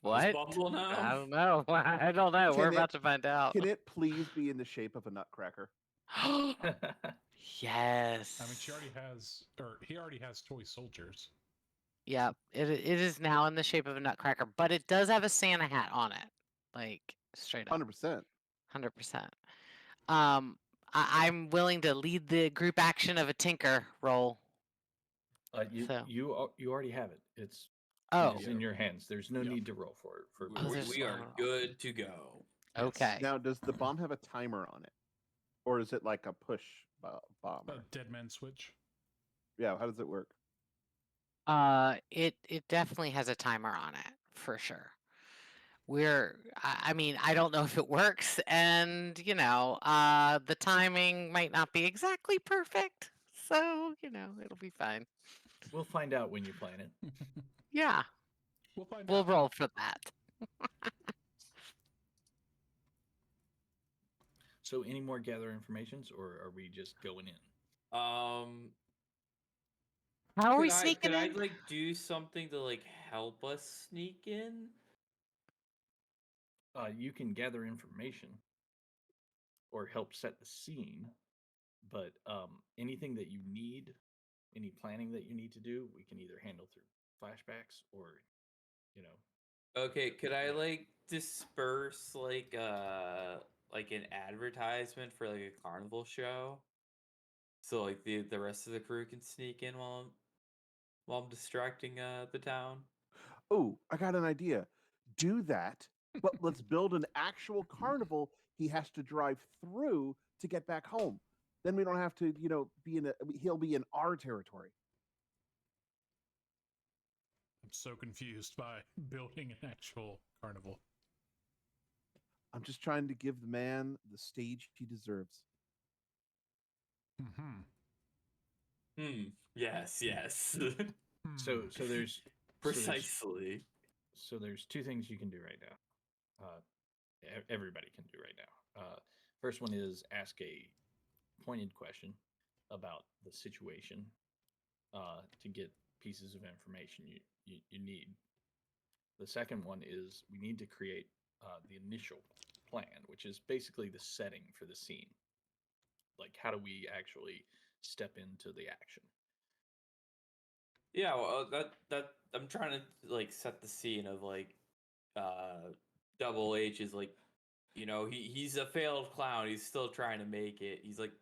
What? Bumble know? I don't know. I don't know. We're Can it- about to find out. Can it please be in the shape of a nutcracker? Yes. I mean, he already has toy soldiers. Yeah, it is now in the shape of a nutcracker, but it does have a Santa hat on it. Like straight up. 100%. 100%. I'm willing to lead the group action of a tinker roll. So- you already have it. It's Oh, It's in your hands. There's no Yeah. need to roll for it. For Oh, We, there's- we are oh. good to go. okay. Now, does the bomb have a timer on it? Or is it like a push bomb? A dead man switch. Yeah, how does it work? It definitely has a timer on it for sure. I mean, I don't know if it works, and the timing might not be exactly perfect, so it'll be fine. We'll find out when you plan it. Yeah, We'll find we'll out. roll for that. So, any more gather informations, or are we just going in? How are we sneaking Could I in? like do something to like help us sneak in? You can gather information or help set the scene, but anything that you need, any planning that you need to do, we can either handle through flashbacks or, Okay, could I like disperse like an advertisement for like a carnival show? So like the rest of the crew can sneak in while I'm distracting the town. Oh, I got an idea. Do that, but let's build an actual carnival he has to drive through to get back home. Then we don't have to, he'll be in our territory. I'm so confused by building an actual carnival. I'm just trying to give the man the stage he deserves. Yes, yes. so there's Precisely. So there's two things you can do right now. Everybody can do right now. First one is ask a pointed question about the situation to get pieces of information you need. The second one is we need to create the initial plan, which is basically the setting for the scene. Like, how do we actually step into the action? Yeah, well, that I'm trying to like set the scene of like Double H is like he's a failed clown. He's still trying to make it. He's like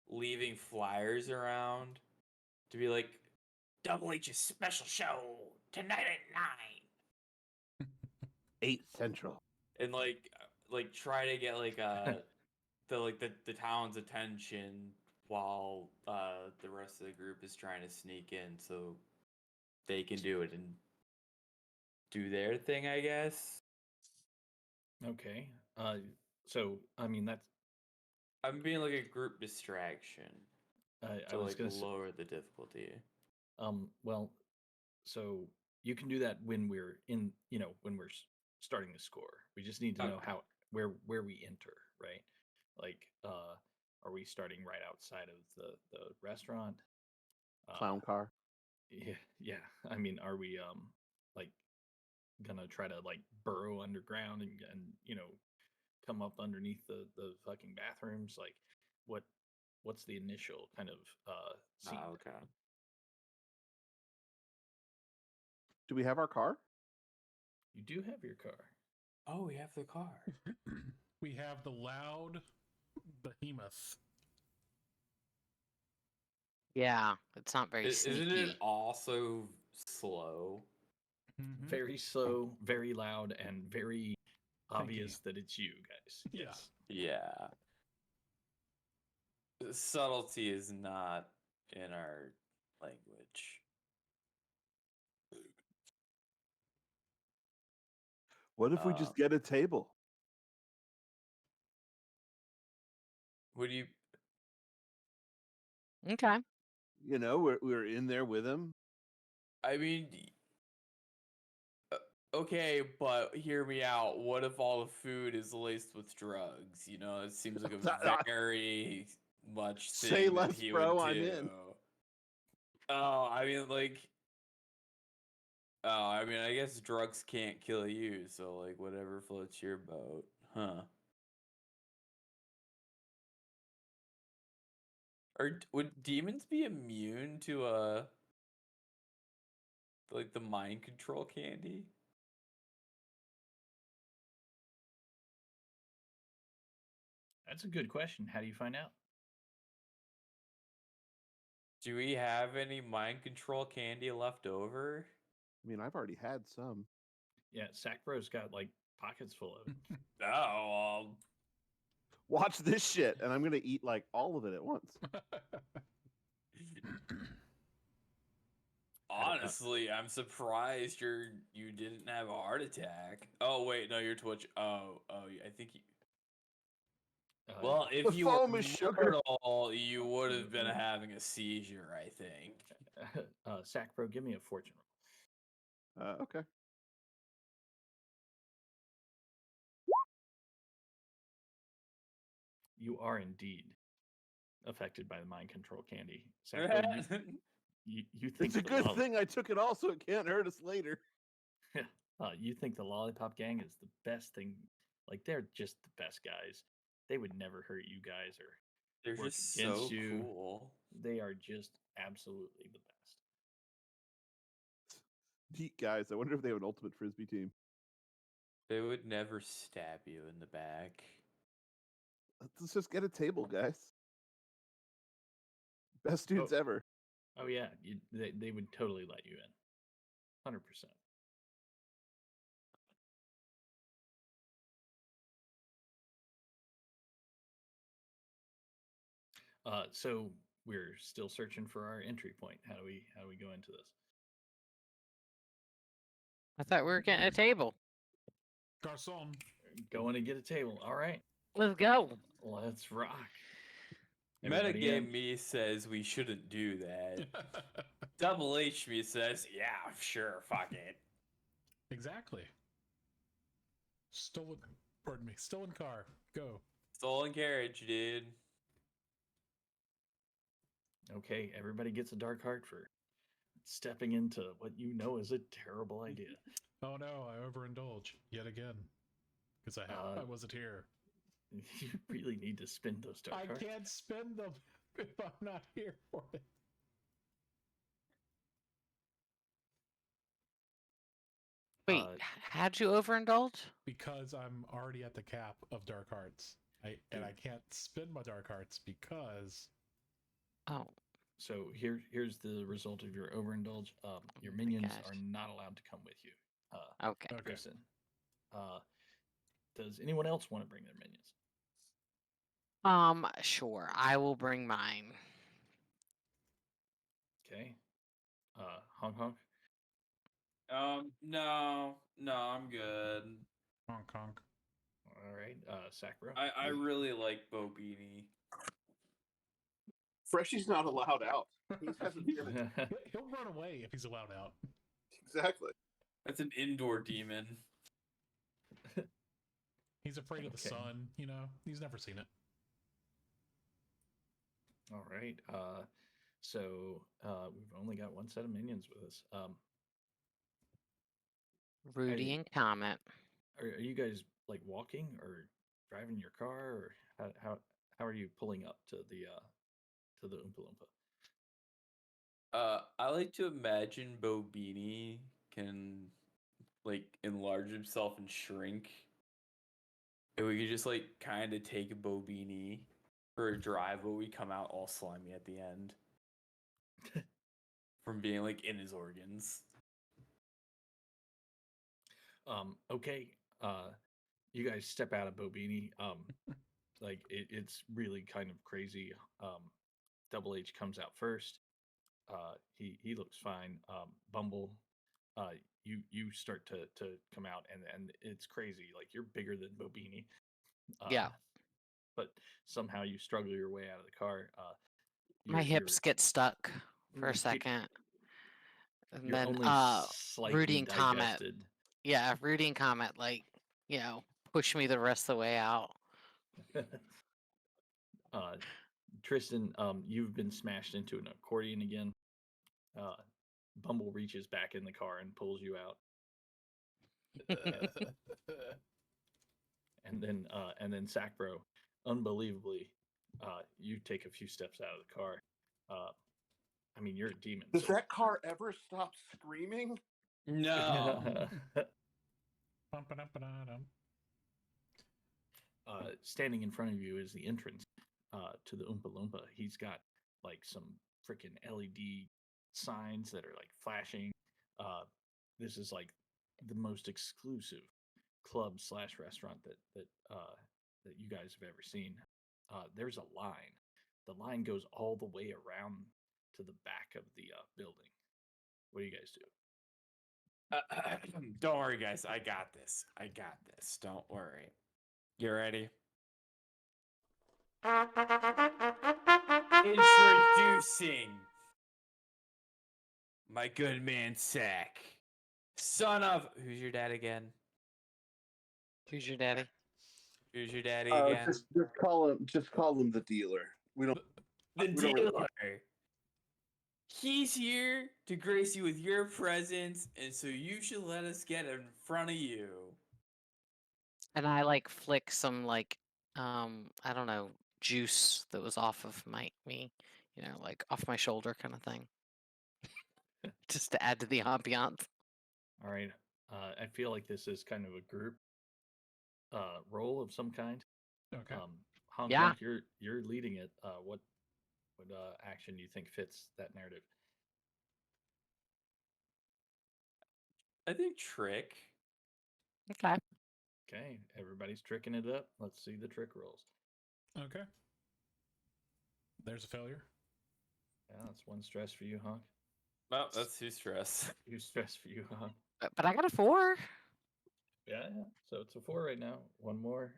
leaving flyers around to be like, Double H's special show tonight at 9. 8 Central. And like try to get like the town's attention while the rest of the group is trying to sneak in so they can do it and do their thing, I guess. Okay. So I mean that's I'm being like a group distraction I to was like gonna say, lower the difficulty. well, so you can do that when we're in, when we're starting the score. We just need to know Okay. how where we enter, right? Like, are we starting right outside of the restaurant? Clown car. Yeah. I mean, are we like gonna try to like burrow underground and come up underneath the fucking bathrooms? Like, what's the initial kind of scene? Okay. Do we have our car? You do have your car. Oh, we have the car. We have the loud behemoth. Yeah, it's not very Isn't sneaky. it also slow? Mhm. Very slow, very loud, and very Thank you. obvious that it's you guys. Yeah. Yes. Yeah. Subtlety is not in our language. What if we just get a table? Would you? Okay. We're in there with him. I mean, okay, but hear me out. What if all the food is laced with drugs? It seems like a very much thing Say that less, he bro, would I'm do. in. Oh, I mean, I guess drugs can't kill you, so like whatever floats your boat, huh? Or would demons be immune to like the mind control candy? That's a good question. How do you find out? Do we have any mind control candy left over? I mean, I've already had some. Yeah, Sackbro's got like pockets full of it. Oh, Watch this shit, and I'm gonna eat like all of it at once. honestly, I'm surprised you didn't have a heart attack. Oh wait, no, you're Twitch. Oh, I think you. Well, if The you were foam is sugar. mortal, you would have been having a seizure, I think. Sackbro, give me a fortune roll. Okay. You are indeed affected by the mind control candy. Sackbro, you think It's a the good thing I took it all, so it can't hurt us later. you think the Lollipop Gang is the best thing? Like, they're just the best guys. They would never hurt you guys or They're work just against so you. cool. They are just absolutely the best. Neat guys. I wonder if they have an ultimate frisbee team. They would never stab you in the back. Let's just get a table, guys. Best dudes ever. Oh yeah, they would totally let you in, 100%. So we're still searching for our entry point. How do we go into this? I thought we were getting a table. Garçon. Going to get a table. All right, Let's go. let's rock. Everybody Metagame in? me says we shouldn't do that. Double H me says, yeah, sure, fuck it. Exactly. Stolen car. Go. Stolen carriage, dude. Okay, everybody gets a dark heart for stepping into what you know is a terrible idea. Oh no, I overindulge yet again. Because I wasn't here. You really need to spend those dark I hearts. can't spend them if I'm not here for it. Wait, how'd you overindulge? Because I'm already at the cap of dark hearts. And I can't spend my dark hearts because Oh, So here's the result of your overindulge. Your my minions gosh. are not allowed to come with you. Uh, okay. okay. Kristen. Does anyone else want to bring their minions? Sure. I will bring mine. Okay. Honk honk. No, I'm good. Honk honk. All right. Sacro. I really like Bo Beanie. Freshie's not allowed out. He hasn't been He'll run away if he's allowed out. exactly. That's an indoor demon. He's afraid of the Okay. sun, you know? He's never seen it. All right. So we've only got one set of minions with us. Rudy I- and Comet. Are you guys like walking or driving your car, or how are you pulling up to the Oompa Loompa? I like to imagine Bo Beanie can like enlarge himself and shrink. And we could just like kind of take Bo Beanie for a drive, but we come out all slimy at the end from being like in his organs. Okay. You guys step out of Bobini. Like it's really kind of crazy. Double H comes out first. He looks fine. Bumble, you start to come out, and it's crazy. Like you're bigger than Bobini. Yeah. But somehow you struggle your way out of the car. My hips get stuck for a you're- second. And You're then only slightly Rudy and Comet. digested. Yeah, Rudy and Comet, like, push me the rest of the way out. Tristan, you've been smashed into an accordion again. Bumble reaches back in the car and pulls you out, and then Sacro, unbelievably, you take a few steps out of the car. I mean, you're a demon. Does so- that car ever stop screaming? No. Bum-ba-dum-ba-dum. Standing in front of you is the entrance to the Oompa Loompa. He's got like some freaking LED signs that are like flashing. This is like the most exclusive club / restaurant that you guys have ever seen. There's a line. The line goes all the way around to the back of the building. What do you guys do? Don't worry, guys. I got this. Don't worry. You ready? Introducing my good man Sack, son of who's your dad again? Who's your daddy? Who's your daddy again? Just call him the dealer. We don't. The we don't really- dealer. He's here to grace you with your presence, and so you should let us get in front of you. And I like flick some like I don't know, juice that was off of me, like off my shoulder kind of thing. Just to add to the ambiance. All right. I feel like this is kind of a group role of some kind. Okay. Hong Yeah. Kong, you're leading it. What action do you think fits that narrative? I think trick. Okay. Okay, everybody's tricking it up. Let's see the trick rolls. Okay. There's a failure. Yeah, that's one stress for you, Honk. Well, that's too stress. Two stress for you, Honk. But I got a 4. Yeah. So it's a 4 right now. One more.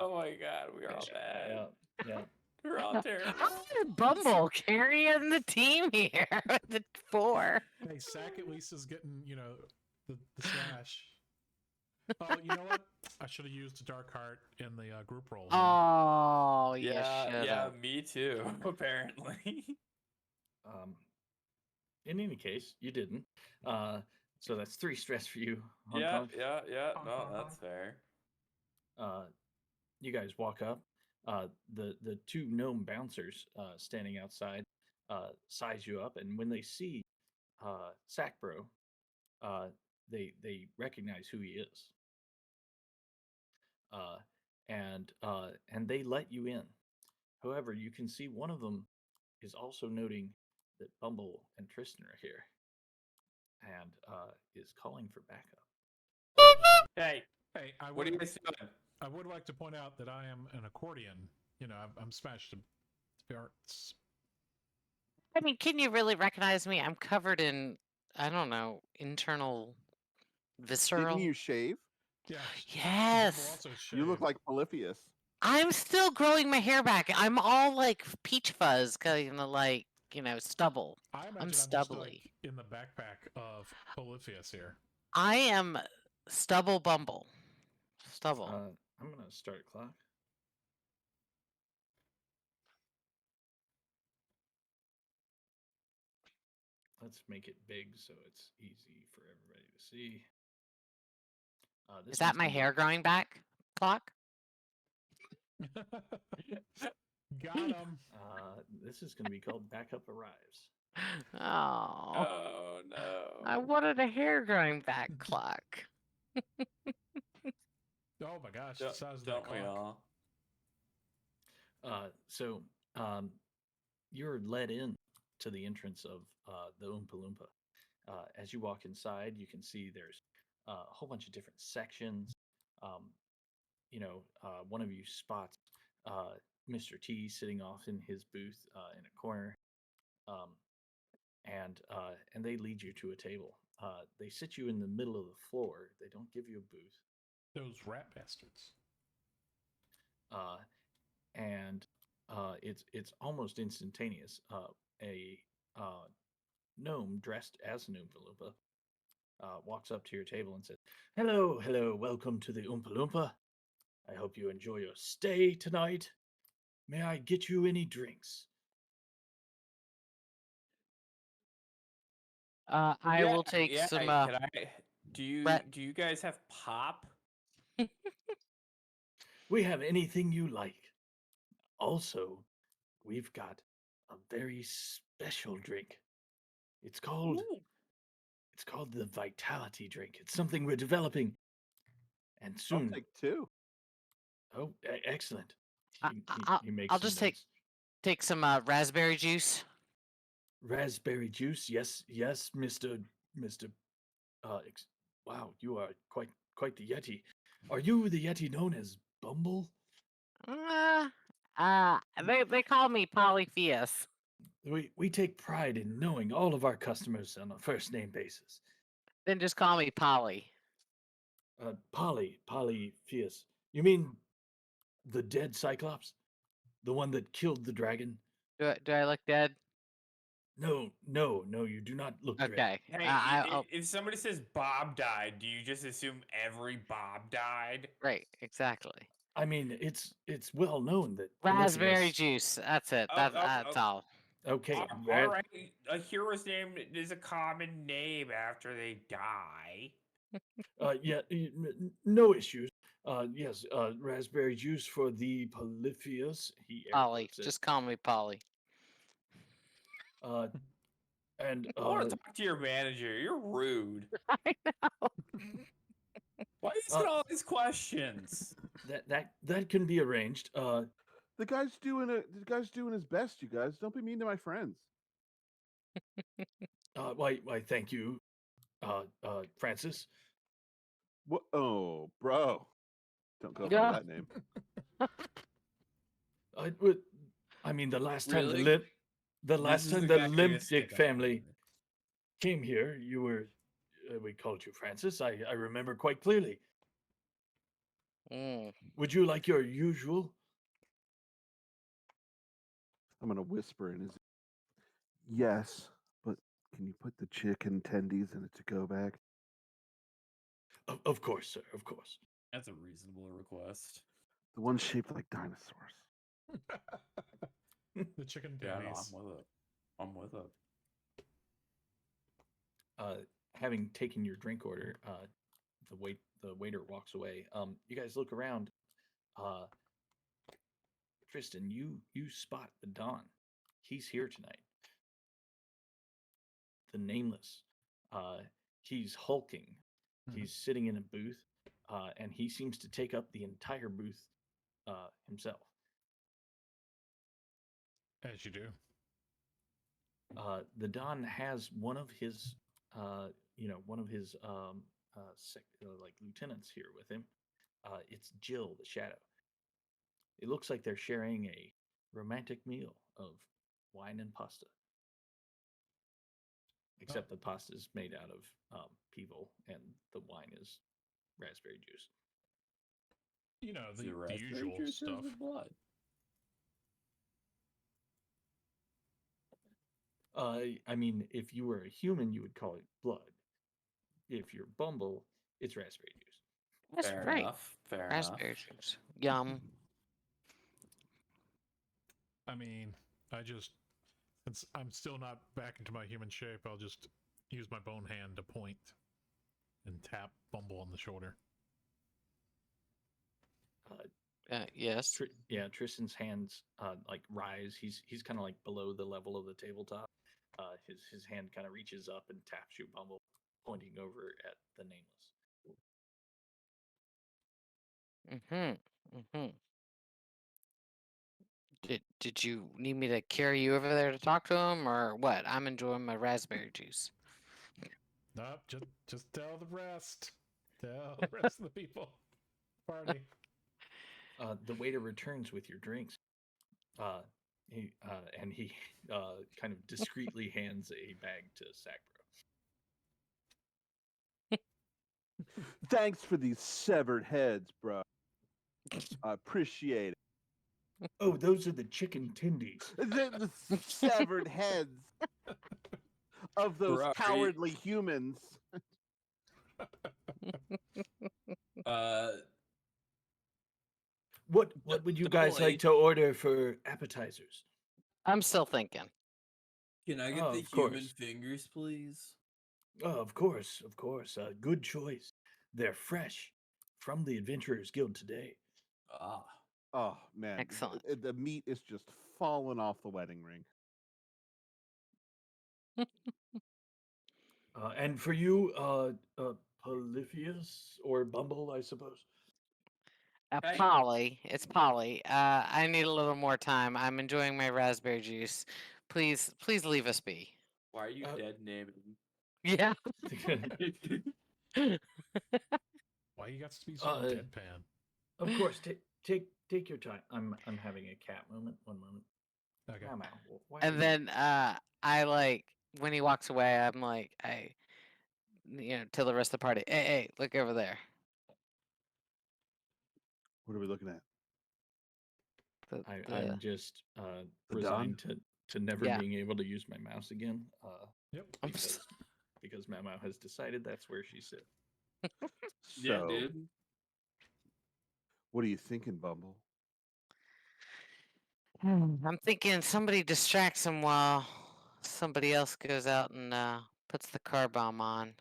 Oh my god, we are all bad. Yeah. We're all terrible. How did Bumble carrying the team here with the 4? Hey, Sack at least is getting, the slash. Oh, you know what? I should have used a Dark Heart in the group roll. Oh, Yeah, me too. Apparently. In any case, you didn't. So that's 3 stress for you, Hong Yeah. Kong. Honk, No, honk, that's honk. fair. You guys walk up. The 2 gnome bouncers standing outside size you up, and when they see Sacbro, they recognize who he is. And they let you in. However, you can see one of them is also noting that Bumble and Tristan are here, and is calling for backup. Hey, Hey, what are you guys doing? I would like to point out that I am an accordion. You know, I'm smashed to parts. I mean, can you really recognize me? I'm covered in, I don't know, internal visceral. Didn't you shave? Yeah. Yes. Also You look shaved. like Polypheus. I'm still growing my hair back. I'm all like peach fuzz, kind of like, stubble. I imagine I'm I'm just stubbly. like in the backpack of Polypheus here. I am stubble bumble. Stubble. I'm gonna start a clock. Let's make it big so it's easy for everybody to see. This Is that one's my gonna be- hair growing back clock? Got him. This is going to be called Backup Arrives. Oh, Oh no! I wanted a hair growing back clock. Oh my gosh, the size of that Don't we clock. all? So you're led in to the entrance of the Oompa Loompa. As you walk inside, you can see there's a whole bunch of different sections. One of you spots Mr. T sitting off in his booth in a corner, and they lead you to a table. They sit you in the middle of the floor. They don't give you a booth. Those rat bastards. And it's almost instantaneous. A gnome dressed as an Oompa Loompa walks up to your table and says, hello, welcome to the Oompa Loompa. I hope you enjoy your stay tonight. May I get you any drinks? I will take some. Can I? Do you guys have pop? We have anything you like. Also, we've got a very special drink. It's called the Vitality drink. It's something we're developing, and I'll soon. take two. Oh, excellent! He makes I'll some just notes. take some raspberry juice. Raspberry juice. Yes, Mister. Wow, you are quite the Yeti. Are you the Yeti known as Bumble? They call me Polypheus. We take pride in knowing all of our customers on a first name basis. Then just call me Polly. Polypheus. You mean the dead Cyclops? The one that killed the dragon? Do I look dead? No, you do not look dead. Okay. Hey, if somebody says Bob died, do you just assume every Bob died? Right, exactly. I mean, it's well known that Raspberry Polypheus- juice. That's it. Oh, That's all. Okay, All right. A hero's name is a common name after they die. no issues. Yes, raspberry juice for the Polypheus. He air Polly. quotes it. Just call me Polly. And I want to talk to your manager. You're rude. I know. Why are you asking all these questions? that can be arranged. The guy's doing his best. You guys don't be mean to my friends. Why, thank you, Francis. What? Oh, bro, don't go Yeah. by that name. I mean, the last time Really? the This last is time the the guy you're gonna Limp stick Dick up family with. came here, you were. We called you Francis. I remember quite clearly. Mm. Would you like your usual? I'm gonna whisper in his. Yes, but can you put the chicken tendies in a to-go bag? Of course, sir. Of course. That's a reasonable request. The one shaped like dinosaurs. The chicken Yeah, no, tendies. I'm with it. Having taken your drink order, the waiter walks away. You guys look around. Tristan, you spot the Don. He's here tonight. The Nameless. He's hulking. He's sitting in a booth, and he seems to take up the entire booth himself. As you do. The Don has one of his, like lieutenants here with him. It's Jill, the Shadow. It looks like they're sharing a romantic meal of wine and pasta. Except the pasta is made out of people, and the wine is raspberry juice. You know, Is it the raspberry usual juice or is stuff. it blood? I mean, if you were a human, you would call it blood. If you're Bumble, it's raspberry juice. That's Fair right. enough. Fair Raspberry enough. juice. Yum. I mean, since I'm still not back into my human shape, I'll just use my bone hand to point and tap Bumble on the shoulder. Yes. Tristan's hands like rise. He's kind of like below the level of the tabletop. His hand kind of reaches up and taps you, Bumble, pointing over at the nameless. Did you need me to carry you over there to talk to him, or what? I'm enjoying my raspberry juice. Nope, just tell the rest. Tell the rest of the people. Party. The waiter returns with your drinks. He kind of discreetly hands a bag to Sacbro. Thanks for these severed heads, bro. I appreciate it. Oh, those are the chicken tendies. The severed heads of those Bro, are you- cowardly humans. What would you guys like to order for appetizers? I'm still thinking. Can I get Oh, the of human course. fingers, please? Oh, of course. Good choice. They're fresh from the Adventurers Guild today. Ah. Oh man, Excellent. The meat is just falling off the wedding ring. And for you, Polypheus or Bumble, I suppose. Hey. Polly. It's Polly. I need a little more time. I'm enjoying my raspberry juice. Please leave us be. Why are you Uh, dead naming? Yeah. Why you got to be so deadpan? Of course, take your time. I'm having a cat moment. One moment. Okay. Mama, why are And you- then I like when he walks away, I'm like tell the rest of the party, hey, look over there. What are we looking at? I'm just the resigned to never Yeah. being able to use my mouse again. Yep. Because Mamo has decided that's where she sits. Yeah, So, dude. what are you thinking, Bumble? I'm thinking somebody distracts him while somebody else goes out and puts the car bomb on.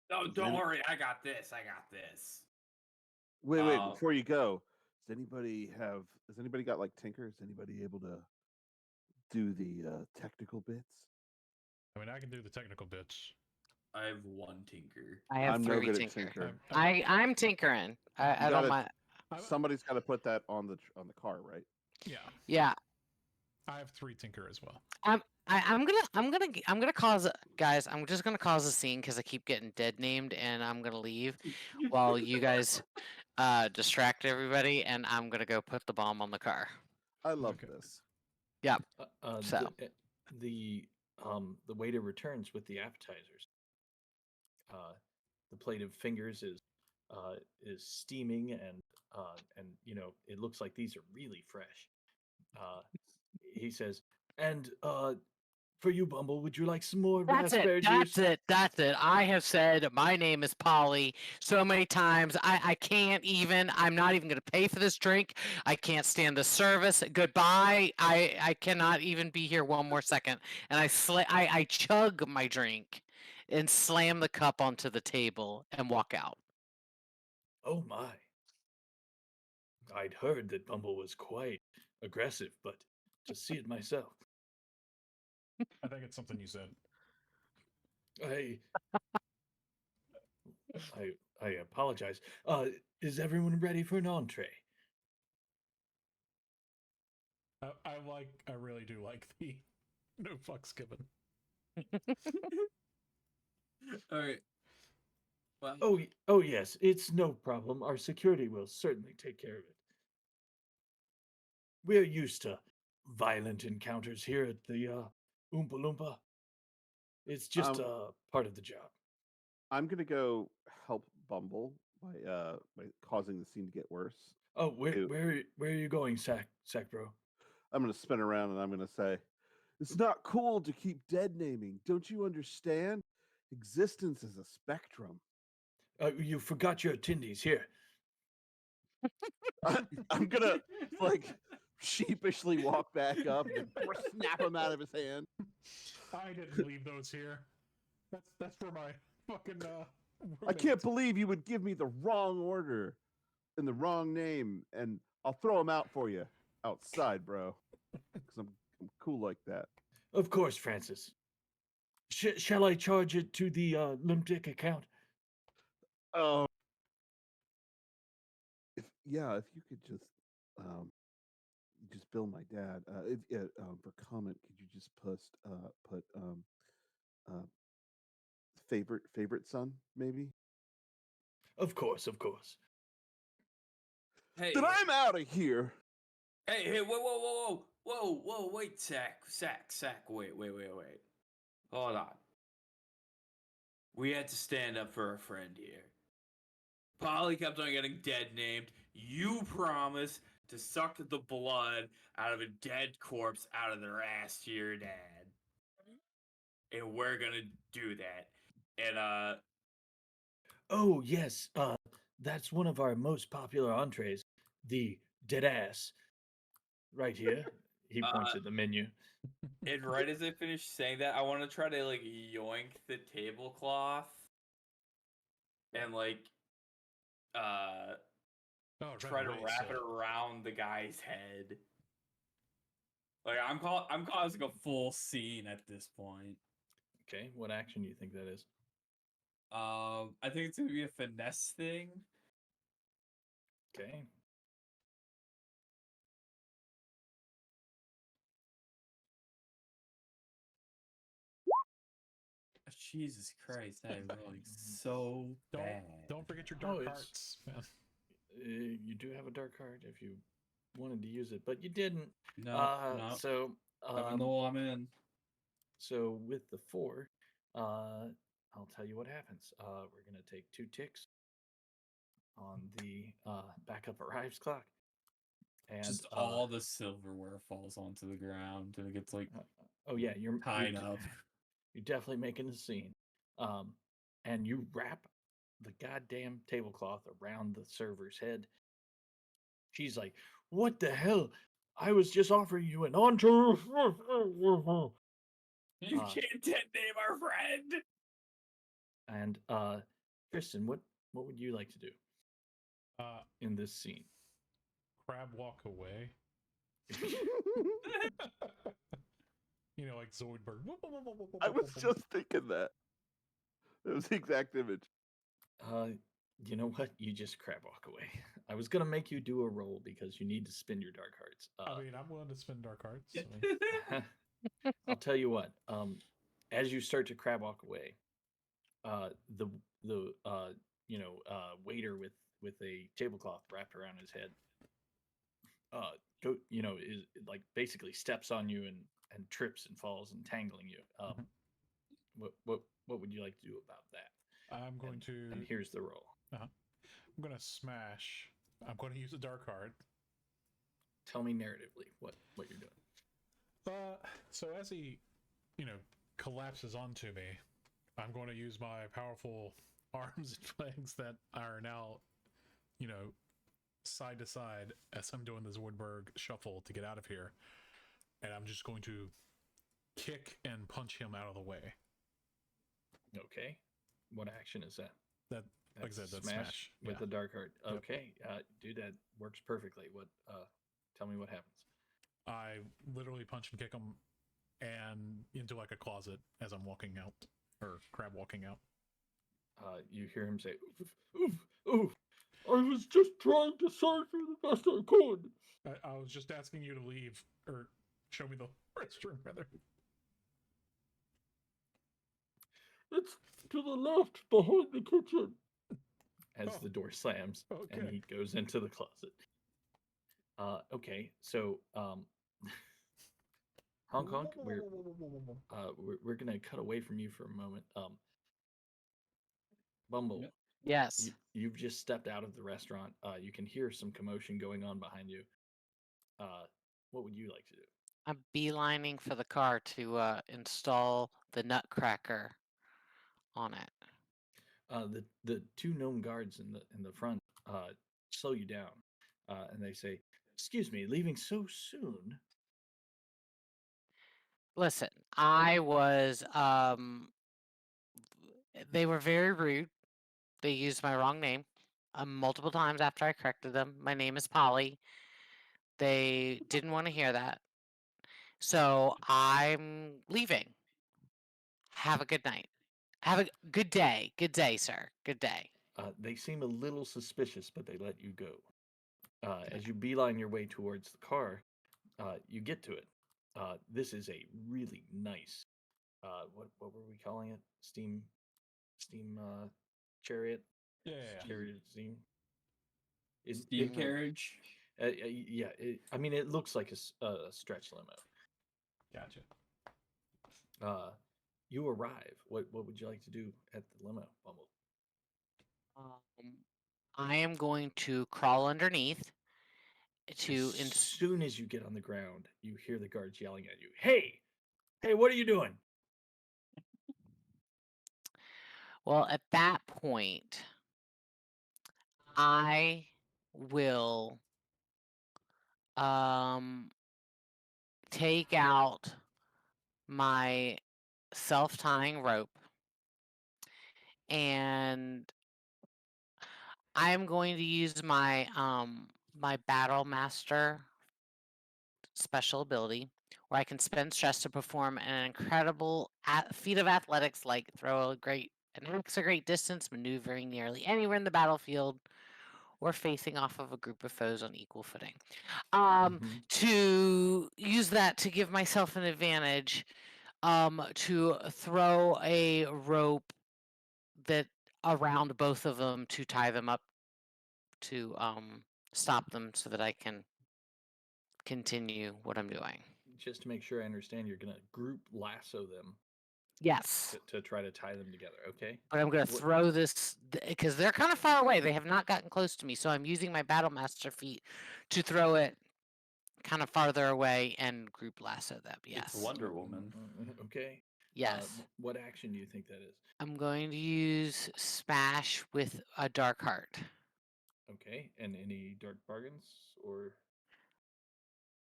No, Is don't any- worry. I got this. Wait, Uh, before you go, has anybody got like Tinker? Is anybody able to do the technical bits? I mean, I can do the technical bits. I have one tinker. I have I'm no 3 good at tinker. Tinker. I'm tinkering. I You don't gotta- mind. Somebody's got to put that on the car, right? Yeah. Yeah. I have 3 tinker as well. I'm gonna cause guys. I'm just gonna cause a scene because I keep getting dead named, and I'm gonna leave while you guys distract everybody, and I'm gonna go put the bomb on the car. I love Okay. this. So. The waiter returns with the appetizers. The plate of fingers is steaming, and it looks like these are really fresh. He says, and for you, Bumble, would you like some more raspberry juice? That's it. I have said my name is Polly so many times. I can't even. I'm not even going to pay for this drink. I can't stand the service. Goodbye. I cannot even be here one more second. And I chug my drink and slam the cup onto the table and walk out. Oh my. I'd heard that Bumble was quite aggressive, but to see it myself. I think it's something you said. I apologize. Is everyone ready for an entree? I really do like the no fucks given. All right. Well, Oh yes, it's no problem. Our security will certainly take care of it. We're used to violent encounters here at the Oompa Loompa. It's just Um, part of the job. I'm gonna go help Bumble by causing the scene to get worse. Oh, where Ew. where are you going, Sack Bro? I'm gonna spin around and I'm gonna say, "It's not cool to keep dead naming. Don't you understand? Existence is a spectrum." You forgot your attendees here. I'm gonna like sheepishly walk back up and snap him out of his hand. I didn't leave those here. That's for my fucking I can't believe you would give me the wrong order and the wrong name, and I'll throw him out for you outside, bro. Because I'm cool like that. Of course, Francis. Shall I charge it to the Limdick account? Oh, if you could just bill my dad. For comment, could you just put favorite son maybe? Of course, of course. hey, Then I'm out of here. hey, whoa, wait, Sack, wait. Hold on. We had to stand up for a friend here. Polly kept on getting dead named. You promised to suck the blood out of a dead corpse out of their ass to your dad. And we're gonna do that. And Oh yes, that's one of our most popular entrees, the dead ass. Right here. He points at the menu. and right as I finish saying that, I want to try to like yoink the tablecloth and like try to wrap it around the guy's head. Like I'm causing a full scene at this point. Okay, what action do you think that is? I think it's gonna be a finesse thing. Okay. Jesus Christ, I'm rolling so bad. Don't forget your dark it's- hearts. man. You do have a dark card if you wanted to use it, but you didn't. No. So Even though I'm in. So with the 4, I'll tell you what happens. We're gonna take 2 ticks on the backup arrives clock, and Just all the silverware falls onto the ground and it gets like oh yeah, you're tied up. You're definitely making a scene, and you wrap the goddamn tablecloth around the server's head. She's like, "What the hell? I was just offering you an entree." You can't dead name our friend. And Tristan, what would you like to do in this scene? Crab walk away. Like Zoidberg. I was just thinking that. It was the exact image. You know what? You just crab walk away. I was gonna make you do a roll because you need to spin your dark hearts. I mean, I'm willing to spin dark hearts. I'll tell you what. As you start to crab walk away, the waiter with a tablecloth wrapped around his head, is like basically steps on you and trips and falls, entangling you. What would you like to do about that? I'm going to. And here's the roll. I'm going to smash. I'm going to use a dark heart. Tell me narratively what you're doing. So as he, collapses onto me, I'm going to use my powerful arms and legs that are now, side to side as I'm doing the Zoidberg shuffle to get out of here. And I'm just going to kick and punch him out of the way. Okay. What action is that? Like I said, that's smash with the dark heart. Yep. Okay, dude, that works perfectly. What? Tell me what happens. I literally punch and kick him, and into like a closet as I'm walking out, or crab walking out. You hear him say, "Oof, oof, oof. I was just trying to serve you the best I could." I was just asking you to leave or show me the restroom, rather. It's to the left behind the kitchen. As Oh, the door slams and okay. he goes into the closet. Okay, so honk honk, we're gonna cut away from you for a moment. Bumble, Yep. Yes. you've just stepped out of the restaurant. You can hear some commotion going on behind you. What would you like to do? I'm beelining for the car to install the nutcracker on it. The two gnome guards in the front slow you down, and they say, "Excuse me, leaving so soon?" Listen, I was they were very rude. They used my wrong name multiple times after I corrected them. My name is Polly. They didn't want to hear that. So I'm leaving. Have a good night. Have a good day. Good day, sir. Good day. They seem a little suspicious, but they let you go. As you beeline your way towards the car, you get to it. This is a really nice. What were we calling it? Steam chariot. Yeah. Chariot steam. Steam carriage. Yeah. I mean, it looks like a stretch limo. Gotcha. You arrive. What would you like to do at the limo, Bumble? I am going to crawl underneath to As soon as you get on the ground, you hear the guards yelling at you. Hey, what are you doing? well, at that point, I will take out my self-tying rope and I am going to use my my battle master special ability where I can spend stress to perform an incredible feat of athletics like throw an axe a great distance, maneuvering nearly anywhere in the battlefield, or facing off of a group of foes on equal footing. Mhm. To use that to give myself an advantage, to throw a rope that around both of them to tie them up to stop them so that I can continue what I'm doing. Just to make sure I understand, you're gonna group lasso them Yes. to try to tie them together. Okay. But I'm going to What- throw this because they're kind of far away. They have not gotten close to me. So I'm using my Battle Master feat to throw it kind of farther away and group lasso them. Yes. It's Wonder Woman. Okay. Yes. What action do you think that is? I'm going to use Smash with a Dark Heart. Okay. And any dark bargains or?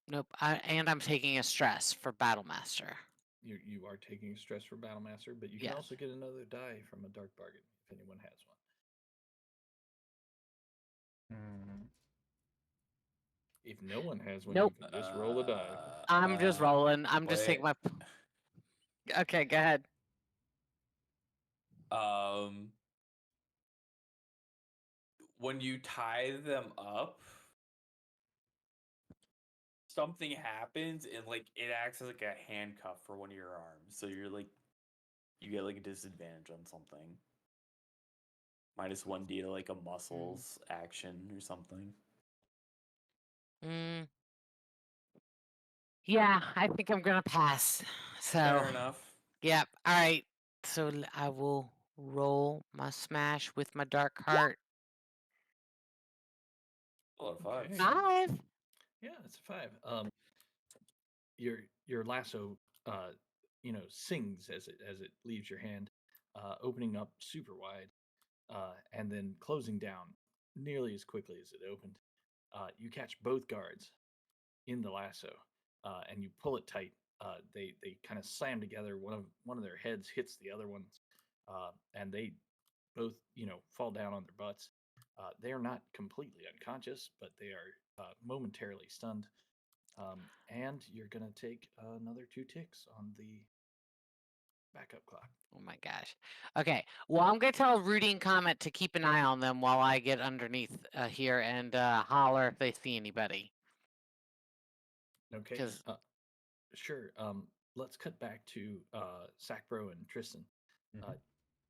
Nope. And I'm taking a stress for Battle Master. You are taking stress for Battle Master, but you can Yes. also get another die from a dark bargain if anyone has one. If no one has one, Nope. you can just roll a die. I'm just rolling. I'm just taking wait. my. Okay, go ahead. When you tie them up, something happens and like it acts as like a handcuff for one of your arms. So you get like a disadvantage on something. -1d to like a muscles action or something. Yeah, I think I'm gonna pass. So Fair enough. Yep. All right. So I will roll my smash with my Dark Heart. Well, Okay. 5. Yeah, it's a 5. Your lasso, sings as it leaves your hand, opening up super wide, and then closing down nearly as quickly as it opened. You catch both guards in the lasso, and you pull it tight. They kind of slam together. One of their heads hits the other one's, and they both fall down on their butts. They are not completely unconscious, but they are momentarily stunned. And you're gonna take another 2 ticks on the backup clock. Oh my gosh. Okay. Well, I'm gonna tell Rudy and Comet to keep an eye on them while I get underneath here and holler if they see anybody. Okay. 'Cause- Sure. Let's cut back to Sacbro and Tristan.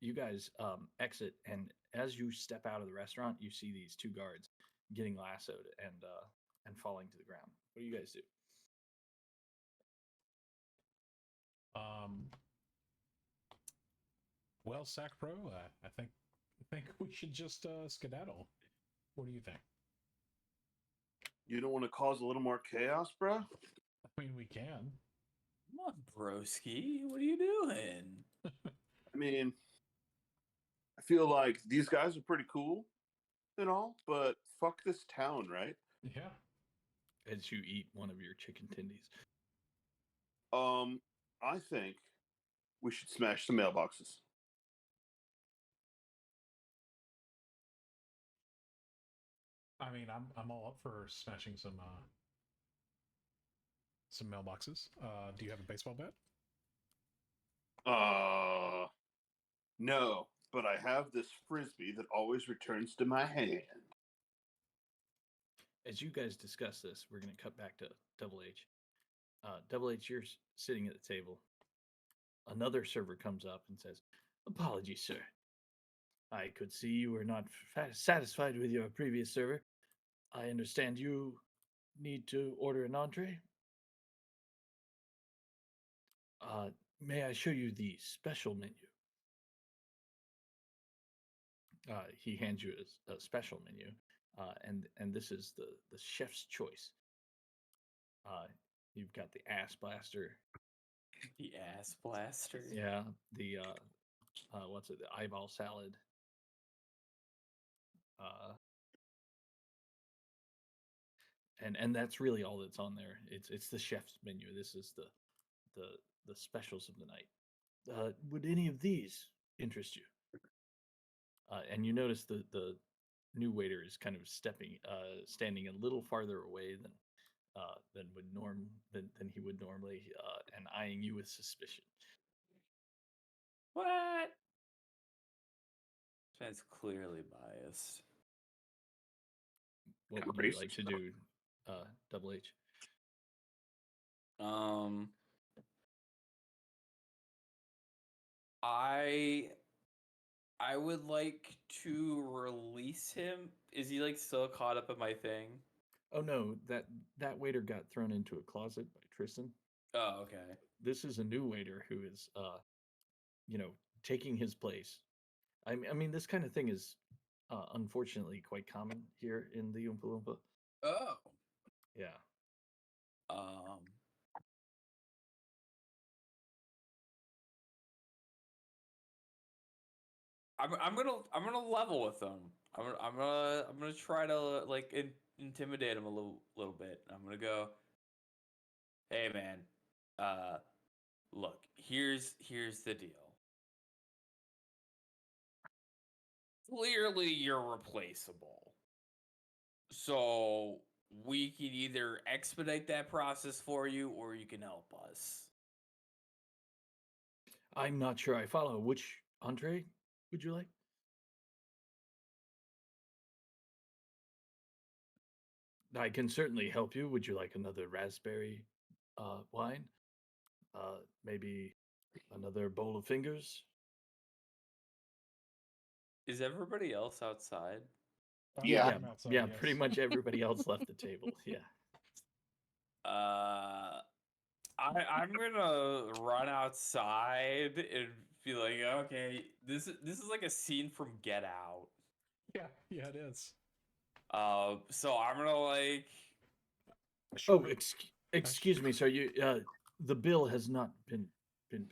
You guys exit, and as you step out of the restaurant, you see these two guards getting lassoed and falling to the ground. What do you guys do? Well, Sac Pro, I think we should just skedaddle. What do you think? You don't want to cause a little more chaos, bro? I mean, we can. Come on, broski. What are you doing? I mean, I feel like these guys are pretty cool and all, but fuck this town, right? Yeah. As you eat one of your chicken tendies. I think we should smash some mailboxes. I mean, I'm all up for smashing some mailboxes. Do you have a baseball bat? No, but I have this frisbee that always returns to my hand. As you guys discuss this, we're going to cut back to Double H. Double H, you're sitting at the table. Another server comes up and says, "Apologies, sir. I could see you were not satisfied with your previous server. I understand you need to order an entree. May I show you the special menu?" He hands you a special menu, and this is the chef's choice. You've got the ass blaster. The ass blaster. Yeah, the what's it? The eyeball salad. And that's really all that's on there. It's the chef's menu. This is the specials of the night. Would any of these interest you? And you notice the new waiter is kind of standing a little farther away than he would normally, and eyeing you with suspicion. What? That's clearly biased. What would you like to do, Double H? I would like to release him. Is he like still caught up in my thing? Oh no, that waiter got thrown into a closet by Tristan. Oh, okay. This is a new waiter who is taking his place. I mean this kind of thing is unfortunately quite common here in the Oompa Loompa. Oh. Yeah. I'm gonna level with them. I'm gonna try to like intimidate him a little bit. I'm gonna go, "Hey man, look, here's the deal. Clearly you're replaceable. So we can either expedite that process for you or you can help us." I'm not sure I follow. Which entree would you like? I can certainly help you. Would you like another raspberry wine? Maybe another bowl of fingers? Is everybody else outside? Yeah, I'm outside, yeah. yes. Pretty much everybody else left the table. Yeah. I'm gonna run outside and be like, okay, this is like a scene from Get Out. Yeah, it is. So I'm gonna like. Oh, excuse me, sir. You the bill has not been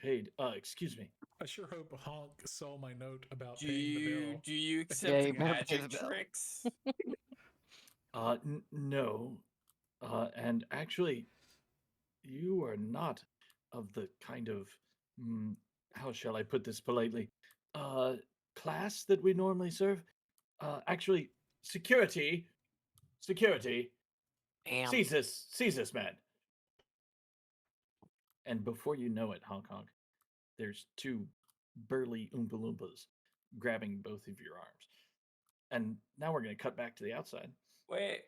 paid. Excuse me. I sure hope Honk saw my note about Do paying the you bill. do you Yeah, accept you better pay the magic bill. tricks? No. And actually, you are not of the kind of how shall I put this politely? Class that we normally serve. Actually, security. Damn. Seize this man. And before you know it, Honk Honk, there's two burly Oompa Loompas grabbing both of your arms. And now we're going to cut back to the outside. Wait.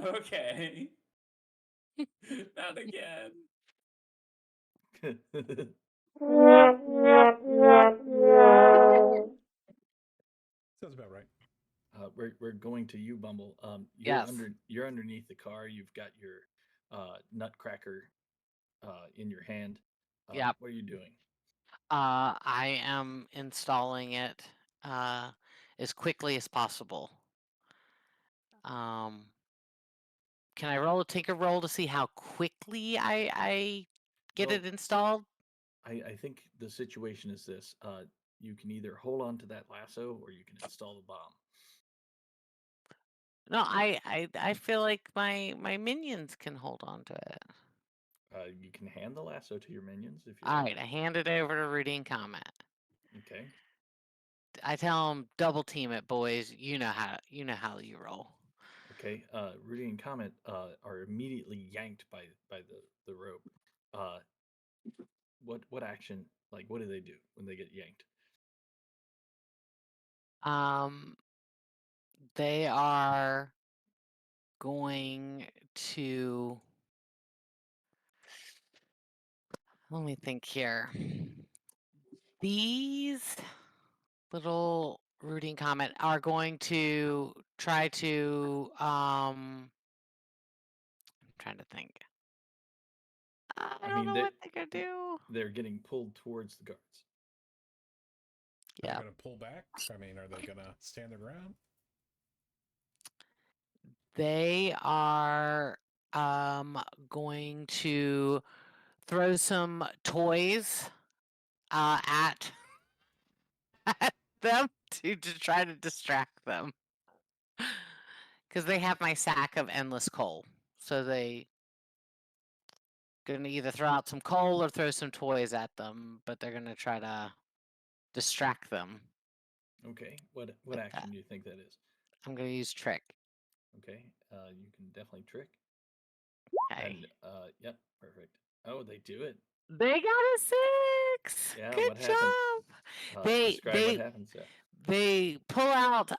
Okay. Not again. Sounds about right. We're going to you, Bumble. Yes. You're underneath the car. You've got your nutcracker in your hand. Yep. What are you doing? I am installing it as quickly as possible. Can I roll a tinker roll to see how quickly I get Well, it installed? I think the situation is this: you can either hold on to that lasso or you can install the bomb. No, I feel like my minions can hold on to it. You can hand the lasso to your minions if you All like. right, I hand it over to Rudy and Comet. Okay. I tell them double team it, boys. You know how you roll. Okay. Rudy and Comet are immediately yanked by the rope. What action? Like, what do they do when they get yanked? They are going to. Let me think here. These little Rudy and Comet are going to try to. I'm trying to think. I don't mean, know what they're gonna do. they're getting pulled towards the guards. Are Yeah. they going to pull back? I mean, are they going to stand their ground? They are going to throw some toys at at them to try to distract them. Because they have my sack of endless coal. So they gonna either throw out some coal or throw some toys at them, but they're gonna try to distract them. Okay. What With action that. do you think that is? I'm gonna use trick. Okay. You can definitely trick. Okay. And yep, perfect. Oh, they do it. They got a 6. Yeah, Good what happened? job. They Describe what happens. Yeah. they pull out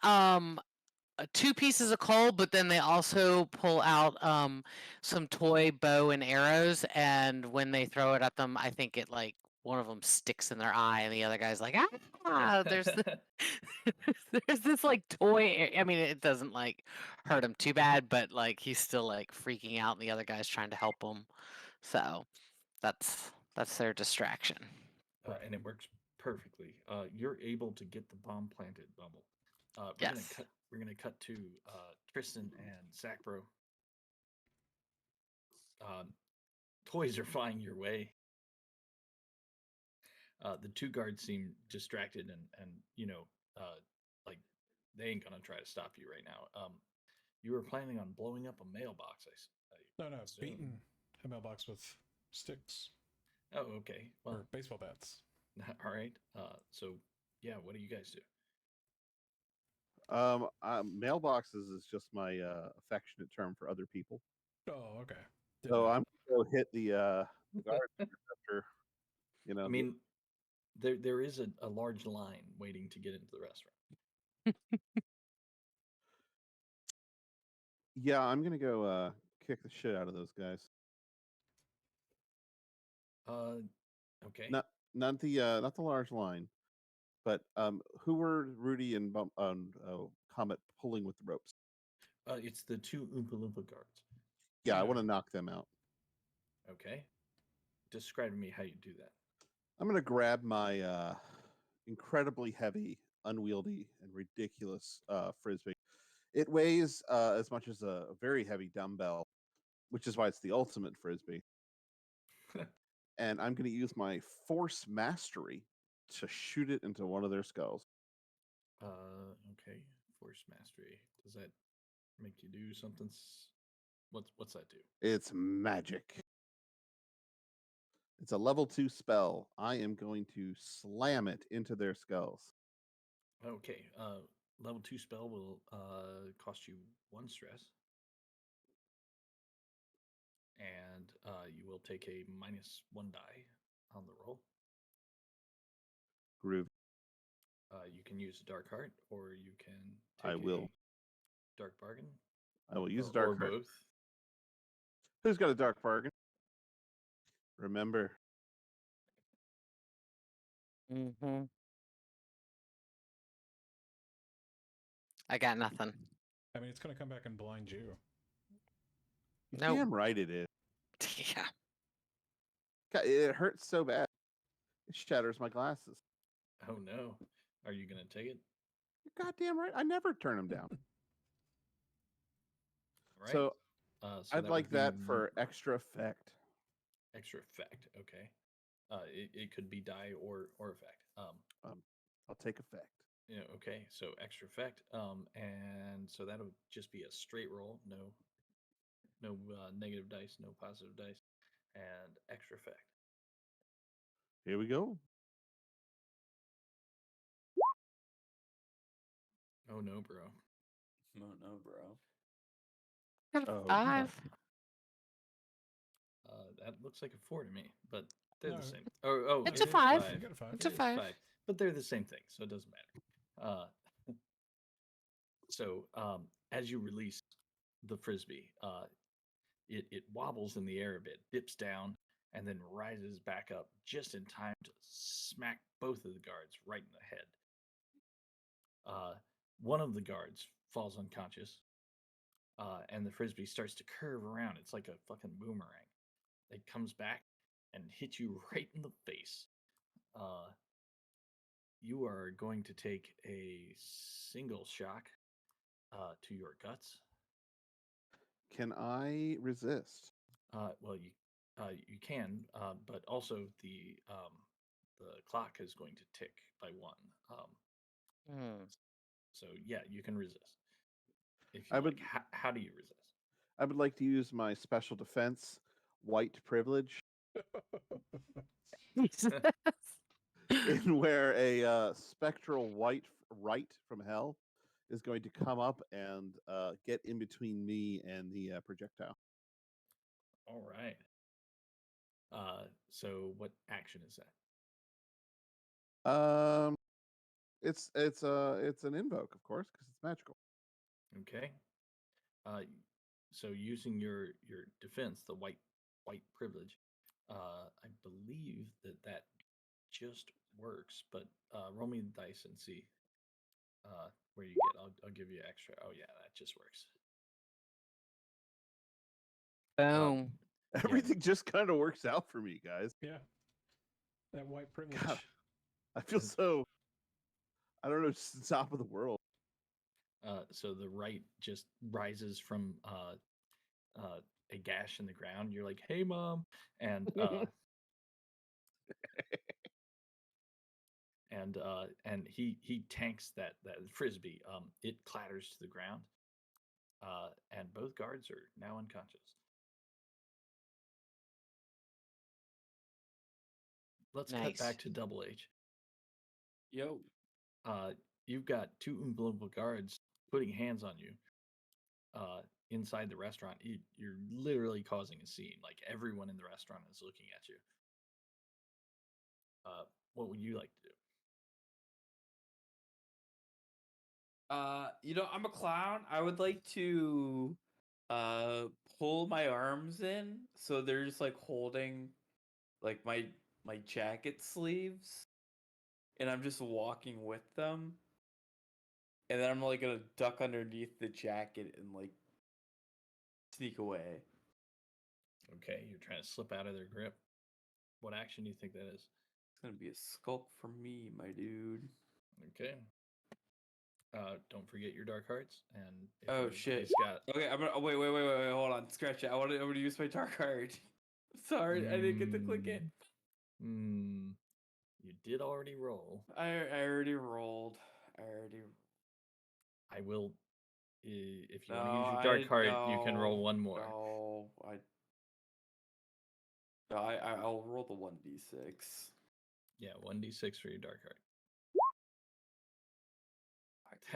2 pieces of coal, but then they also pull out some toy bow and arrows, and when they throw it at them, I think it like one of them sticks in their eye, and the other guy's like, ah, there's there's this like toy. I mean, it doesn't like hurt him too bad, but like he's still like freaking out, and the other guy's trying to help him. So that's their distraction. And it works perfectly. You're able to get the bomb planted, Bumble. Yes. We're gonna cut to Tristan and Sacro. Toys are flying your way. The two guards seem distracted and like they ain't gonna try to stop you right now. You were planning on blowing up a mailbox. No, assume. beating a mailbox with sticks Oh, okay. Well, or baseball bats. all right. So yeah, what do you guys do? Mailboxes is just my affectionate term for other people. Oh, okay. So I'm gonna go hit the guard after, I mean, there is a large line waiting to get into the restaurant. Yeah, I'm gonna go kick the shit out of those guys. Okay. Not the large line, but who were Rudy and Comet pulling with the ropes? It's the two Oompa Loompa guards. Yeah, I want to knock them out. Okay. Describe to me how you do that. I'm gonna grab my incredibly heavy, unwieldy, and ridiculous frisbee. It weighs as much as a very heavy dumbbell, which is why it's the ultimate frisbee. And I'm going to use my force mastery to shoot it into one of their skulls. Okay. Force mastery. Does that make you do something? What's that do? It's magic. It's a level 2 spell. I am going to slam it into their skulls. Okay. Level 2 spell will cost you 1 stress. And you will take a -1 die on the roll. Groove. You can use a dark heart, or you can I take will. a dark bargain. I will use or, a dark or heart. both. Who's got a dark bargain? Remember, Mm-hmm. I got nothing. I mean, it's going to come back and blind you. Nope. damn right it is. Yeah. God, it hurts so bad. It shatters my glasses. Oh no. Are you gonna take it? You're goddamn right. I never turn them down. Right. So so I'd that like would be that for extra effect. extra effect. Okay. It could be die or effect. I'll take effect. Yeah. Okay. So extra effect. And so that'll just be a straight roll. No negative dice. No positive dice. And extra effect. Here we go. Oh no, bro. No, no, bro. Got a Oh, 5. That looks like a 4 to me, but they're No. the same. Oh, It's it a is 5. You got a 5. It's a It is 5. but they're the same thing, so it doesn't matter. So as you release the frisbee, it wobbles in the air a bit, dips down, and then rises back up just in time to smack both of the guards right in the head. One of the guards falls unconscious, and the frisbee starts to curve around. It's like a fucking boomerang. It comes back and hits you right in the face. You are going to take a single shock to your guts. can I resist? Well, you can, but also the clock is going to tick by 1. Hmm. So yeah, you can resist. If I you would- like, how do you resist? I would like to use my special defense, white privilege, Jesus. in where a spectral white right from hell is going to come up and get in between me and the projectile. All right. So what action is that? It's an invoke, of course, because it's magical. Okay. So using your defense, the white privilege, I believe that just works. But roll me the dice and see where you get. I'll give you extra. Oh yeah, that just works. Boom. Everything just kind of works out for me, guys. Yeah. That white privilege. God, I feel so. I don't know, just the top of the world. So the right just rises from a gash in the ground. You're like, "Hey, mom," and and he tanks that frisbee. It clatters to the ground, and both guards are now unconscious. Let's cut Nice. back to Double H. Yo. You've got 2 Oompa guards putting hands on you inside the restaurant. You're literally causing a scene. Like everyone in the restaurant is looking at you. What would you like to do? I'm a clown. I would like to pull my arms in so they're just like holding like my jacket sleeves and I'm just walking with them. And then I'm like gonna duck underneath the jacket and like sneak away. Okay, you're trying to slip out of their grip. What action do you think that is? It's gonna be a skulk for me, my dude. Okay. Don't forget your dark hearts and if Oh, everybody's shit. got Okay, I'm gonna wait, hold on, scratch it. I want to use my dark heart. Sorry, I didn't get to click it. You did already roll. I already rolled. I will if you want to use your dark heart, you can roll one more. I'll roll the 1d6. Yeah, 1d6 for your dark heart.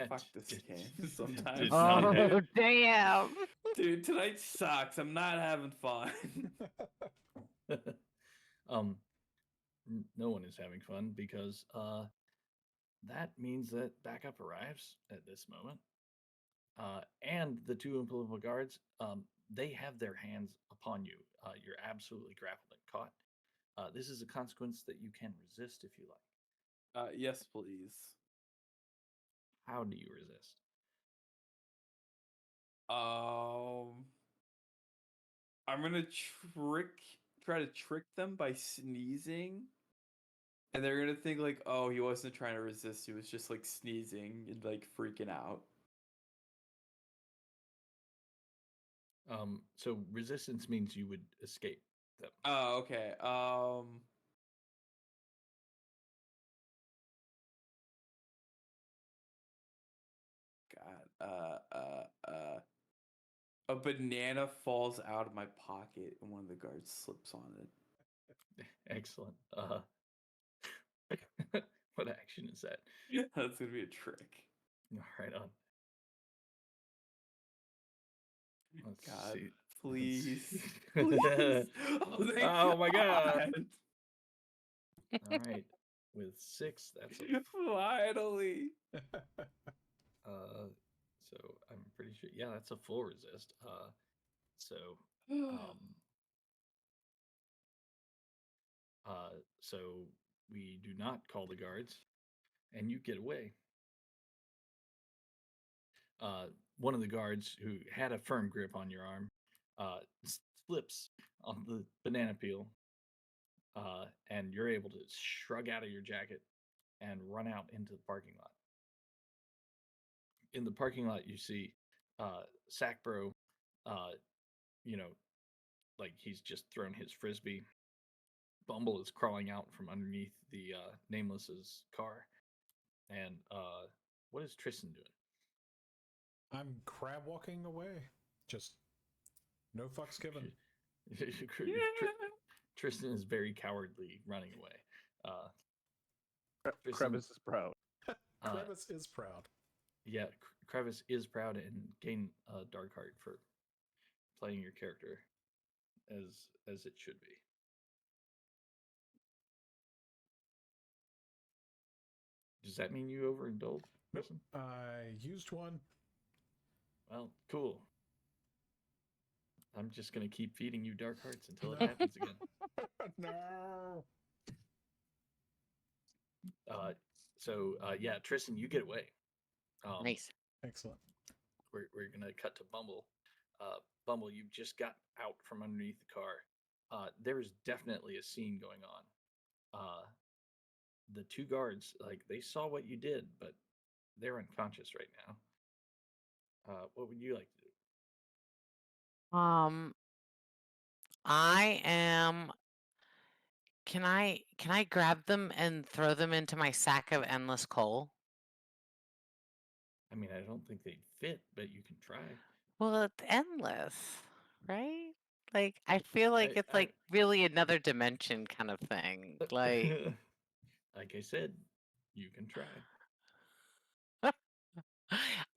Fuck this did- game did sometimes. not hit. Oh, damn. Dude, tonight sucks. I'm not having fun. no one is having fun because that means that backup arrives at this moment. And the two immovable guards, they have their hands upon you. You're absolutely grappled and caught. This is a consequence that you can resist if you like. Yes, please. How do you resist? I'm gonna try to trick them by sneezing, and they're gonna think like, oh, he wasn't trying to resist; he was just like sneezing and like freaking out. So resistance means you would escape them. Oh, okay. A banana falls out of my pocket and one of the guards slips on it. Excellent. What action is that? That's gonna be a trick. Right on. Let's God, see. please. Let's- Please. Oh, thank Oh my God. God. All right. With 6, that's a Finally. so I'm pretty sure. Yeah, that's a full resist. So so we do not call the guards, and you get away. One of the guards who had a firm grip on your arm slips on the banana peel, and you're able to shrug out of your jacket and run out into the parking lot. In the parking lot, you see Sackbro, you know, like he's just thrown his frisbee. Bumble is crawling out from underneath the Nameless's car. And what is Tristan doing? I'm crab walking away. Just no fucks given. Tristan is very cowardly running away. Tristan- Crevice is proud. Crevice is proud. Yeah, Crevice is proud and gain a dark heart for playing your character as it should be. Does that mean you overindulged? Nope. I used one. Well, cool. I'm just gonna keep feeding you dark hearts until it No. happens again. No. So yeah, Tristan, you get away. Nice. Excellent. We're gonna cut to Bumble. Bumble, you just got out from underneath the car. There is definitely a scene going on. The two guards, like they saw what you did, but they're unconscious right now. What would you like to do? I am. Can I grab them and throw them into my sack of endless coal? I mean, I don't think they'd fit, but you can try. Well, it's endless, right? Like I feel like it's I- like really another dimension kind of thing. Like like I said, you can try.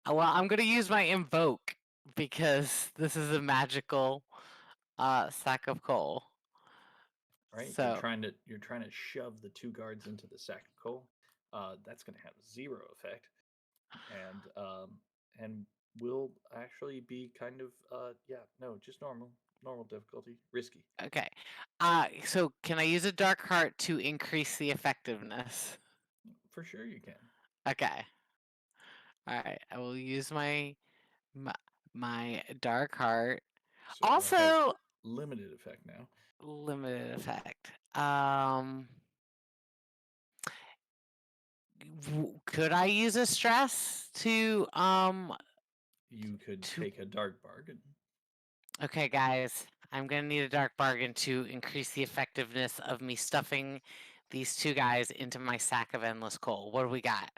well, I'm gonna use my invoke because this is a magical sack of coal. Right? So You're trying to shove the two guards into the sack of coal. That's going to have 0 effect, and will actually be kind of just normal difficulty, risky. okay. So can I use a dark heart to increase the effectiveness? For sure, you can. Okay. All right. I will use my dark heart. So it'll have Also, limited effect now. limited effect. Could I use a stress to You could To- take a dark bargain. Okay, guys, I'm gonna need a dark bargain to increase the effectiveness of me stuffing these two guys into my sack of endless coal. What do we got?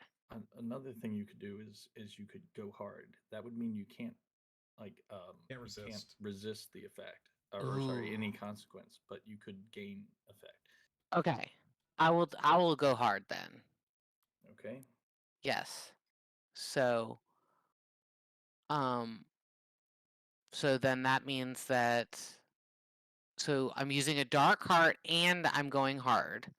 Another thing you could do is you could go hard. That would mean you can't Can't you can't resist. resist the effect, or sorry, any Ooh. consequence, but you could gain effect. Okay, I will go hard then. Okay. Yes. So, so then that means that. So I'm using a dark heart and I'm going hard.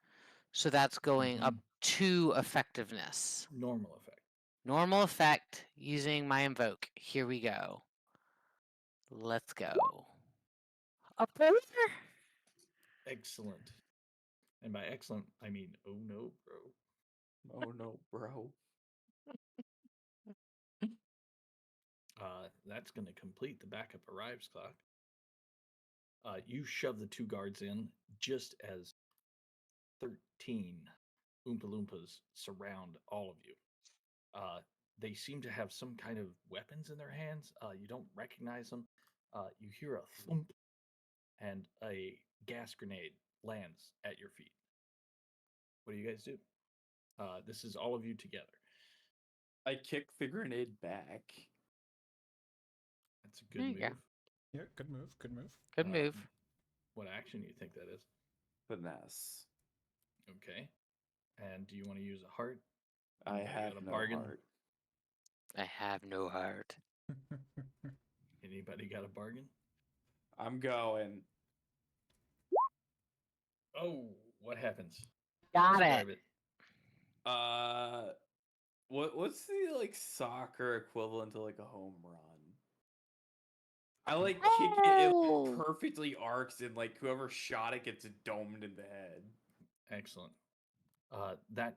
So that's going up Mhm. 2 effectiveness. Normal effect. Normal effect using my invoke. Here we go. Let's go. Up there. Excellent. And by excellent, I mean, oh no, bro. Oh no, bro. That's going to complete the backup arrives clock. You shove the 2 guards in just as 13 Oompa Loompas surround all of you. They seem to have some kind of weapons in their hands. You don't recognize them. You hear a thump, and a gas grenade lands at your feet. What do you guys do? This is all of you together. I kick the grenade back. That's a There good you go. move. Yeah, good move. Good move. Good move. What action do you think that is? Finesse. Okay. And do you want to use a heart? I Anybody have got a no bargain? heart. I have no heart. Anybody got a bargain? I'm going. Oh, what happens? Got Describe it. What's the like soccer equivalent to like a home run? I like kick it, it Oh! like, perfectly arcs, and like whoever shot it gets domed in the head. Excellent. That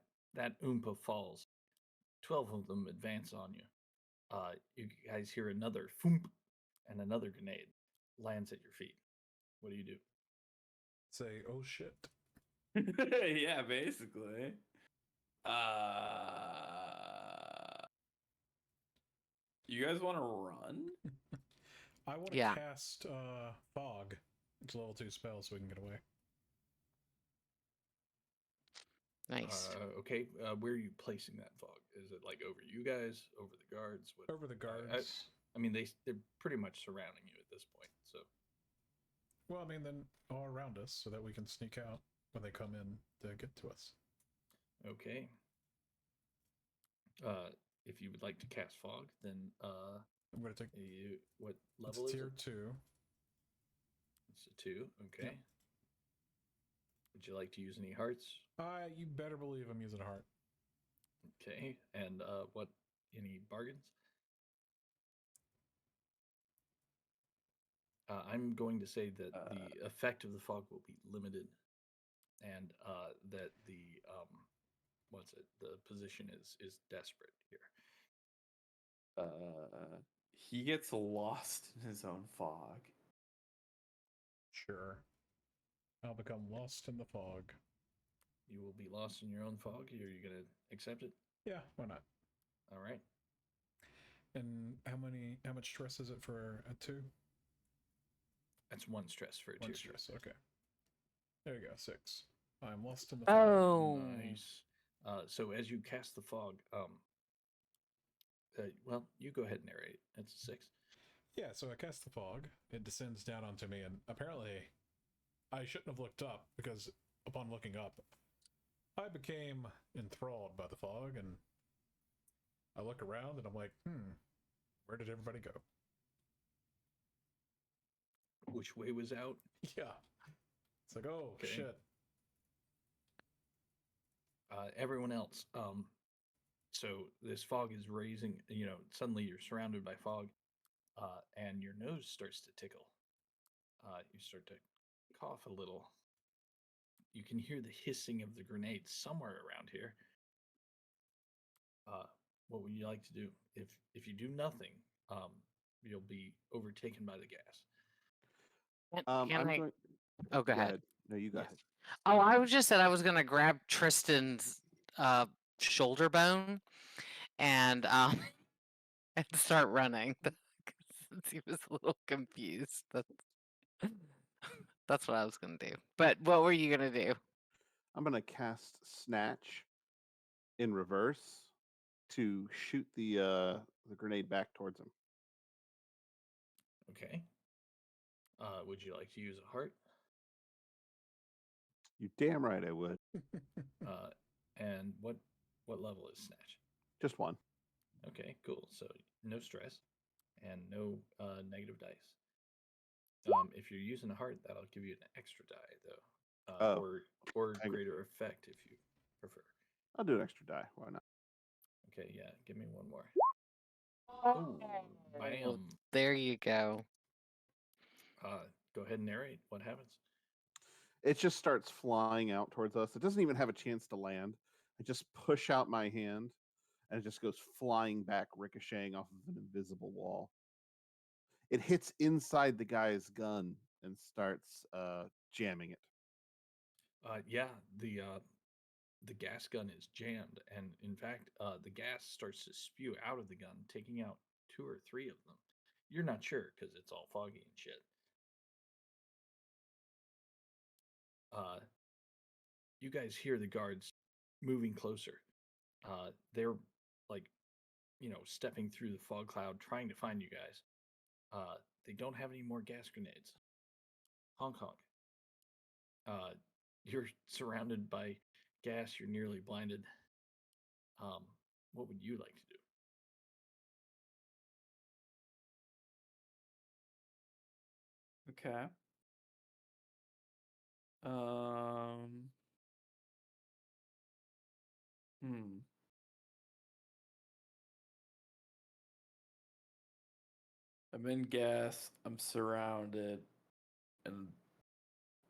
Oompa falls. 12 of them advance on you. You guys hear another foomp, and another grenade lands at your feet. What do you do? Say, oh shit. Yeah, basically. You guys want to run? I want to Yeah. cast fog. It's a level 2 spell, so we can get away. Nice. Okay, where are you placing that fog? Is it like over you guys, over the guards? What, Over the guards. I mean, they're pretty much surrounding you at this point. So, Well, I mean, then all around us, so that we can sneak out when they come in to get to us. okay. If you would like to cast fog, then I'm going to take. what It's level is tier it? 2. It's a 2. Okay. Would you like to use any hearts? You better believe I'm using a heart. Okay. And what? Any bargains? I'm going to say that the effect of the fog will be limited, and that the what's it? The position is desperate here. He gets lost in his own fog. Sure. I'll become lost in the fog. You will be lost in your own fog. Are you going to accept it? Yeah, why not? All right. And how much stress is it for a 2? That's 1 stress for a 2. 1 stress, okay. There you go, 6. I'm lost in the fog. Oh. Nice. So as you cast the fog, well, you go ahead and narrate. It's a 6. Yeah, so I cast the fog. It descends down onto me, and apparently I shouldn't have looked up, because upon looking up, I became enthralled by the fog, and I look around, and I'm like, where did everybody go? Which way was out? Yeah. It's like, oh, Okay. shit. Everyone else. So this fog is raising. Suddenly you're surrounded by fog, and your nose starts to tickle. You start to cough a little. You can hear the hissing of the grenades somewhere around here. What would you like to do? If you do nothing, you'll be overtaken by the gas. Can I? going. Oh, go ahead. No, you go Yes. ahead. Oh, I was just said I was gonna grab Tristan's shoulder bone and and start running since he was a little confused. That's what I was gonna do. But what were you gonna do? I'm gonna cast Snatch in reverse to shoot the grenade back towards him. Okay. Would you like to use a heart? You damn right I would. And what level is Snatch? Just 1. Okay, cool. So no stress and no negative dice. If you're using a heart, that'll give you an extra die, though. Oh, or hang- greater effect if you prefer. I'll do an extra die. Why not? Okay, yeah, give me one more. Oh, bam. There you go. Go ahead and narrate what happens. It just starts flying out towards us. It doesn't even have a chance to land. I just push out my hand, and it just goes flying back, ricocheting off of an invisible wall. It hits inside the guy's gun and starts jamming it. Yeah, the gas gun is jammed, and in fact, the gas starts to spew out of the gun, taking out 2 or 3 of them. You're not sure because it's all foggy and shit. You guys hear the guards moving closer. They're like, stepping through the fog cloud, trying to find you guys. They don't have any more gas grenades. Honk honk. You're surrounded by gas. You're nearly blinded. What would you like to do? Okay. Hmm. I'm in gas. I'm surrounded, and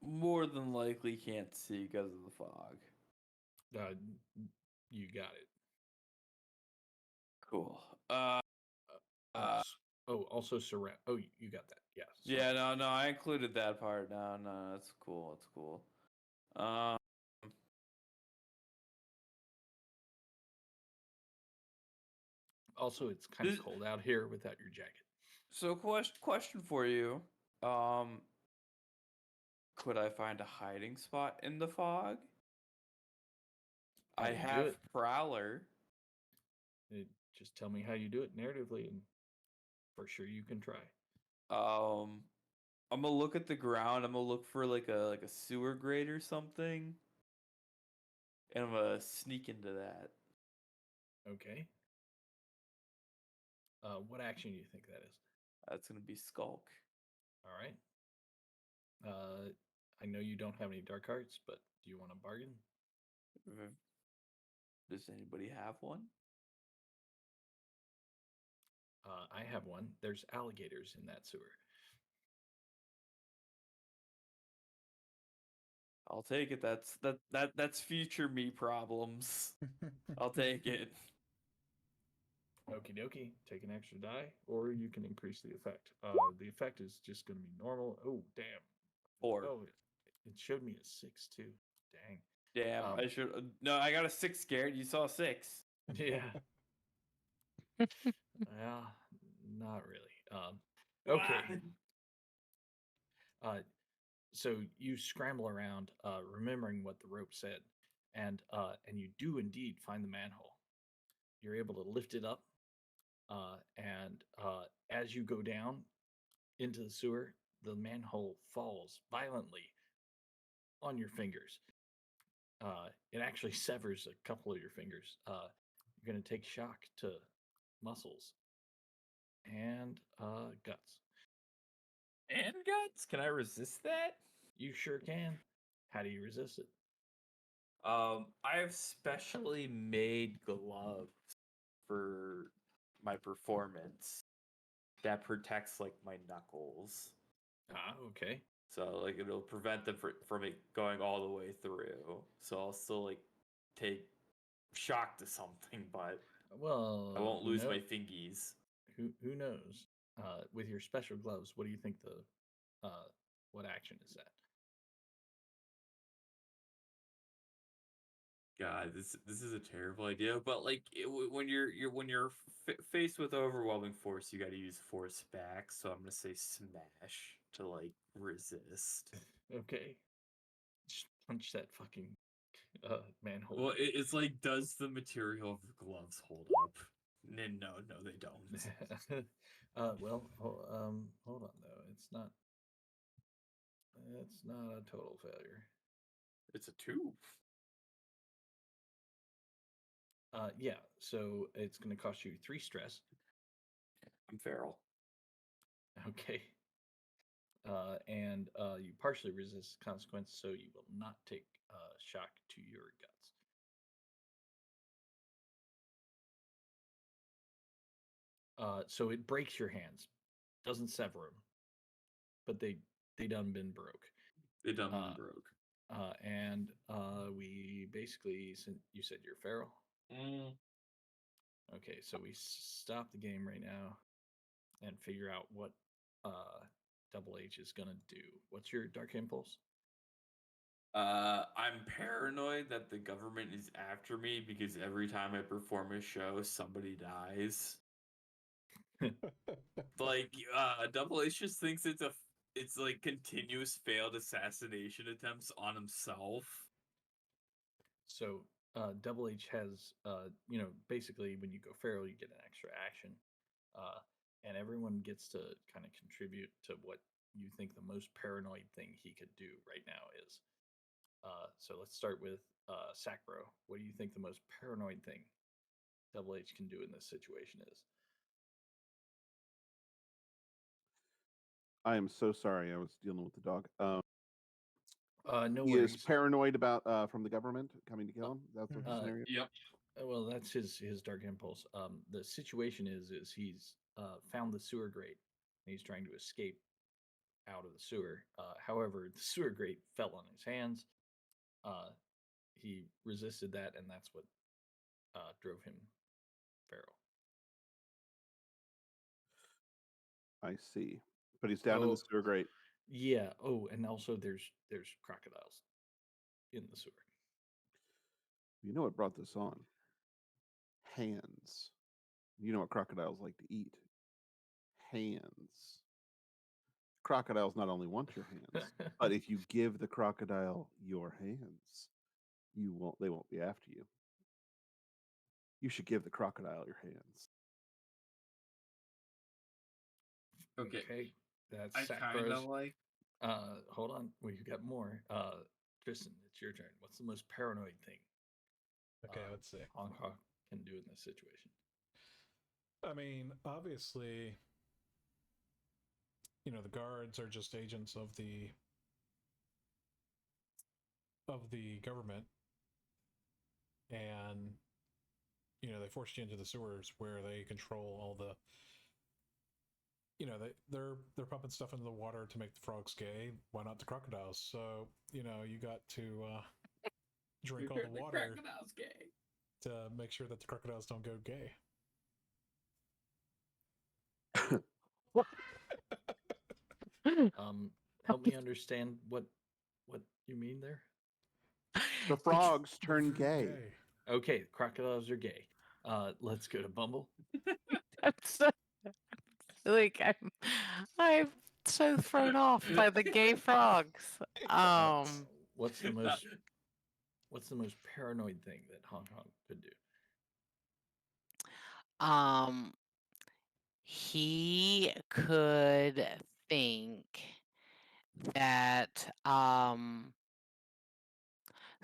more than likely can't see because of the fog. You got it. Cool. Also surround. Oh, you got that. Yeah. Yeah, no, I included that part. No, that's cool. That's cool. Also, it's kind of This- cold out here without your jacket. So question for you. Could I find a hiding spot in the fog? How I do you do have it? Prowler. Just tell me how you do it narratively, and for sure you can try. I'm gonna look at the ground. I'm gonna look for like a sewer grate or something, and I'm gonna sneak into that. Okay. What action do you think that is? That's gonna be skulk. All right. I know you don't have any dark arts, but do you want to bargain? Does anybody have one? I have one. There's alligators in that sewer. I'll take it. That's future me problems. I'll take it. Okie dokie. Take an extra die, or you can increase the effect. The effect is just going to be normal. Oh, damn. 4. Oh, it showed me a 6 too. Dang. Damn, I should. No, I got a 6 scared. You saw 6. Yeah. Well, not really. Okay. So you scramble around, remembering what the rope said, and you do indeed find the manhole. You're able to lift it up, and as you go down into the sewer, the manhole falls violently on your fingers. It actually severs a couple of your fingers. You're going to take shock to muscles and guts. And guts? Can I resist that? You sure can. How do you resist it? I have specially made gloves for my performance that protects like my knuckles. Ah, okay. So like it'll prevent them from it going all the way through. So I'll still like take shock to something, but Well, I won't who lose my knows? fingies. Who knows? With your special gloves, what do you think what action is that? God, this is a terrible idea. But like when you're faced with overwhelming force, you got to use force back. So I'm gonna say smash to like resist. Okay. Just punch that fucking manhole. Well, it's like, does the material of the gloves hold up? No, they don't. Well, hold on though. It's not a total failure. It's a tube. Yeah, so it's going to cost you 3 stress. I'm feral. Okay. and you partially resist consequence, so you will not take shock to your guts. So it breaks your hands, doesn't sever them, but they done been broke. It done Uh, broke. And we basically, since you said you're feral. Mm. Okay, so we stop the game right now and figure out what Double H is gonna do. What's your dark impulse? I'm paranoid that the government is after me because every time I perform a show, somebody dies. Like, Double H just thinks it's like continuous failed assassination attempts on himself. So Double H has, basically when you go feral, you get an extra action, and everyone gets to kind of contribute to what you think the most paranoid thing he could do right now is. So let's start with Sacbro. What do you think the most paranoid thing Double H can do in this situation is? I am so sorry. I was dealing with the dog. No He worries. is paranoid about from the government coming to kill him. That's what the scenario. Yep. Well, that's his dark impulse. The situation is he's found the sewer grate and he's trying to escape out of the sewer. However, the sewer grate fell on his hands. He resisted that, and that's what drove him feral. I see. But he's down in the Oh. sewer grate. Yeah. Oh, and also there's crocodiles in the sewer. You know what brought this on? Hands. You know what crocodiles like to eat? Hands. Crocodiles not only want your hands, but if you give the crocodile your hands, they won't be after you. You should give the crocodile your hands. Okay. That's I kind Sacbro's. of like. Hold on. Well, you got more. Tristan, it's your turn. What's the most paranoid thing? Okay, let's see. Hong Kong can do in this situation. I mean, obviously, the guards are just agents of the government, and they forced you into the sewers where they control all the. They're pumping stuff into the water to make the frogs gay. Why not the crocodiles? So you got to drink all the water Crocodile's gay. to make sure that the crocodiles don't go gay. Help me understand what you mean there. The frogs turn gay. Okay, crocodiles are gay. Let's go to Bumble. I'm so thrown off by the gay frogs. What's the most paranoid thing that Hong Kong could do? He could think that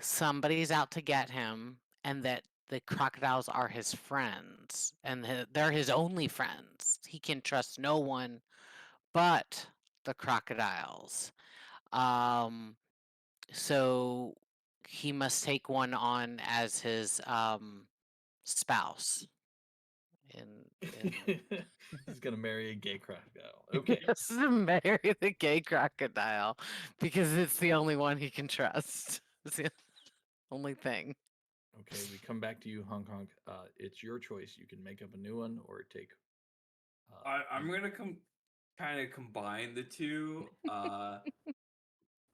somebody's out to get him and that the crocodiles are his friends and they're his only friends. He can trust no one but the crocodiles. So he must take one on as his spouse. He's gonna marry a gay crocodile. Okay. Yes, marry the gay crocodile because it's the only one he can trust. It's the only thing. Okay, we come back to you, Hong Kong. It's your choice. You can make up a new one or take. I'm gonna kind of combine the two. I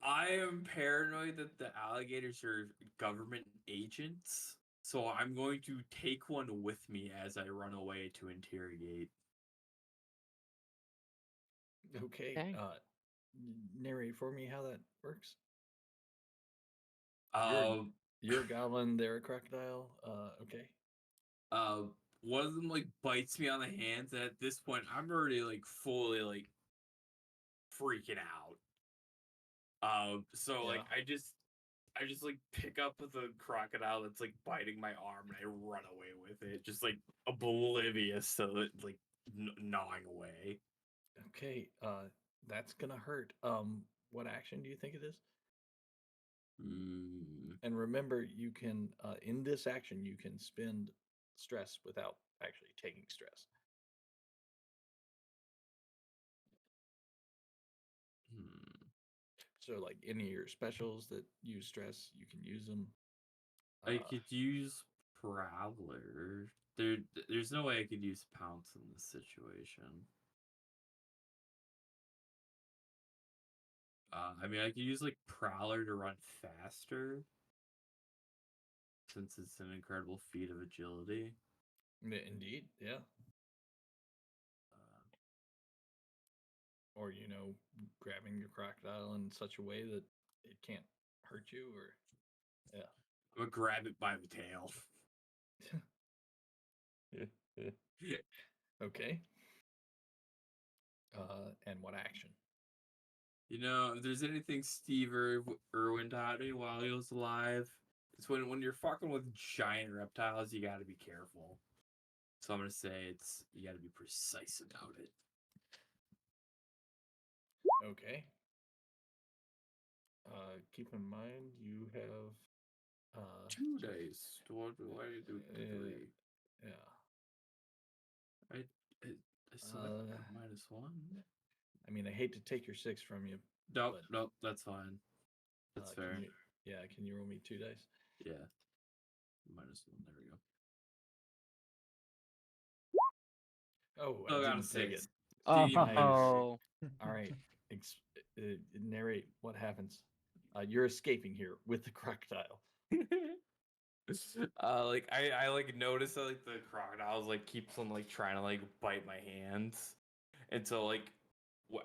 am paranoid that the alligators are government agents, so I'm going to take one with me as I run away to interrogate. Okay. Narrate for me how that works. You're a goblin. They're a crocodile. Okay. One of them like bites me on the hands, and at this point, I'm already like fully like freaking out. So like I just like pick up the crocodile that's like biting my arm, and I run away with it, just like oblivious to it like gnawing away. Okay. That's gonna hurt. What action do you think it is? And remember, you can in this action you can spend stress without actually taking stress. So, like any of your specials that use stress, you can use them. I could use Prowler. There's no way I could use Pounce in this situation. I mean, I could use like Prowler to run faster, since it's an incredible feat of agility. Indeed, yeah. Or grabbing your crocodile in such a way that it can't hurt you, or yeah. I'm gonna grab it by the tail. Okay. And what action? If there's anything Steve Irwin taught me while he was alive, it's when you're fucking with giant reptiles, you gotta be careful. So I'm gonna say you gotta be precise about it. Okay. Keep in mind you have 2 days. What do I do? Three. yeah. I selected -1. I mean, I hate to take your 6 from you. Nope, but, nope, that's fine. That's fair. Can you roll me 2 dice? Yeah. -1. There we go. Oh, Still I got a didn't take it. 6. Oh, All right. Narrate what happens. You're escaping here with the crocodile. Like I like notice that like the crocodiles like keeps on like trying to like bite my hands, and so like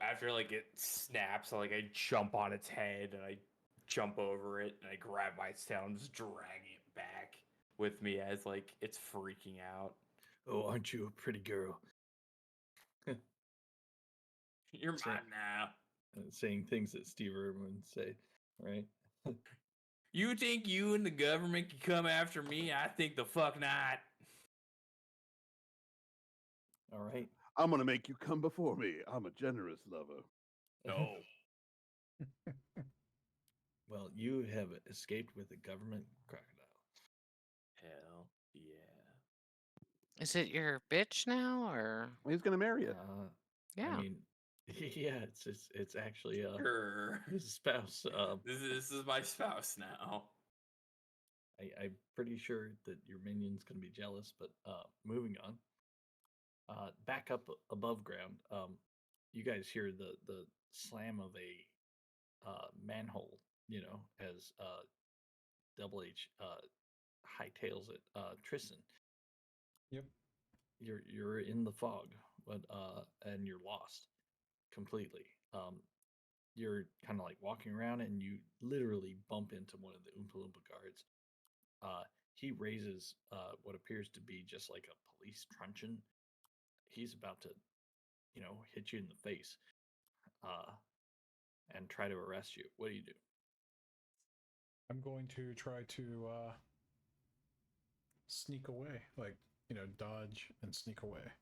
after like it snaps, I jump on its head and I jump over it and I grab my its tail and just drag it back with me as like it's freaking out. Oh, aren't you a pretty girl? You're Say- mine now. Saying things that Steve Irwin would say, right? You think you and the government can come after me? I think the fuck not. All right. I'm gonna make you come before me. I'm a generous lover. No. Well, you have escaped with a government crocodile. Hell yeah. is it your bitch now, or He's gonna marry it. yeah? I mean, yeah, it's actually Sure. his spouse. This is my spouse now. I'm pretty sure that your minion's gonna be jealous, but moving on. Back up above ground, you guys hear the slam of a manhole, as Double H hightails it. Tristan, Yep. you're in the fog, but and you're lost completely. You're kind of like walking around, and you literally bump into one of the Oompa Loompa guards. He raises what appears to be just like a police truncheon. He's about to, hit you in the face, and try to arrest you. What do you do? I'm going to try to sneak away, like, dodge and sneak away.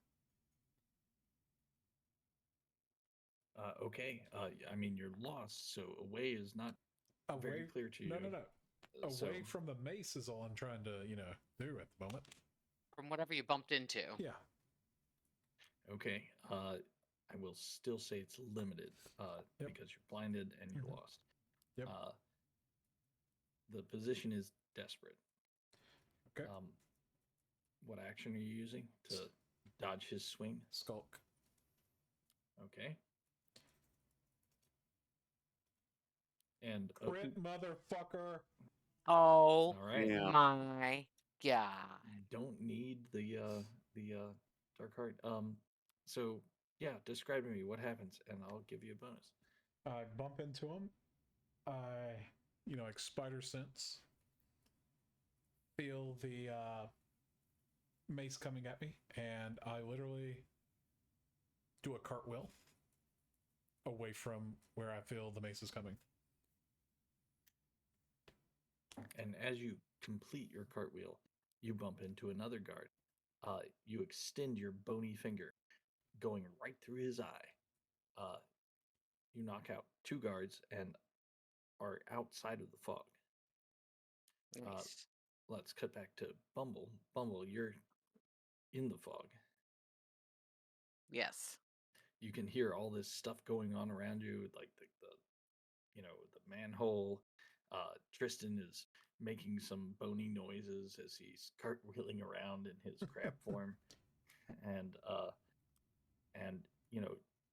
Okay. I mean, you're lost, so away is not very clear to you. No. Away So- from the mace is all I'm trying to, do at the moment. From whatever you bumped into. Yeah. Okay. I will still say it's limited Yep. because you're blinded and you're Mhm. lost. Yep. The position is desperate. Okay. What action are you using to dodge his swing? Skulk. Okay. And Crit, motherfucker. Oh all right. Yeah. my god! You don't need the dark heart. So yeah, describe to me what happens, and I'll give you a bonus. I bump into him. I, like spider sense. Feel the mace coming at me, and I literally do a cartwheel away from where I feel the mace is coming. And as you complete your cartwheel, you bump into another guard. You extend your bony finger, going right through his eye. you knock out 2 guards and are outside of the fog. Nice. Let's cut back to Bumble. Bumble, you're in the fog. Yes. You can hear all this stuff going on around you, like the the manhole. Tristan is making some bony noises as he's cartwheeling around in his crab form, and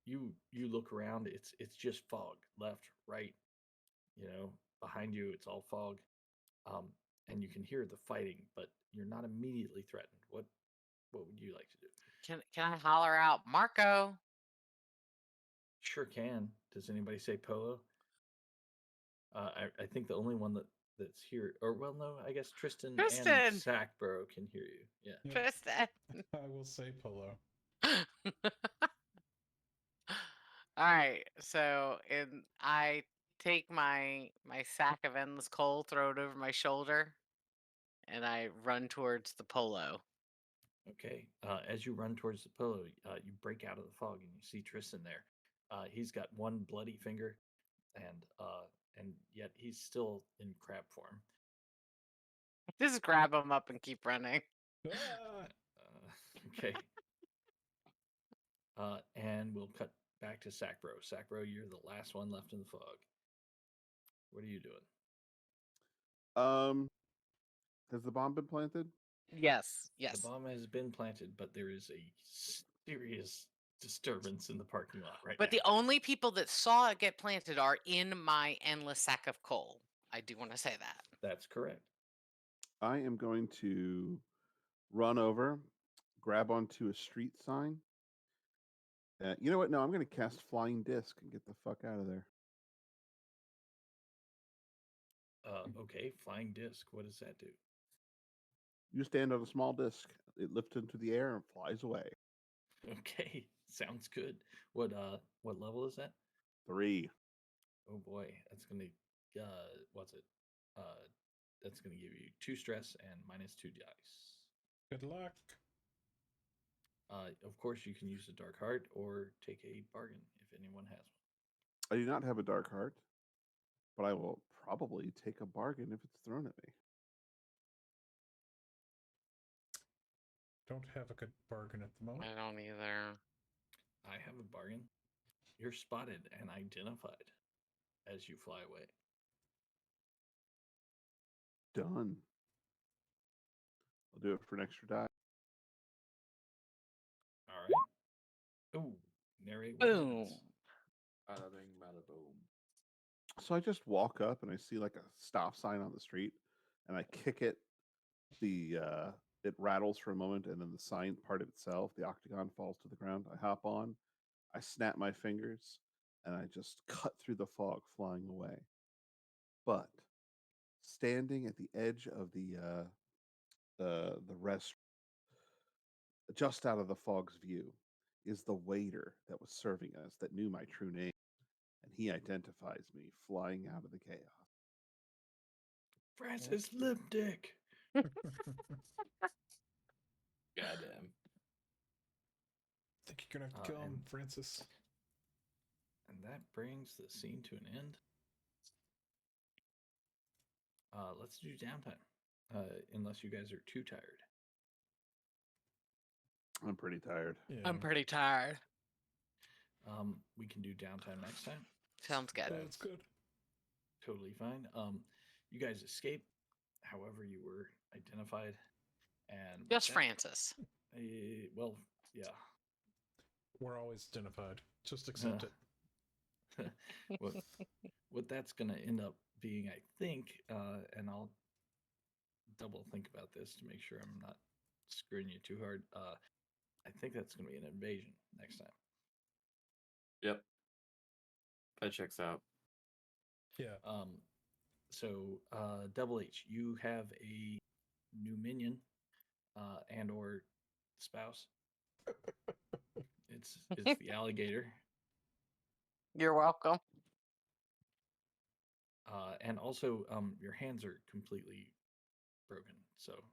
you look around. It's just fog, left, right. Behind you, it's all fog, and you can hear the fighting, but you're not immediately threatened. What would you like to do? Can I holler out, Marco? Sure can. Does anybody say Polo? I think the only one that's here, or well, no, I guess Tristan Tristan! and Sackborough can hear you. Yeah. Yep. Tristan. I will say Polo. All right. So, I take my sack of endless coal, throw it over my shoulder, and I run towards the Polo. Okay. As you run towards the Polo, you break out of the fog and you see Tristan there. He's got one bloody finger, and yet he's still in crab form. Just grab him up and keep running. Ah! Okay. And we'll cut back to Sackbro. Sackbro, you're the last one left in the fog. What are you doing? Has the bomb been planted? Yes. Yes. The bomb has been planted, but there is a serious disturbance in the parking lot right But now. the only people that saw it get planted are in my endless sack of coal. I do want to say that. That's correct. I am going to run over, grab onto a street sign. You know what? No, I'm going to cast Flying Disc and get the fuck out of there. Okay, flying disc. What does that do? You stand on a small disc. It lifts into the air and flies away. Okay, sounds good. What level is that? 3. Oh boy, that's gonna what's it? That's gonna give you 2 stress and -2 dice. Good luck. Of course, you can use a dark heart or take a bargain if anyone has one. I do not have a dark heart, but I will probably take a bargain if it's thrown at me. Don't have a good bargain at the moment. I don't either. I have a bargain. You're spotted and identified as you fly away. Done. I'll do it for an extra die. All right. Oh, narrate. What Boom. happens. Bada bing, bada boom. So I just walk up and I see like a stop sign on the street, and I kick it. It rattles for a moment, and then the sign part of itself, the octagon, falls to the ground. I hop on, I snap my fingers, and I just cut through the fog, flying away. But standing at the edge of the rest, just out of the fog's view, is the waiter that was serving us, that knew my true name, and he identifies me flying out of the chaos. Francis Lipdick. Goddamn. Think you're gonna have to kill him, and- Francis. And that brings the scene to an end. Let's do downtime. Unless you guys are too tired. I'm pretty tired. Yeah. I'm pretty tired. We can do downtime next time. Sounds good. That's good. Totally fine. You guys escape, however you were identified, and Just that- Francis. well, yeah. We're always identified. Just accept it. What that's going to end up being, I think, and I'll double think about this to make sure I'm not screwing you too hard. I think that's going to be an invasion next time. Yep. That checks out. Yeah. So Double H, you have a new minion and or spouse. It's the alligator. You're welcome. And also your hands are completely broken. So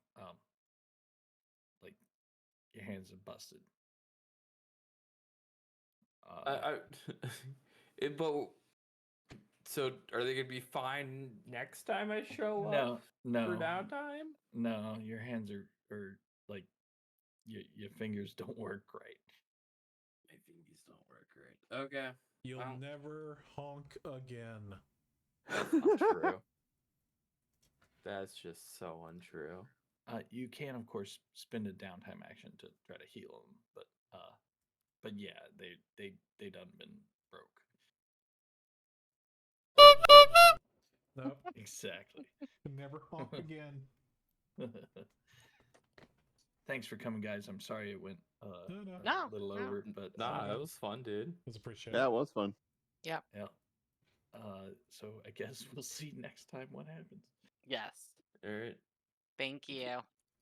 like your hands are busted. But so are they gonna be fine next time I show No, up no, for downtime? no. Your hands are like your fingers don't work right. My fingers don't work right. Okay. You'll Well, never honk again. that's not true. That's just so untrue. You can of course spend a downtime action to try to heal them, but yeah, they done been broke. No, Exactly. never honk again. Thanks for coming, guys. I'm sorry it went No. No, a little no. over, but Nah, it was fun, dude. It was appreciated. Yeah, it was fun. yeah. So I guess we'll see next time what happens. Yes. All right. Thank you.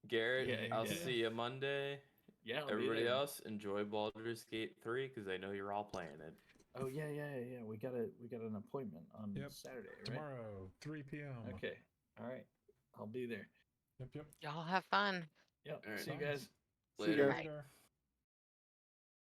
Garrett, Yeah, I'll yeah. see you Monday. Yeah. I'll be Everybody there. else, enjoy Baldur's Gate 3 because I know you're all playing it. Oh yeah. We got an appointment on Yep. Saturday, right? Tomorrow, 3 p.m. Okay. All right. I'll be there. Yep. Y'all have fun. Yep. All right. See you guys. See you Later. guys. Later.